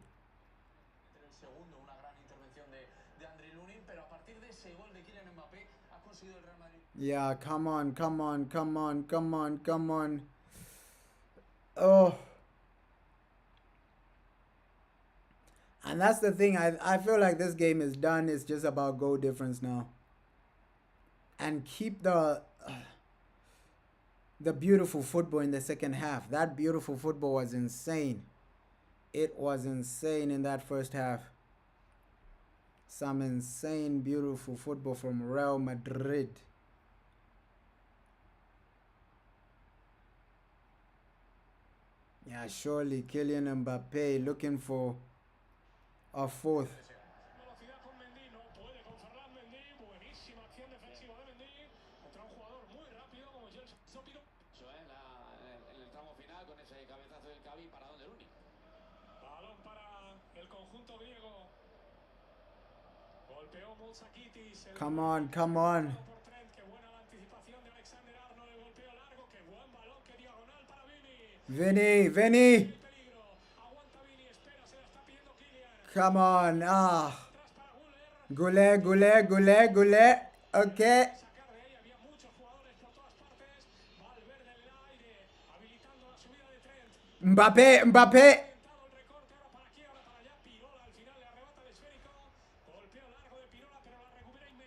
Yeah, come on. Oh. And that's the thing. I feel like this game is done. It's just about goal difference now. And keep the beautiful football in the second half. That beautiful football was insane. It was insane in that first half. Some insane, beautiful football from Real Madrid. Yeah, surely Kylian Mbappe looking for a fourth. Come on. Vini. Come on. Goulet. Okay. Mbappe.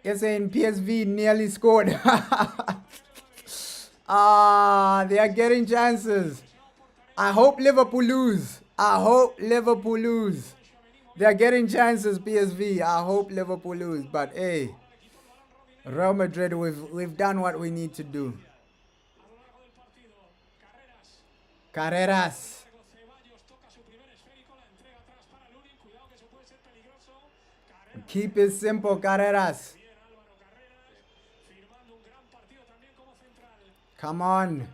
You're saying PSV nearly scored. They are getting chances. I hope Liverpool lose. They are getting chances, PSV. I hope Liverpool lose. But hey, Real Madrid, we've done what we need to do. Carreras. Keep it simple, Carreras. Come on.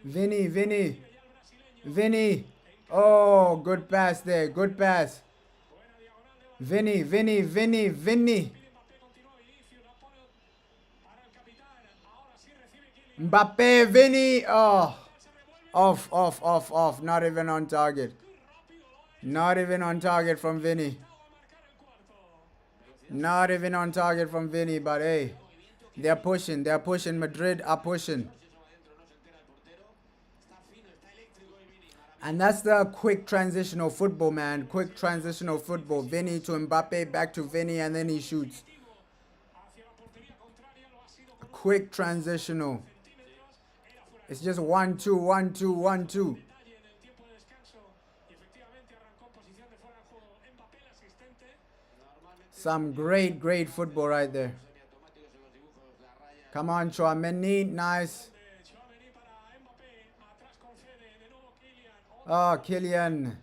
Vini. Oh, good pass there. Good pass. Vini. Mbappe, Vini. Oh. Off. Not even on target. Not even on target from Vini. But hey, they're pushing. Madrid are pushing. And that's the quick transitional football, man. Vini to Mbappe, back to Vini, and then he shoots. Quick transitional. It's just 1-2. Some great football right there. Come on, Tchouaméni. Nice. Oh, Kylian.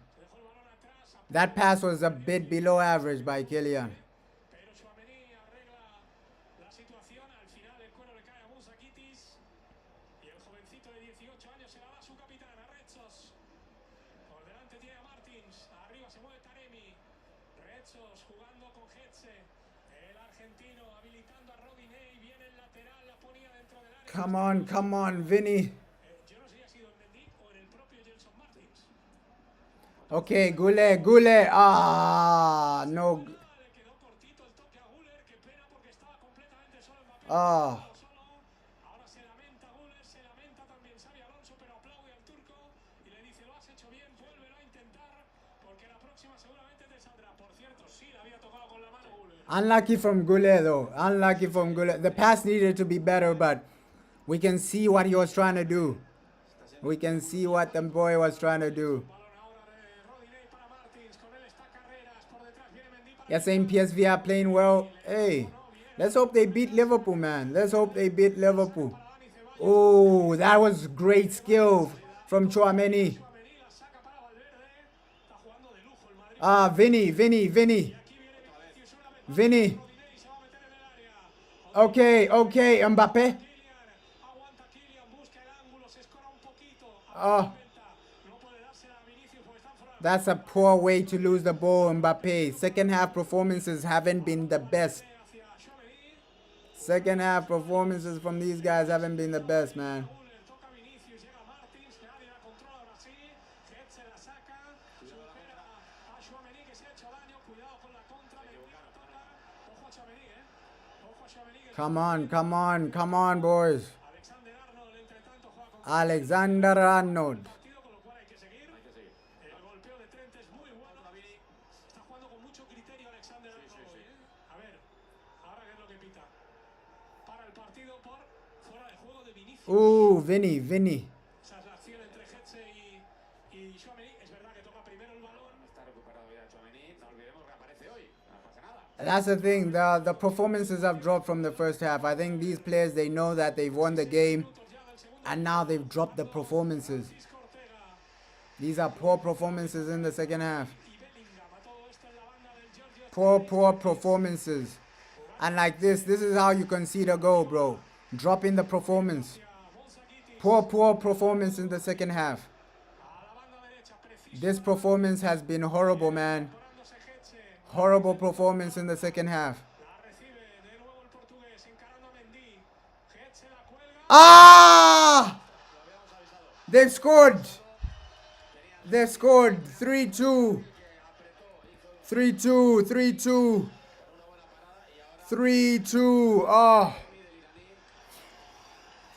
That pass was a bit below average by Kylian. jovencito de 18 años se la da a su capitán, a Rechos. Por delante tiene a Martins. Arriba se mueve Taremi. Rechos jugando con Hetze. El argentino habilitando a Rodinei. Viene el lateral, la ponía dentro del área. Come on, Vini. Yo no sé si ha sido en Mendy o en el propio Gelson Martins. Okay, Gule. Ah, no. Le quedó cortito el toque a Guller. Qué pena porque estaba completamente solo Mbappé. Ah. Ahora se lamenta Guller, se lamenta también Xabi Alonso, pero aplaude al turco y le dice: lo has hecho bien, vuélvelo a intentar porque la próxima seguramente te saldrá. Por cierto, sí le había tocado con la mano Guller. Unlucky from Gule though. Unlucky from Gule. The pass needed to be better, but we can see what he was trying to do. We can see what the boy was trying to do. Yes, saying PSV are playing well. Hey, let's hope they beat Liverpool, man. Let's hope they beat Liverpool. Oh, that was great skill from Chouameni. Ah, Vini. Okay, Mbappe. Oh, that's a poor way to lose the ball, Mbappe. Second half performances haven't been the best. Second half performances from these guys haven't been the best, man. Come on, boys. Alexander Arnold. Ooh, Vini. Esa es la acción entre Hetze y Tchouaméni. Es verdad que toca primero el balón. Está recuperado ya Tchouaméni. No olvidemos que aparece hoy. No pasa nada. That's the thing. The performances have dropped from the first half. I think these players, they know that they've won the game, and now they've dropped the performances. These are poor performances in the second half. Poor performances. And like this is how you concede a goal, bro. Dropping the performance. Poor performance in the second half. This performance has been horrible, man. Horrible performance in the second half. Ah! They've scored. 3-2. 3-2. Oh.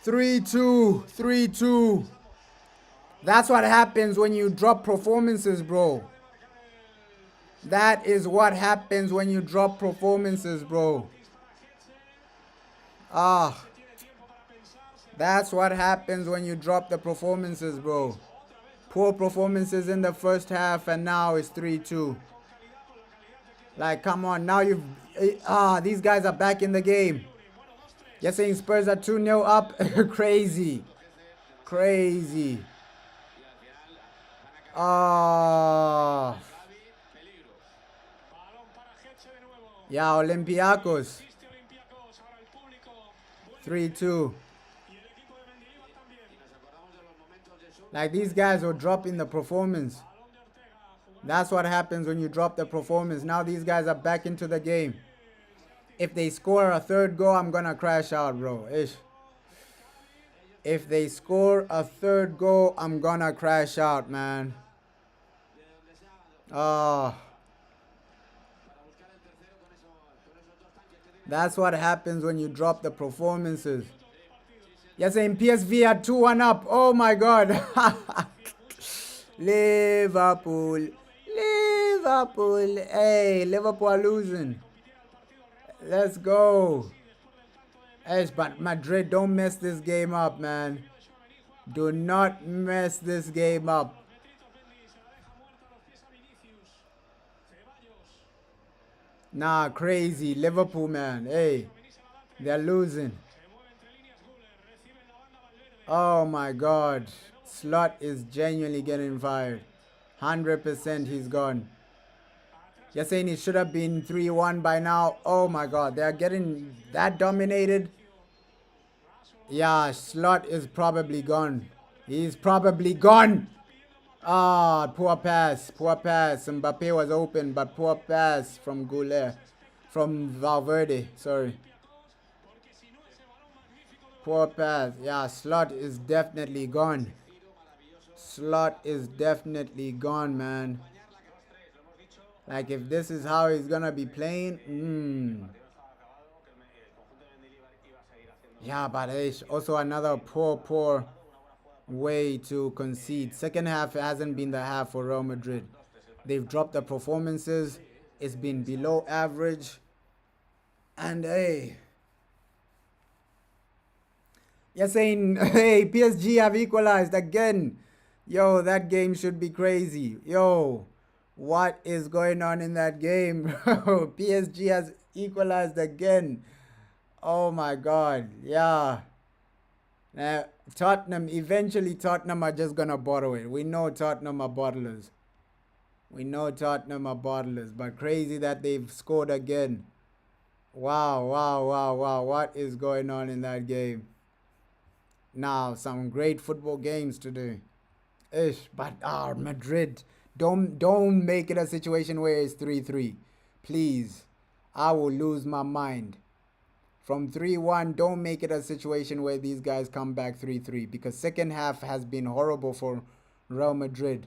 3-2. That's what happens when you drop performances, bro. That is what happens when you drop performances, bro. Ah. That's what happens when you drop the performances, bro. Poor performances in the first half, and now it's 3-2. Like, come on. Now these guys are back in the game. You're saying Spurs are 2-0 up? Crazy. Ah. Yeah, Olympiacos. 3-2. Like, these guys were dropping the performance. That's what happens when you drop the performance. Now these guys are back into the game. If they score a third goal, I'm gonna crash out, bro. Ish. If they score a third goal, I'm gonna crash out, man. That's what happens when you drop the performances. You're saying PSV are 2-1 up. Oh my God. Liverpool. Hey, Liverpool are losing. Let's go. Hey, but Madrid, don't mess this game up, man. Do not mess this game up. Nah, crazy. Liverpool, man. Hey, they're losing. Oh my God. Slot is genuinely getting fired. 100% he's gone. You're saying it should have been 3-1 by now. Oh my God. They are getting that dominated. Yeah, Slot is probably gone. He's probably gone. Ah, poor pass. Poor pass. Mbappe was open, but poor pass from Goulet. From Valverde. Sorry. Poor pass. Yeah, Slot is definitely gone. Slot is definitely gone, man. Like, if this is how he's gonna be playing, yeah, but it's also another poor way to concede. Second half hasn't been the half for Real Madrid. They've dropped the performances. It's been below average. And hey, you're saying, hey, PSG have equalized again. Yo, that game should be crazy. Yo, what is going on in that game? PSG has equalized again. Oh my God. Yeah. Tottenham, eventually Tottenham are just going to bottle it. We know Tottenham are bottlers. We know Tottenham are bottlers. But crazy that they've scored again. Wow, wow, wow, wow. What is going on in that game? Now, some great football games today. Ish, but Madrid. Don't make it a situation where it's 3-3. Please. I will lose my mind. From 3-1, don't make it a situation where these guys come back 3-3 because second half has been horrible for Real Madrid.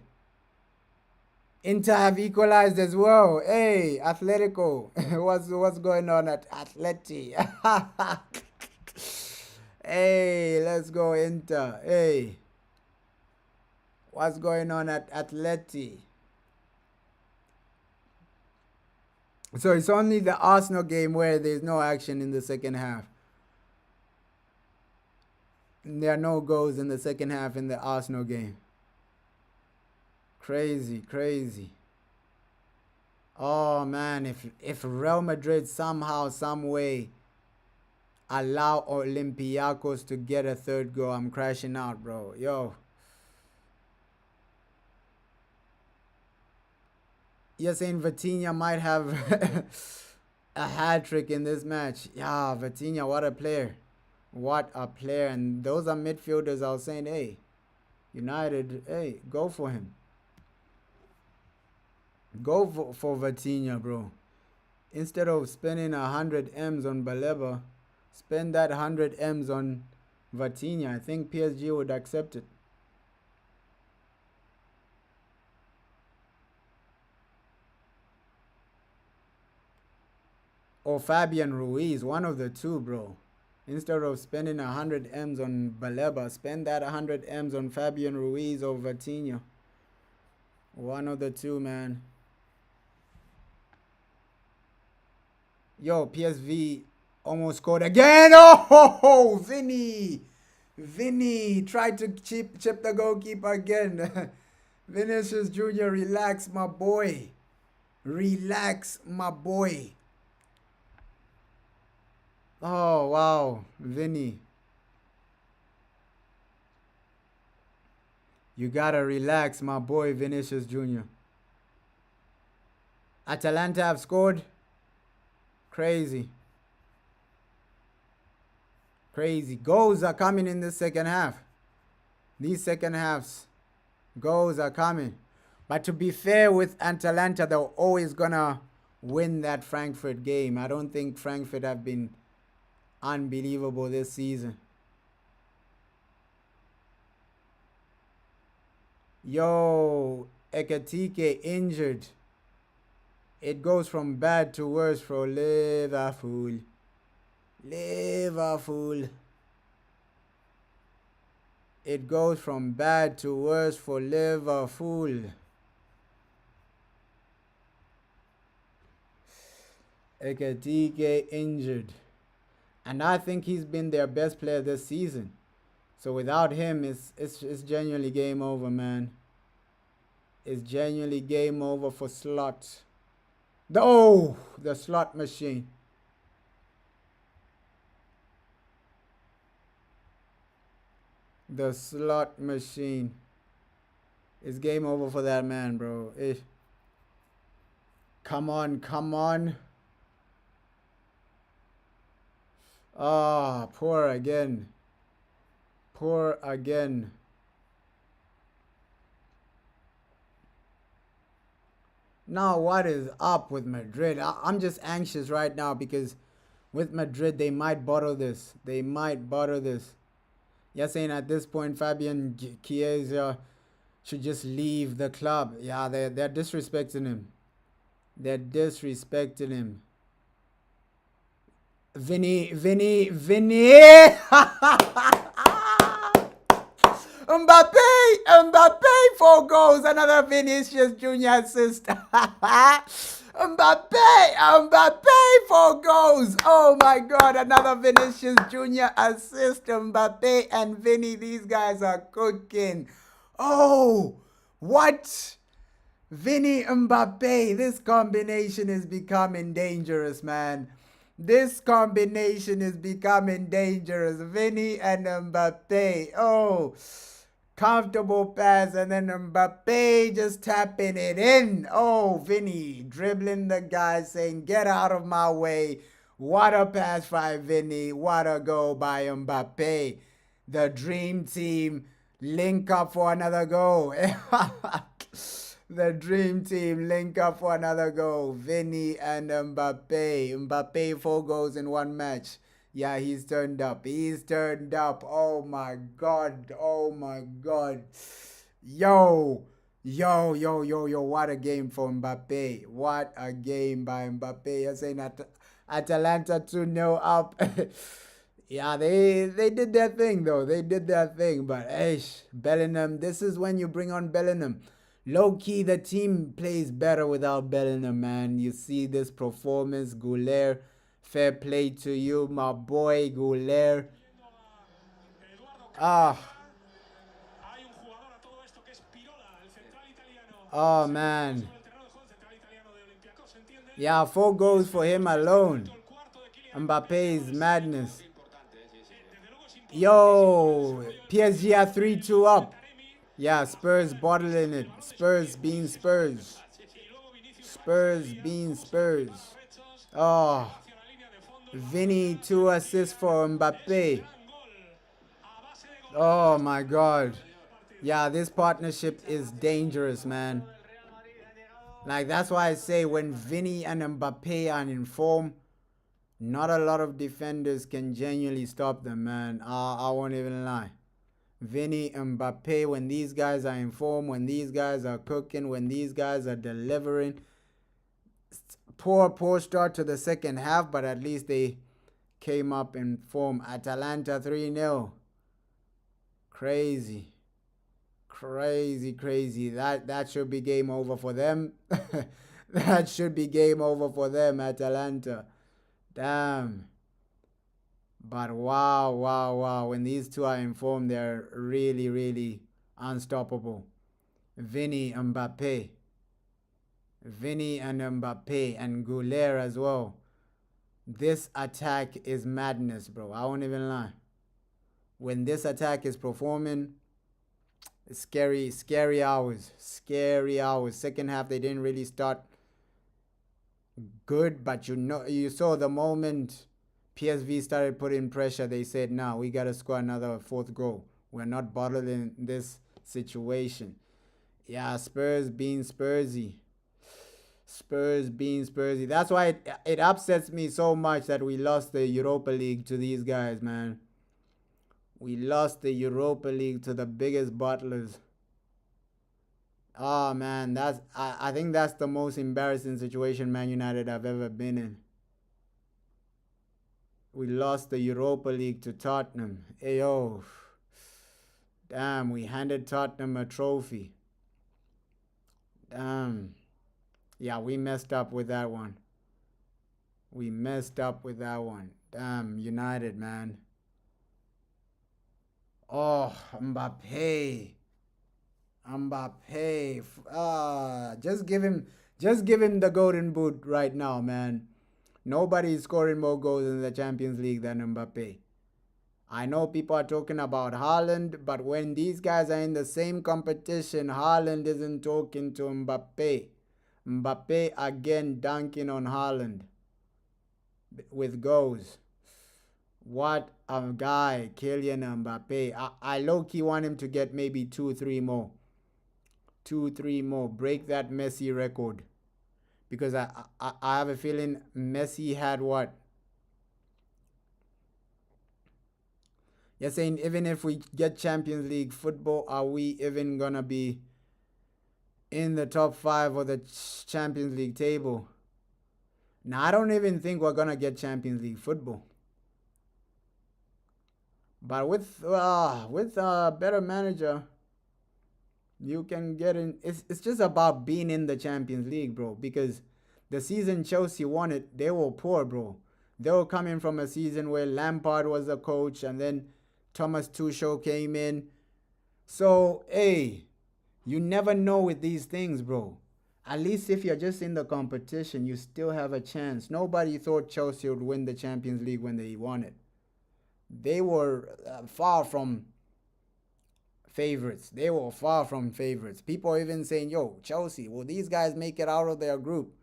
Inter have equalized as well. Hey, Atletico. what's going on at Atleti? Hey, let's go Inter. Hey. What's going on at Atleti? So it's only the Arsenal game where there's no action in the second half. There are no goals in the second half in the Arsenal game. Crazy, crazy. Oh man, if Real Madrid somehow, some way allow Olympiacos to get a third goal, I'm crashing out, bro. Yo. You're saying Vitinha might have a hat trick in this match. Yeah, Vitinha, what a player. What a player. And those are midfielders I was saying, hey, United, hey, go for him. Go for Vitinha, bro. Instead of spending 100 M's on Baleba, spend that 100 M's on Vitinha. I think PSG would accept it. Or Fabian Ruiz, one of the two, bro. Instead of spending 100 M's on Baleba, spend that 100 M's on Fabian Ruiz or Vitinha. One of the two, man. Yo, PSV almost scored again. Oh, Vini. Vini tried to chip the goalkeeper again. Vinicius Jr., relax, my boy. Relax, my boy. Oh, wow. Vini. You gotta relax, my boy, Vinicius Jr. Atalanta have scored. Crazy. Crazy. Goals are coming in the second half. These second halves, goals are coming. But to be fair with Atalanta, they're always gonna win that Frankfurt game. I don't think Frankfurt have been unbelievable this season. Yo, Ekatike injured. It goes from bad to worse for Liverpool. Liverpool. It goes from bad to worse for Liverpool. Ekatike injured. And I think he's been their best player this season. So without him, it's genuinely game over, man. It's genuinely game over for Slot. The slot machine. The slot machine. It's game over for that man, bro. Come on, come on. Ah, poor again. Poor again. Now, what is up with Madrid? I'm just anxious right now because with Madrid, they might bottle this. They might bottle this. You're saying at this point, Fabian Chiesa should just leave the club. Yeah, they're disrespecting him. They're disrespecting him. Vini. Mbappe, 4 goals, another Vinicius Junior assist. Mbappe, 4 goals. Oh my God, another Vinicius Junior assist. Mbappe and Vini, these guys are cooking. Oh, what? Vini Mbappe, this combination is becoming dangerous, man. This combination is becoming dangerous. Vini and Mbappe. Oh, comfortable pass, and then Mbappe just tapping it in. Oh, Vini dribbling the guy, saying, "Get out of my way." What a pass by Vini. What a goal by Mbappe. The dream team link up for another goal. The dream team link up for another goal. Vini and Mbappe. Mbappe 4 goals in one match. Yeah, he's turned up. He's turned up. Oh my God. Oh my God. Yo. What a game for Mbappe. What a game by Mbappe. You're saying Atalanta 2-0 up. Yeah, they did their thing, though. They did their thing. But, Bellingham, this is when you bring on Bellingham. Low-key, the team plays better without Bellingham, man. You see this performance, Goulet. Fair play to you, my boy, Goulet. Ah. Oh, man. Yeah, 4 goals for him alone. Mbappe's madness. Yo, PSG are 3-2 up. Yeah, Spurs bottling it. Spurs being Spurs. Spurs being Spurs. Oh, Vini 2 assists for Mbappe. Oh my God. Yeah, this partnership is dangerous, man. Like, that's why I say when Vini and Mbappe are in form, not a lot of defenders can genuinely stop them, man. I won't even lie. Vini and Mbappe, when these guys are in form, when these guys are cooking, when these guys are delivering. Poor start to the second half, but at least they came up in form. Atalanta 3-0. Crazy. That should be game over for them. That should be game over for them, Atalanta. Damn. But wow. When these two are in form, they're really unstoppable. Vini and Mbappe and Goulet as well. This attack is madness, bro. I won't even lie. When this attack is performing, it's scary hours. Second half, they didn't really start good, but you saw the moment PSV started putting pressure, they said, "Nah, we got to score another 4th goal. We're not bottling this situation." Yeah, Spurs being Spursy. That's why it upsets me so much that we lost the Europa League to these guys, man. We lost the Europa League to the biggest bottlers. Oh, man, I think that's the most embarrassing situation Man United have ever been in. We lost the Europa League to Tottenham. Ayo. Damn, we handed Tottenham a trophy. Damn. Yeah, we messed up with that one. Damn, United, man. Oh, Mbappe. Just give him the golden boot right now, man. Nobody is scoring more goals in the Champions League than Mbappe. I know people are talking about Haaland, but when these guys are in the same competition, Haaland isn't talking to Mbappe. Mbappe again dunking on Haaland with goals. What a guy, Kylian Mbappe. I low-key want him to get maybe 2, 3 more. 2, 3 more. Break that Messi record. Because I have a feeling Messi had what? You're saying even if we get Champions League football, are we even gonna be in the top 5 of the Champions League table? Now I don't even think we're gonna get Champions League football. But with a better manager, you can get in. It's just about being in the Champions League, bro. Because the season Chelsea won it, they were poor, bro. They were coming from a season where Lampard was the coach, and then Thomas Tuchel came in. So, hey, you never know with these things, bro. At least if you're just in the competition, you still have a chance. Nobody thought Chelsea would win the Champions League when they won it. They were far from favorites. They were far from favorites. People are even saying, yo, Chelsea, will these guys make it out of their group?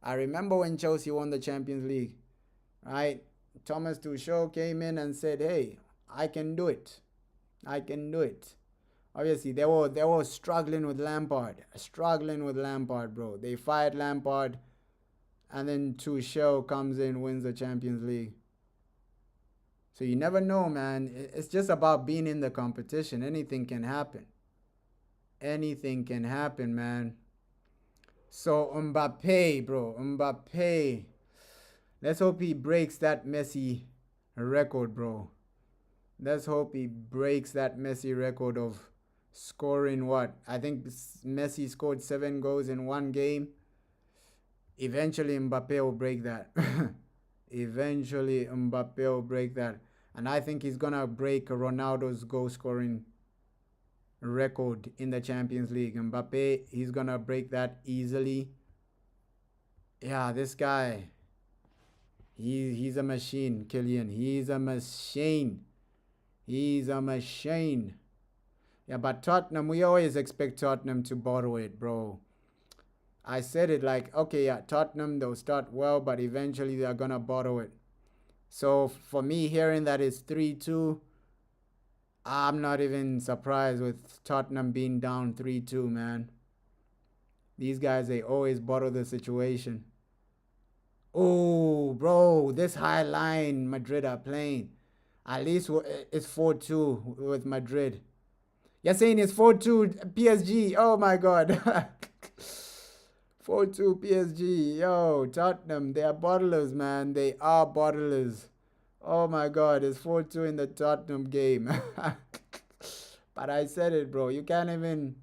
I remember when Chelsea won the Champions League, right? Thomas Tuchel came in and said, hey, I can do it. I can do it. Obviously, they were struggling with Lampard. Struggling with Lampard, bro. They fired Lampard, and then Tuchel comes in, wins the Champions League. So you never know, man. It's just about being in the competition. Anything can happen. Anything can happen, man. So Mbappe, bro. Mbappe. Let's hope he breaks that Messi record, bro. Let's hope he breaks that Messi record of scoring what? I think Messi scored 7 goals in one game. Eventually Mbappe will break that. Eventually Mbappe will break that. And I think he's going to break Ronaldo's goal scoring record in the Champions League. Mbappe, he's going to break that easily. Yeah, this guy, he's a machine, Kylian. He's a machine. He's a machine. Yeah, but Tottenham, we always expect Tottenham to bottle it, bro. I said it like, okay, yeah, Tottenham, they'll start well, but eventually they're going to bottle it. So for me, hearing that it's 3-2, I'm not even surprised with Tottenham being down 3-2, man. These guys, they always bottle the situation. Oh, bro, this high line Madrid are playing. At least it's 4-2 with Madrid. You're saying it's 4-2 PSG. Oh, my God. 4-2 PSG. Yo, Tottenham, they are bottlers, man. They are bottlers. Oh, my God. It's 4-2 in the Tottenham game. But I said it, bro. You can't even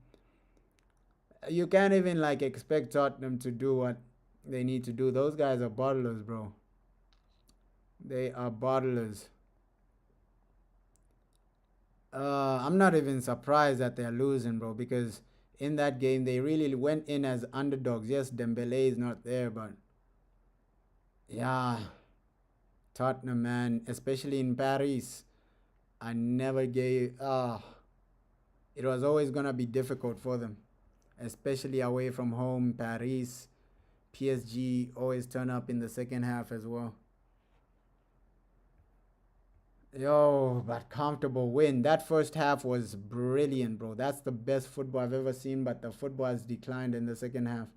like expect Tottenham to do what they need to do. Those guys are bottlers, bro. They are bottlers. I'm not even surprised that they're losing, bro, because in that game they really went in as underdogs. Yes, Dembele is not there, but yeah, Tottenham, man, especially in Paris, I never gave. It was always gonna be difficult for them, especially away from home. Paris, PSG always turn up in the second half as well. Yo, but comfortable win. That first half was brilliant, bro. That's the best football I've ever seen, but the football has declined in the second half.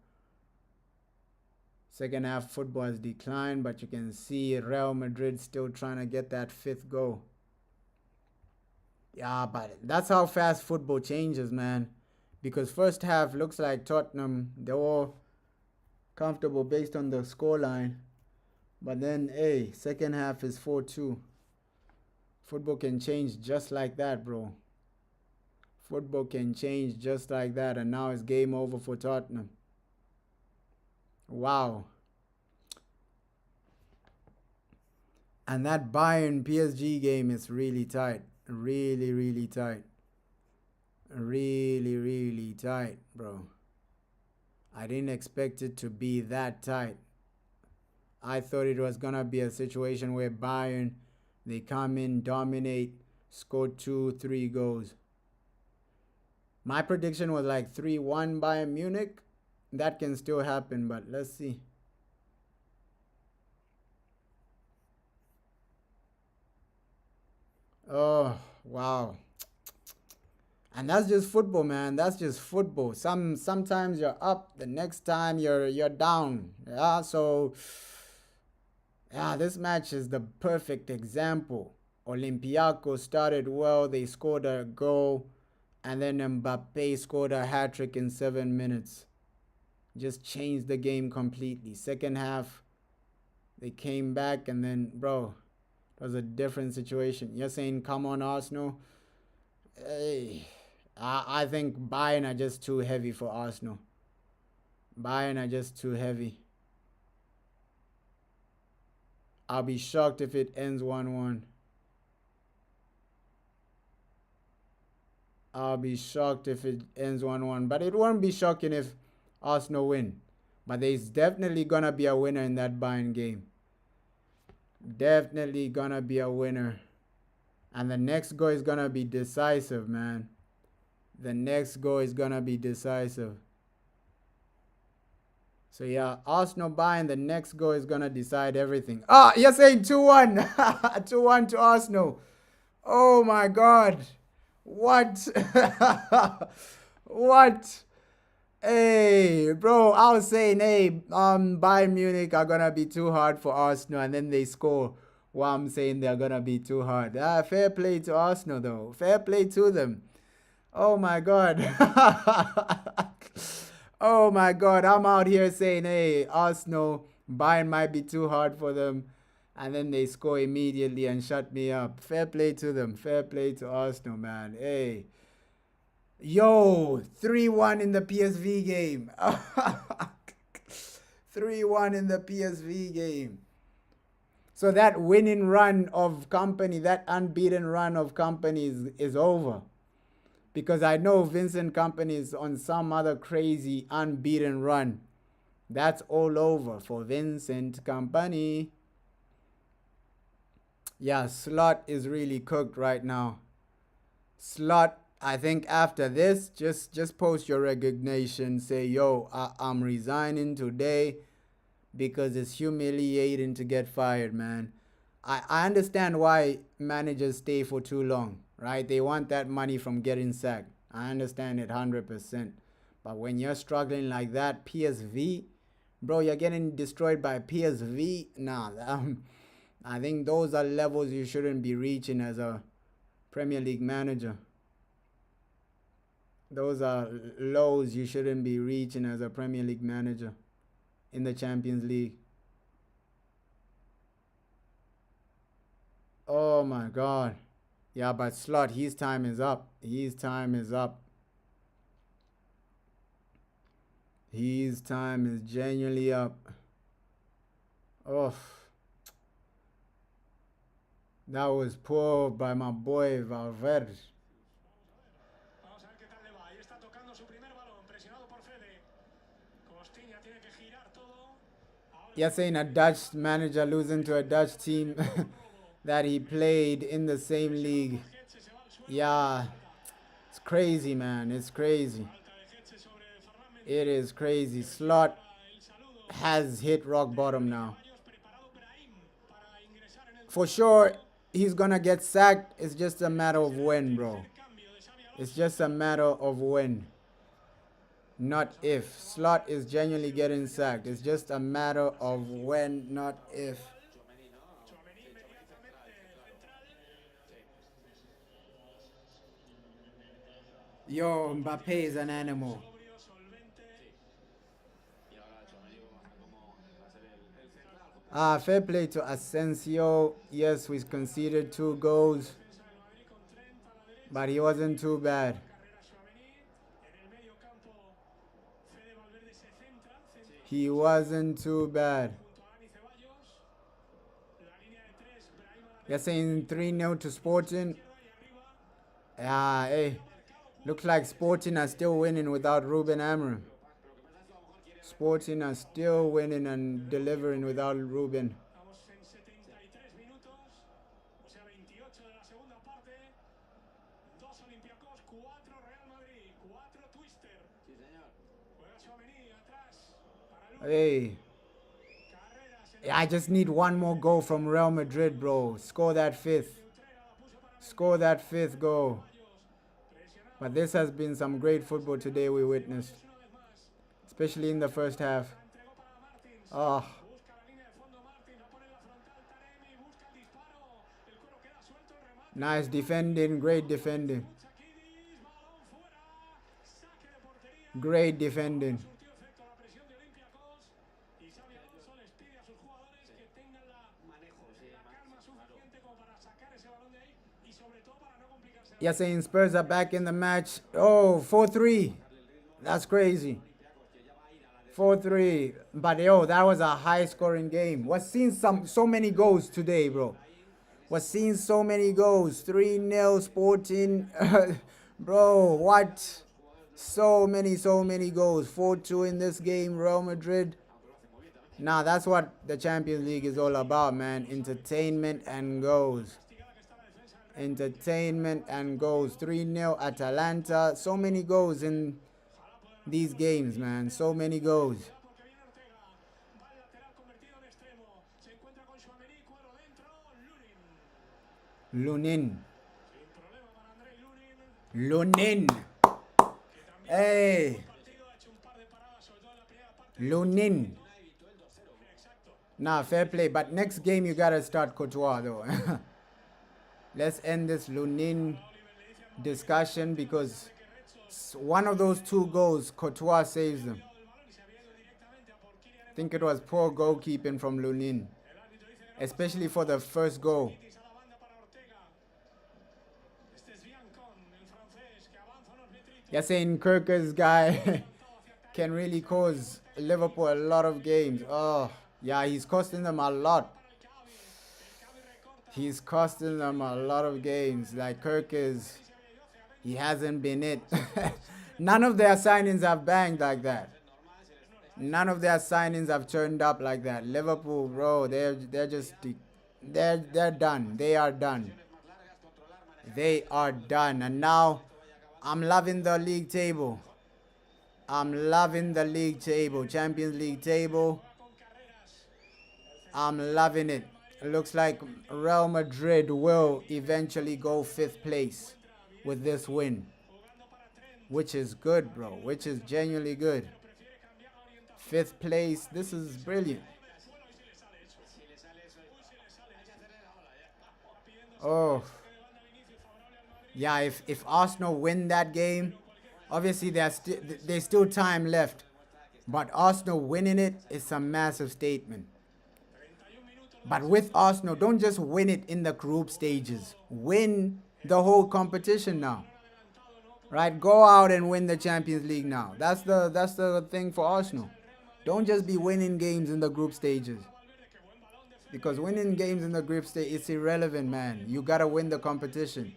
Second half football has declined, but you can see Real Madrid still trying to get that 5th goal. Yeah, but that's how fast football changes, man. Because first half looks like Tottenham, they're all comfortable based on the scoreline. But then, hey, second half is 4-2. Football can change just like that, bro. Football can change just like that. And now it's game over for Tottenham. Wow. And that Bayern PSG game is really tight. Really, really tight. Really, really tight, bro. I didn't expect it to be that tight. I thought it was going to be a situation where Bayern, they come in, dominate, score 2-3 goals. My prediction was like 3-1 Bayern Munich. That can still happen, but let's see. Oh, wow. And that's just football, man. That's just football. Sometimes you're up, the next time you're down. Yeah, so yeah, this match is the perfect example. Olympiacos started well, they scored a goal, and then Mbappe scored a hat trick in 7 minutes. Just changed the game completely. Second half, they came back, and then, bro, it was a different situation. You're saying, come on, Arsenal? Hey, I think Bayern are just too heavy for Arsenal. Bayern are just too heavy. I'll be shocked if it ends 1-1. I'll be shocked if it ends 1-1. But it won't be shocking if Arsenal win. But there's definitely gonna be a winner in that Bayern game. Definitely gonna be a winner. And the next goal is gonna be decisive, man. The next goal is gonna be decisive. So yeah, Arsenal Bayern, the next goal is gonna decide everything. Ah, you're saying 2-1. 2-1 to Arsenal. Oh my god. What? What? Hey, bro, I was saying, hey, Bayern Munich are gonna be too hard for Arsenal, and then they score. Well, I'm saying they're gonna be too hard. Fair play to Arsenal, though. Fair play to them. Oh my god. Oh my god. I'm out here saying, hey, Arsenal, Bayern might be too hard for them. And then they score immediately and shut me up. Fair play to them. Fair play to Arsenal, man. Hey. Yo, 3-1 in the PSV game. 3-1 in the PSV game. So that winning run of company, that unbeaten run of companies is over. Because I know Vincent Company is on some other crazy unbeaten run. That's all over for Vincent Company. Yeah, Slot is really cooked right now. Slot, I think after this, just post your resignation. Say, yo, I'm resigning today because it's humiliating to get fired, man. I understand why managers stay for too long, right? They want that money from getting sacked. I understand it 100%. But when you're struggling like that, PSV, bro, you're getting destroyed by PSV. Nah, I think those are levels you shouldn't be reaching as a Premier League manager. Those are lows you shouldn't be reaching as a Premier League manager in the Champions League. Oh my god. Yeah, but Slot, his time is up. His time is up. His time is genuinely up. Oh. That was poor by my boy Valverde. You're saying a Dutch manager losing to a Dutch team that he played in the same league. Yeah, it's crazy, man. It's crazy. It is crazy. Slot has hit rock bottom now. For sure, he's gonna get sacked. It's just a matter of when, bro. It's just a matter of when. Not if. Slot is genuinely getting sacked. It's just a matter of when, not if. Yo, Mbappe is an animal. Fair play to Asensio. Yes, we conceded 2 goals. But he wasn't too bad. He wasn't too bad. You're saying 3-0 to Sporting? Yeah, hey. Looks like Sporting are still winning without Ruben Amorim. Sporting are still winning and delivering without Ruben. Hey. I just need one more goal from Real Madrid, bro. Score that 5th. score that fifth goal. But this has been some great football today we witnessed, especially in the first half. Oh, nice defending, great defending. Great defending. You're saying Spurs are back in the match. Oh, 4-3. That's crazy. 4-3. But yo, that was a high scoring game. We're seeing so many goals today, bro. We're seeing so many goals. 3-0 Sporting. Bro, what? So many goals. 4-2 in this game, Real Madrid. Nah, that's what the Champions League is all about, man. Entertainment and goals. Entertainment and goals. 3-0 Atalanta. So many goals in these games, man. So many goals. Lunin. Hey. Lunin. Nah, fair play. But next game you gotta start Courtois though. Let's end this Lunin discussion because one of those two goals, Courtois saves them. I think it was poor goalkeeping from Lunin, especially for the first goal. You're saying Kirker's guy can really cause Liverpool a lot of games. Oh, yeah, he's costing them a lot. He's costing them a lot of games. Like Kirker's, he hasn't been it. None of their signings have banged like that. None of their signings have turned up like that. Liverpool, bro, they're done. They are done. They are done. And now I'm loving the league table. I'm loving the league table. Champions League table. I'm loving it. It looks like Real Madrid will eventually go 5th place with this win. Which is good, bro. Which is genuinely good. 5th place. This is brilliant. Oh. Yeah, if Arsenal win that game, obviously there's still time left. But Arsenal winning it is a massive statement. But with Arsenal, don't just win it in the group stages. Win the whole competition now. Right? Go out and win the Champions League now. That's the thing for Arsenal. Don't just be winning games in the group stages. Because winning games in the group stage, it's irrelevant, man. You gotta win the competition.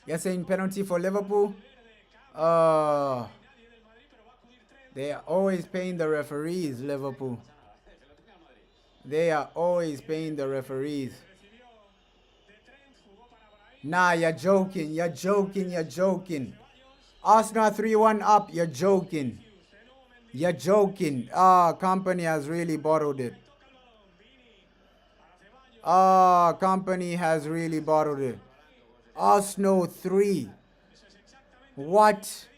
You're saying penalty for Liverpool? They are always paying the referees, Liverpool. They are always paying the referees. Nah, you're joking. You're joking. You're joking. Arsenal 3-1 up. You're joking. You're joking. Company has really bottled it. Company has really bottled it. Arsenal 3. What?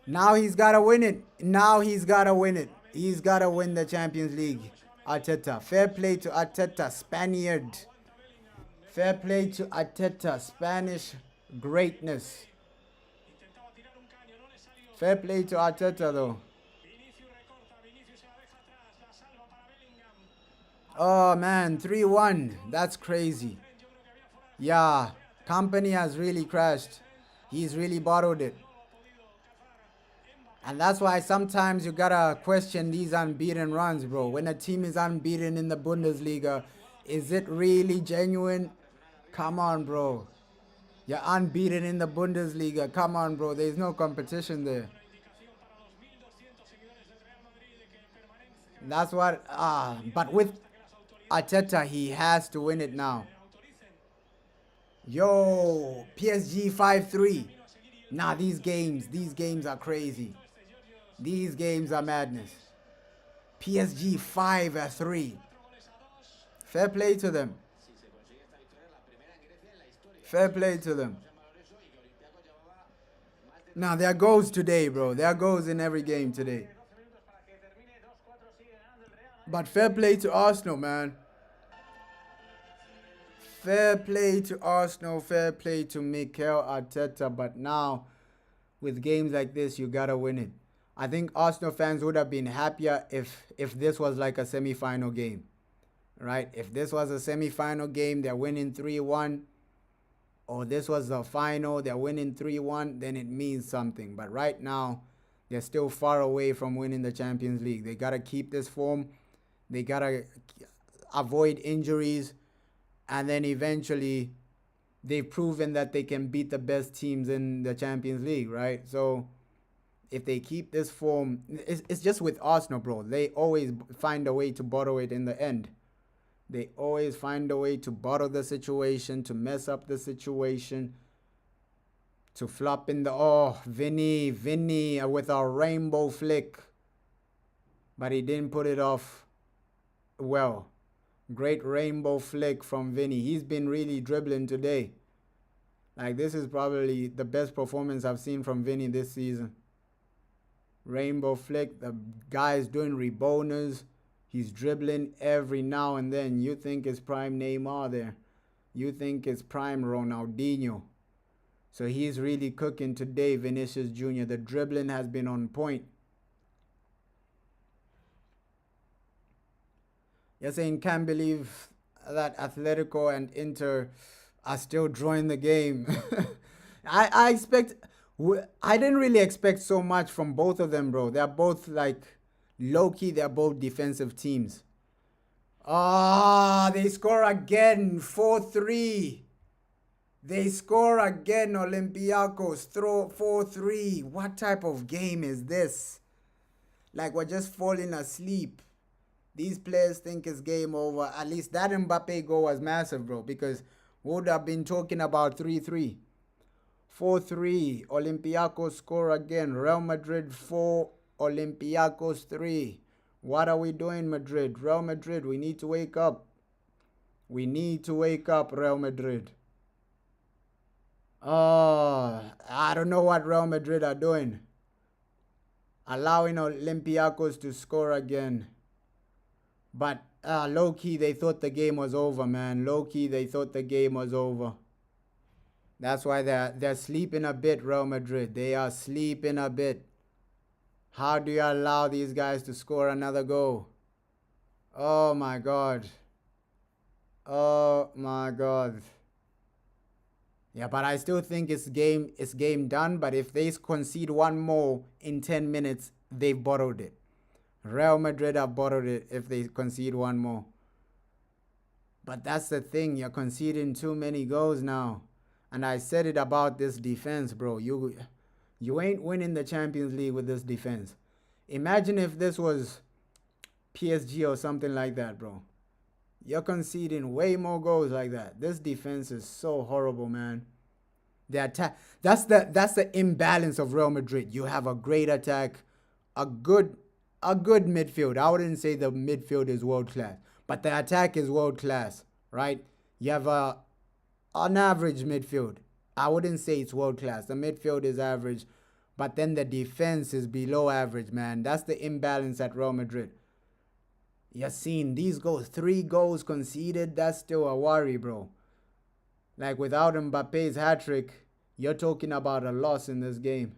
Now he's got to win it. Now he's got to win it. He's got to win the Champions League. Arteta. Fair play to Arteta. Spaniard. Fair play to Arteta. Spanish greatness. Fair play to Arteta though. Oh man, 3-1. That's crazy. Yeah, Company has really crashed. He's really bottled it. And that's why sometimes you gotta question these unbeaten runs, bro. When a team is unbeaten in the Bundesliga, is it really genuine? Come on, bro. You're unbeaten in the Bundesliga. Come on, bro. There's no competition there. That's what... but with Arteta, he has to win it now. Yo, PSG 5-3. Nah, these games are crazy. These games are madness. PSG 5-3. Fair play to them. Fair play to them. Now, there are goals today, bro. There are goals in every game today. But fair play to Arsenal, man. Fair play to Arsenal. Fair play to Mikel Arteta. But now, with games like this, you gotta win it. I think Arsenal fans would have been happier if this was like a semi-final game, right? If this was a semi-final game, they're winning 3-1, or this was the final, they're winning 3-1, then it means something. But right now, they're still far away from winning the Champions League. They gotta keep this form. They gotta avoid injuries, and then eventually, they've proven that they can beat the best teams in the Champions League, right? So if they keep this form, it's just with Arsenal, bro. They always find a way to bottle it in the end. They always find a way to bottle the situation, to mess up the situation, to flop in the... Oh, Vini with a rainbow flick. But he didn't put it off well. Great rainbow flick from Vini. He's been really dribbling today. Like, this is probably the best performance I've seen from Vini this season. Rainbow flick. The guy's doing reboners. He's dribbling every now and then. You think it's prime Neymar there. You think it's prime Ronaldinho. So he's really cooking today, Vinicius Jr. The dribbling has been on point. You're saying, can't believe that Atletico and Inter are still drawing the game. I didn't really expect so much from both of them, bro. They're both like low-key, they're both defensive teams. Ah, they score again, 4-3. They score again, Olympiacos, throw 4-3. What type of game is this? Like, we're just falling asleep. These players think it's game over. At least that Mbappe goal was massive, bro, because we would have been talking about 3-3. 4-3. Olympiacos score again. Real Madrid 4. Olympiacos 3. What are we doing, Madrid? Real Madrid, we need to wake up. We need to wake up, Real Madrid. Oh, I don't know what Real Madrid are doing. Allowing Olympiacos to score again. But low-key, they thought the game was over, man. Low-key, they thought the game was over. That's why they're sleeping a bit, Real Madrid. They are sleeping a bit. How do you allow these guys to score another goal? Oh, my God. Oh, my God. Yeah, but I still think it's game done. But if they concede one more in 10 minutes, they've bottled it. Real Madrid have bottled it if they concede one more. But that's the thing. You're conceding too many goals now. And I said it about this defense, bro. You ain't winning the Champions League with this defense. Imagine if this was PSG or something like that, bro. You're conceding way more goals like that. This defense is so horrible, man. The attack, that's the imbalance of Real Madrid. You have a great attack, a good midfield. I wouldn't say the midfield is world class, but the attack is world class, right? You have an average midfield. I wouldn't say it's world class. The midfield is average, but then the defense is below average, man. That's the imbalance at Real Madrid. You're seeing these goals, 3 goals conceded. That's still a worry, bro. Like, without Mbappe's hat-trick, you're talking about a loss in this game.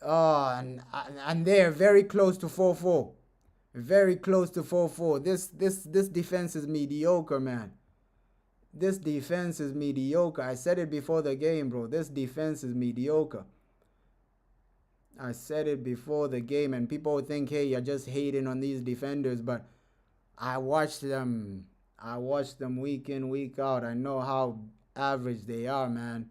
Oh, and they're very close to 4-4. Very close to 4-4. This defense is mediocre, man. This defense is mediocre. I said it before the game, bro. This defense is mediocre. I said it before the game, and people think, hey, you're just hating on these defenders, but I watched them. I watch them week in, week out. I know how average they are, man.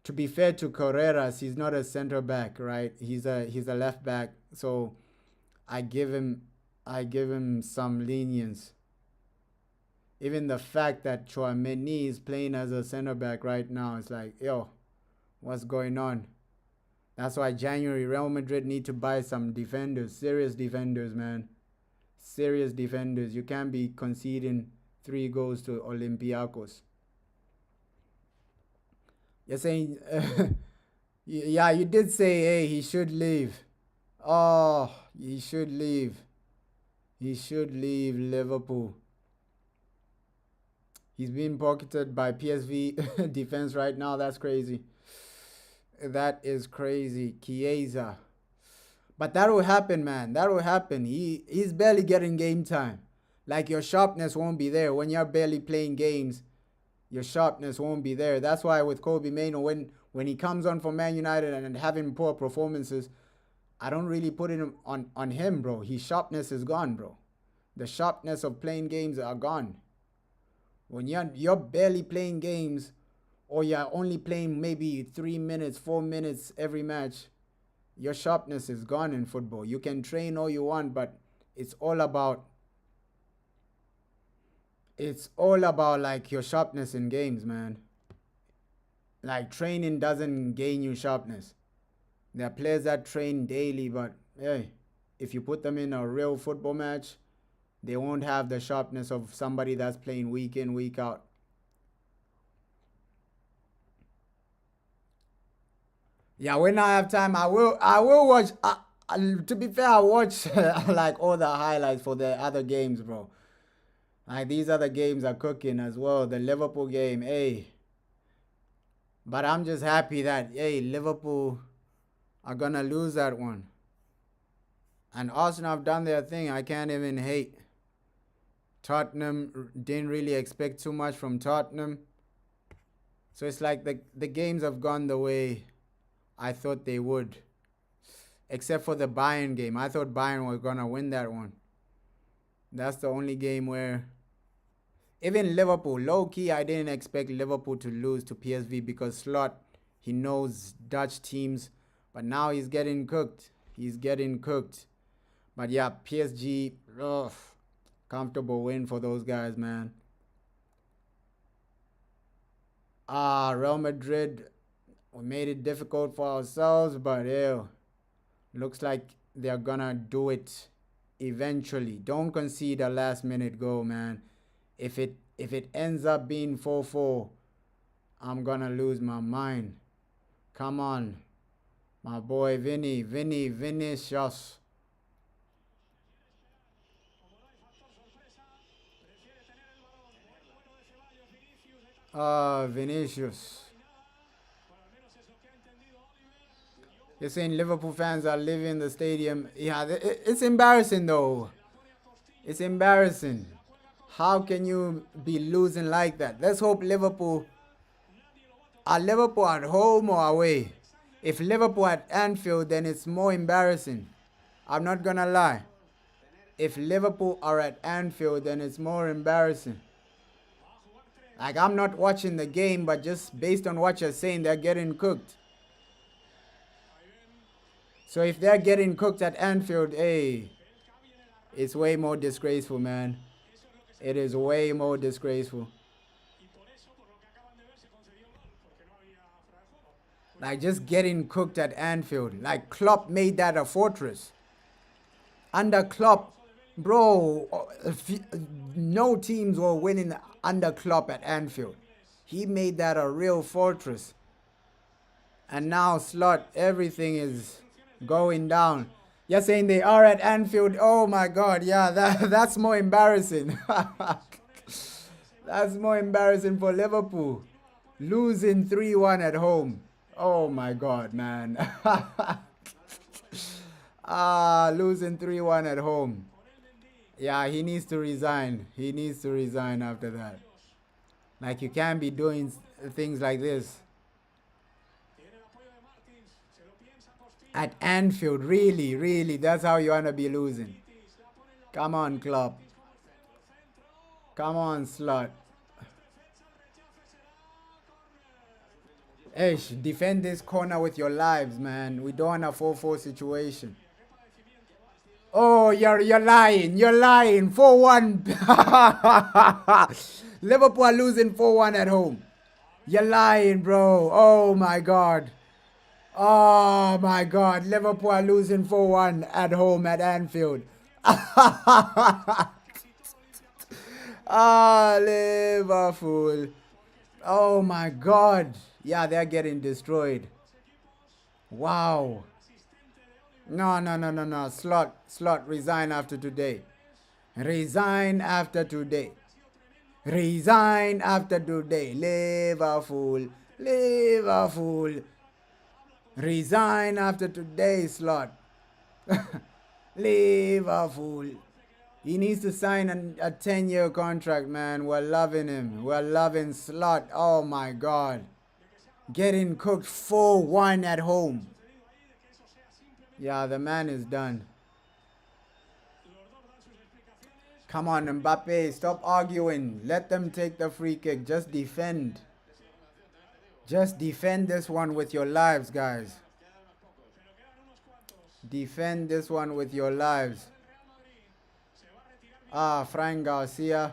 To be fair to Carreras, he's not a center back, right? He's a left back, so I give him some lenience. Even the fact that Tchouaméni is playing as a center back right now, it's like, yo, what's going on? That's why January Real Madrid need to buy some defenders, serious defenders, man. Serious defenders. You can't be conceding 3 goals to Olympiacos. You're saying, yeah, you did say, hey, he should leave. Oh, he should leave. He should leave Liverpool. He's being pocketed by PSV defense right now. That's crazy. That is crazy. Chiesa. But that will happen, man. That will happen. He's barely getting game time. Like, your sharpness won't be there. When you're barely playing games, your sharpness won't be there. That's why with Kobe Mainoo, when he comes on for Man United and having poor performances, I don't really put it on him, bro. His sharpness is gone, bro. The sharpness of playing games are gone. When you're barely playing games, or you're only playing maybe 3 minutes, 4 minutes every match, your sharpness is gone in football. You can train all you want, but it's all about like your sharpness in games, man. Like, training doesn't gain you sharpness. There are players that train daily, but hey, if you put them in a real football match, they won't have the sharpness of somebody that's playing week in, week out. Yeah, when I have time, I will watch. To be fair, I watch like all the highlights for the other games, bro. Like, these other games are cooking as well. The Liverpool game, hey. But I'm just happy that, hey, Liverpool are gonna lose that one. And Arsenal have done their thing. I can't even hate. Tottenham, didn't really expect too much from Tottenham. So it's like the games have gone the way I thought they would. Except for the Bayern game. I thought Bayern was going to win that one. That's the only game where... Even Liverpool, low-key, I didn't expect Liverpool to lose to PSV because Slot, he knows Dutch teams. But now he's getting cooked. He's getting cooked. But yeah, PSG, ugh, comfortable win for those guys, man. Real Madrid, we made it difficult for ourselves, but ew, looks like they're gonna do it eventually. Don't concede a last-minute goal, man. If it ends up being 4-4, I'm gonna lose my mind. Come on, my boy Vinicius. Vinicius. You're saying Liverpool fans are leaving the stadium. Yeah, it's embarrassing though. It's embarrassing. How can you be losing like that? Let's hope Liverpool... Are Liverpool at home or away? If Liverpool at Anfield, then it's more embarrassing. I'm not gonna lie. If Liverpool are at Anfield, then it's more embarrassing. Like, I'm not watching the game, but just based on what you're saying, they're getting cooked. So if they're getting cooked at Anfield, hey, it's way more disgraceful, man. It is way more disgraceful. Like, just getting cooked at Anfield. Like, Klopp made that a fortress. Under Klopp, bro, no teams were winning under Klopp at Anfield. He made that a real fortress. And now, Slot, everything is going down. You're saying they are at Anfield? Oh my God, yeah, that's more embarrassing. That's more embarrassing for Liverpool. Losing 3-1 at home. Oh my God, man. Losing 3-1 at home. Yeah, he needs to resign. He needs to resign after that. Like, you can't be doing things like this. At Anfield, really, really, that's how you want to be losing. Come on, Klopp. Come on, Slot. Ish, defend this corner with your lives, man. We don't want a 4-4 situation. Oh, you're lying. You're lying. 4-1. Liverpool are losing 4-1 at home. You're lying, bro. Oh, my God. Oh, my God. Liverpool are losing 4-1 at home at Anfield. Ah, Liverpool. Oh my God. Yeah, they're getting destroyed. Wow. No, no, no, no, no. Slot, resign after today. Resign after today. Resign after today. Liverpool. Liverpool. Resign after today, Slot. Liverpool. He needs to sign a 10-year contract, man. We're loving him. We're loving Slot. Oh my God. Getting cooked 4-1 at home. Yeah, the man is done. Come on, Mbappe. Stop arguing. Let them take the free kick. Just defend. Just defend this one with your lives, guys. Defend this one with your lives. Ah, Fran Garcia.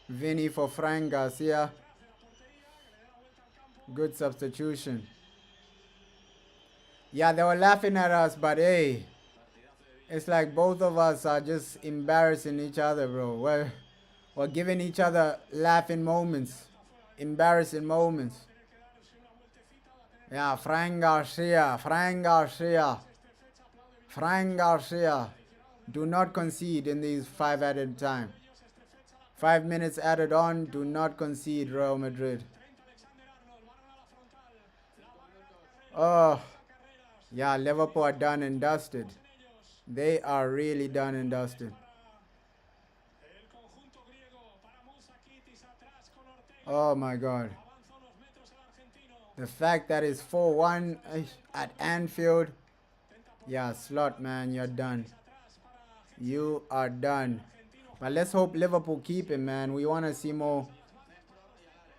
Vini for Fran Garcia. Good substitution. Yeah, they were laughing at us, but hey, it's like both of us are just embarrassing each other, bro. We're giving each other laughing moments, embarrassing moments. Yeah, Fran Garcia, Fran Garcia, Fran Garcia. Do not concede in these 5 added time. 5 minutes added on. Do not concede, Real Madrid. Oh, yeah, Liverpool are done and dusted. They are really done and dusted. Oh my God. The fact that it's 4-1 at Anfield. Yeah, Slot, man, you're done. You are done. But let's hope Liverpool keep him, man. We want to see more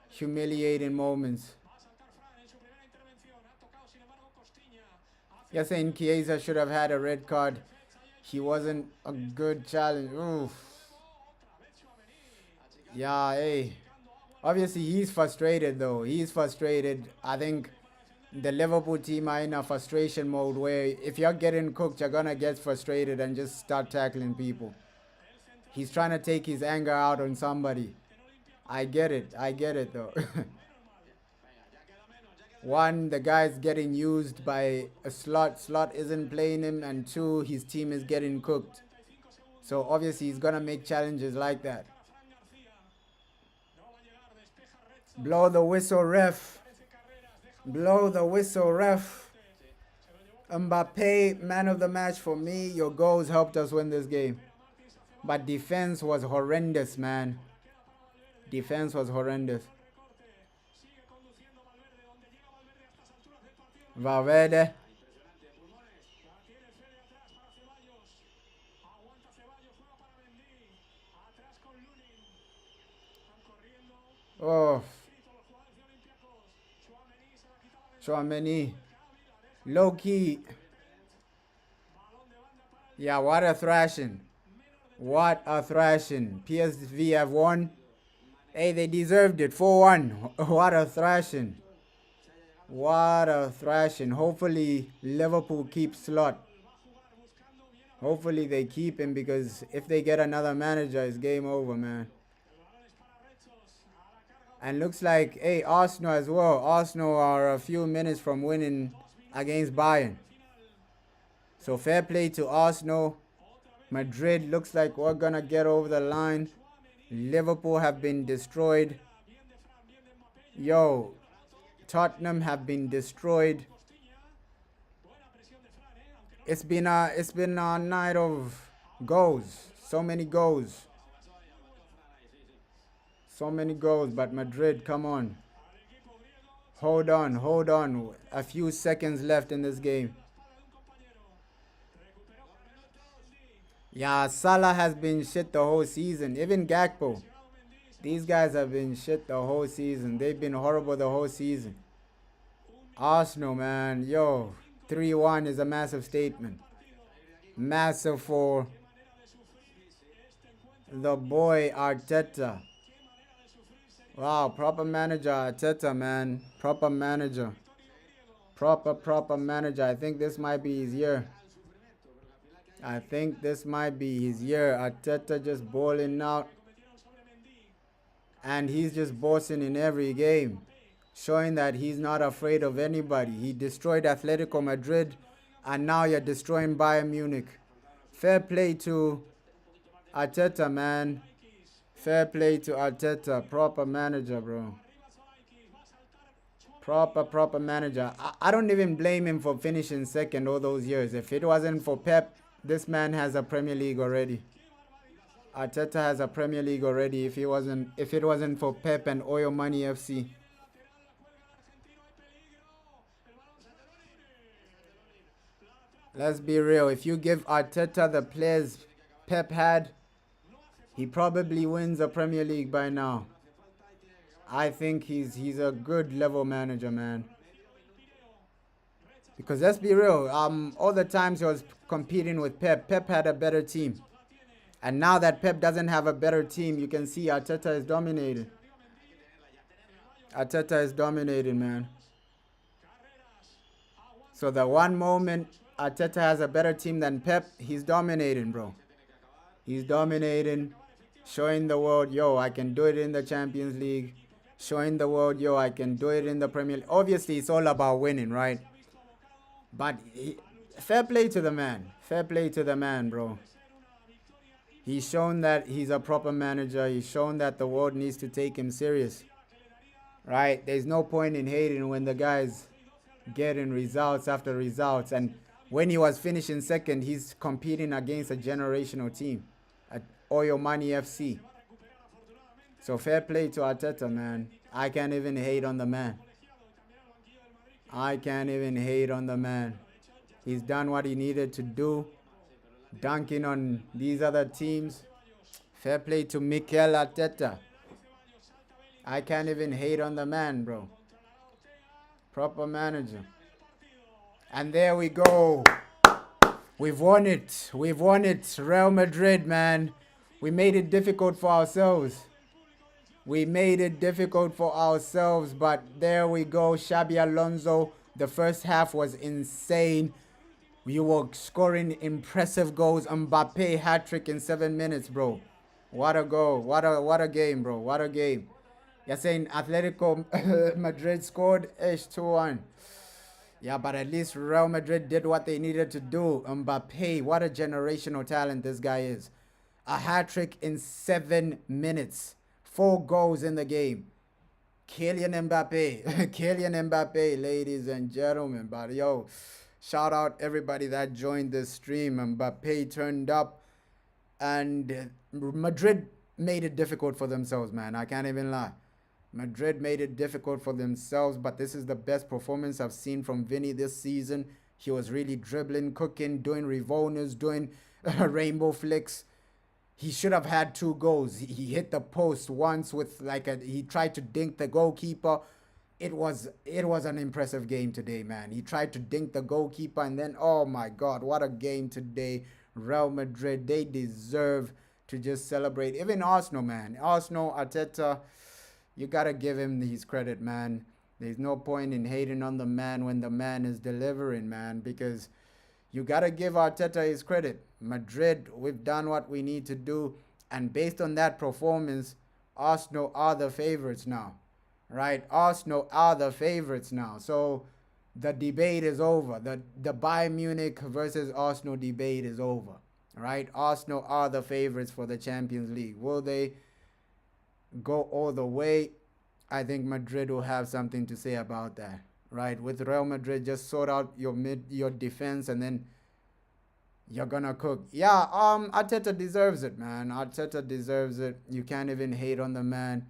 humiliating moments. You're saying Chiesa should have had a red card. He wasn't a good challenge. Oof. Yeah, hey. Obviously, he's frustrated, though. He's frustrated. I think the Liverpool team are in a frustration mode where if you're getting cooked, you're going to get frustrated and just start tackling people. He's trying to take his anger out on somebody. I get it. I get it, though. One, the guy's getting used by a Slot. Slot isn't playing him. And two, his team is getting cooked. So obviously, he's going to make challenges like that. Blow the whistle, ref. Blow the whistle, ref. Mbappe, man of the match for me. Your goals helped us win this game. But defense was horrendous, man. Defense was horrendous. Valverde. Oh. Chouameni. Low key. Yeah, what a thrashing. What a thrashing. PSV have won. Hey, they deserved it. 4-1. What a thrashing. What a thrashing. Hopefully, Liverpool keeps Slot. Hopefully, they keep him because if they get another manager, it's game over, man. And looks like, hey, Arsenal as well. Arsenal are a few minutes from winning against Bayern. So fair play to Arsenal. Madrid looks like we're going to get over the line. Liverpool have been destroyed. Yo, Tottenham have been destroyed. It's been a night of goals. So many goals. So many goals, but Madrid, come on. Hold on, hold on. A few seconds left in this game. Yeah, Salah has been shit the whole season. Even Gakpo. These guys have been shit the whole season. They've been horrible the whole season. Arsenal, man. Yo, 3-1 is a massive statement. Massive for the boy Arteta. Wow, proper manager, Arteta, man. Proper manager. Proper manager. I think this might be his year. I think this might be his year. Arteta just balling out, and he's just bossing in every game, showing that he's not afraid of anybody. He destroyed Atletico Madrid, and now you're destroying Bayern Munich. Fair play to Arteta, man. Fair play to Arteta. Proper manager, bro. Proper manager. I don't even blame him for finishing second all those years. If it wasn't for Pep, this man has a Premier League already. Arteta has a Premier League already if it wasn't for Pep and Oil Money FC. Let's be real. If you give Arteta the players Pep had, he probably wins a Premier League by now. I think he's a good level manager, man. Because let's be real, all the times he was competing with Pep, Pep had a better team. And now that Pep doesn't have a better team, you can see Arteta is dominating. Arteta is dominating, man. So the one moment Arteta has a better team than Pep, he's dominating, bro. He's dominating, showing the world, yo, I can do it in the Champions League. Showing the world, yo, I can do it in the Premier League. Obviously, it's all about winning, right? But fair play to the man. Fair play to the man, bro. He's shown that he's a proper manager. He's shown that the world needs to take him serious. Right? There's no point in hating when the guy's getting results after results. And when he was finishing second, he's competing against a generational team at Oil Money FC. So fair play to Arteta, man. I can't even hate on the man. I can't even hate on the man. He's done what he needed to do. Dunking on these other teams. Fair play to Mikel Arteta. I can't even hate on the man, bro. Proper manager. And there we go. We've won it. We've won it. Real Madrid, man. We made it difficult for ourselves. We made it difficult for ourselves, but there we go. Xabi Alonso, the first half was insane. You were scoring impressive goals. Mbappe hat-trick in 7 minutes, bro. What a goal. What a game, bro. What a game. You're saying Atletico Madrid scored 2-1. Yeah, but at least Real Madrid did what they needed to do. Mbappe, what a generational talent this guy is. A hat-trick in 7 minutes. 4 goals in the game. Kylian Mbappe. Kylian Mbappe, ladies and gentlemen. But yo, shout out everybody that joined this stream. Mbappe turned up. And Madrid made it difficult for themselves, man. I can't even lie. Madrid made it difficult for themselves. But this is the best performance I've seen from Vini this season. He was really dribbling, cooking, doing revolvers, doing rainbow flicks. He should have had 2 goals. He hit the post once with he tried to dink the goalkeeper. It was an impressive game today, man. He tried to dink the goalkeeper and then, oh my God, what a game today. Real Madrid, they deserve to just celebrate. Even Arsenal, man. Arsenal, Arteta, you got to give him his credit, man. There's no point in hating on the man when the man is delivering, man, because you got to give Arteta his credit. Madrid, we've done what we need to do. And based on that performance, Arsenal are the favorites now. Right? Arsenal are the favorites now. So the debate is over. The Bayern Munich versus Arsenal debate is over. Right? Arsenal are the favorites for the Champions League. Will they go all the way? I think Madrid will have something to say about that. Right? With Real Madrid, just sort out your defense and then you're gonna cook. Yeah, Arteta deserves it, man. Arteta deserves it. You can't even hate on the man.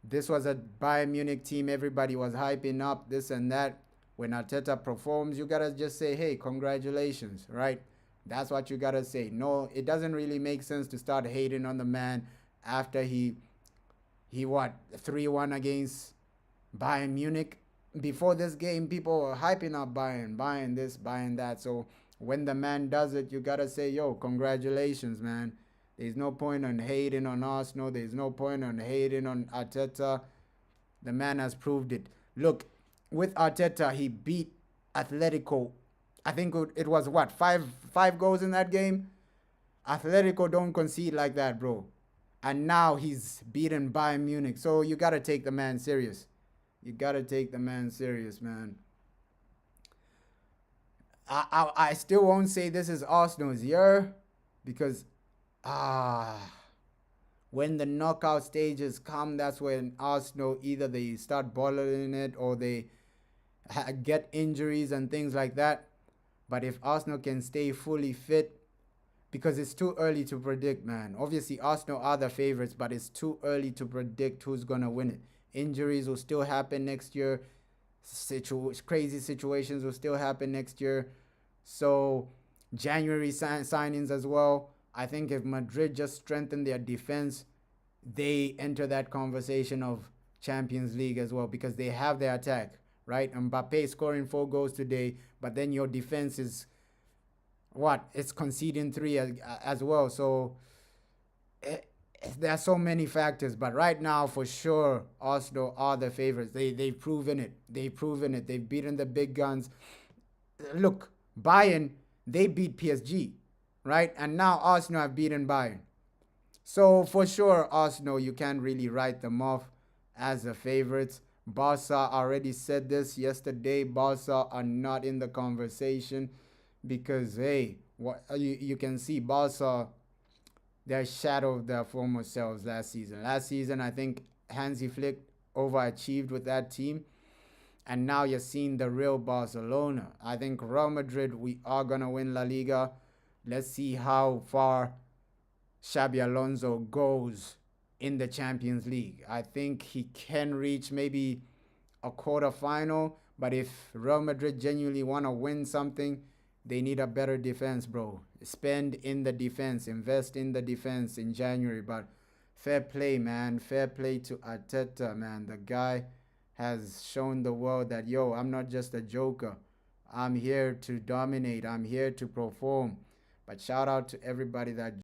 This was a Bayern Munich team. Everybody was hyping up this and that. When Arteta performs, you gotta just say, hey, congratulations, right? That's what you gotta say. No, it doesn't really make sense to start hating on the man after he 3-1 against Bayern Munich. Before this game, people were hyping up Bayern, buying this, buying that. So when the man does it, you gotta say, yo, congratulations, man. There's no point on hating on Arsenal. There's no point on hating on Arteta. The man has proved it. Look, with Arteta, he beat Atletico I think it was what, five goals in that game. Atletico don't concede like that, bro. And now he's beaten Bayern Munich. So you gotta take the man serious. You gotta take the man serious, man. I still won't say this is Arsenal's year because ah when the knockout stages come, that's when Arsenal either they start bottling it or they get injuries and things like that. But if Arsenal can stay fully fit, because it's too early to predict, man. Obviously, Arsenal are the favorites, but it's too early to predict who's gonna win it. Injuries will still happen next year. Crazy situations will still happen next year. So January signings as well. I think if Madrid just strengthen their defense, they enter that conversation of Champions League as well because they have their attack, right? Mbappe scoring 4 goals today, but then your defense is what? It's conceding 3 as well. So there are so many factors, but right now for sure Arsenal are the favorites. They've proven it. They've proven it. They've beaten the big guns. Look, Bayern, they beat PSG, right? And now Arsenal have beaten Bayern. So for sure, Arsenal, you can't really write them off as the favorites. Barca already said this yesterday. Barca are not in the conversation because hey, what you can see Barca, their shadow of their former selves last season. Last season, I think Hansi Flick overachieved with that team. And now you're seeing the real Barcelona. I think Real Madrid, we are going to win La Liga. Let's see how far Xabi Alonso goes in the Champions League. I think he can reach maybe a quarterfinal. But if Real Madrid genuinely want to win something, they need a better defense, bro. Spend in the defense. Invest in the defense in January. But fair play, man. Fair play to Arteta, man. The guy has shown the world that, yo, I'm not just a joker. I'm here to dominate. I'm here to perform. But shout out to everybody that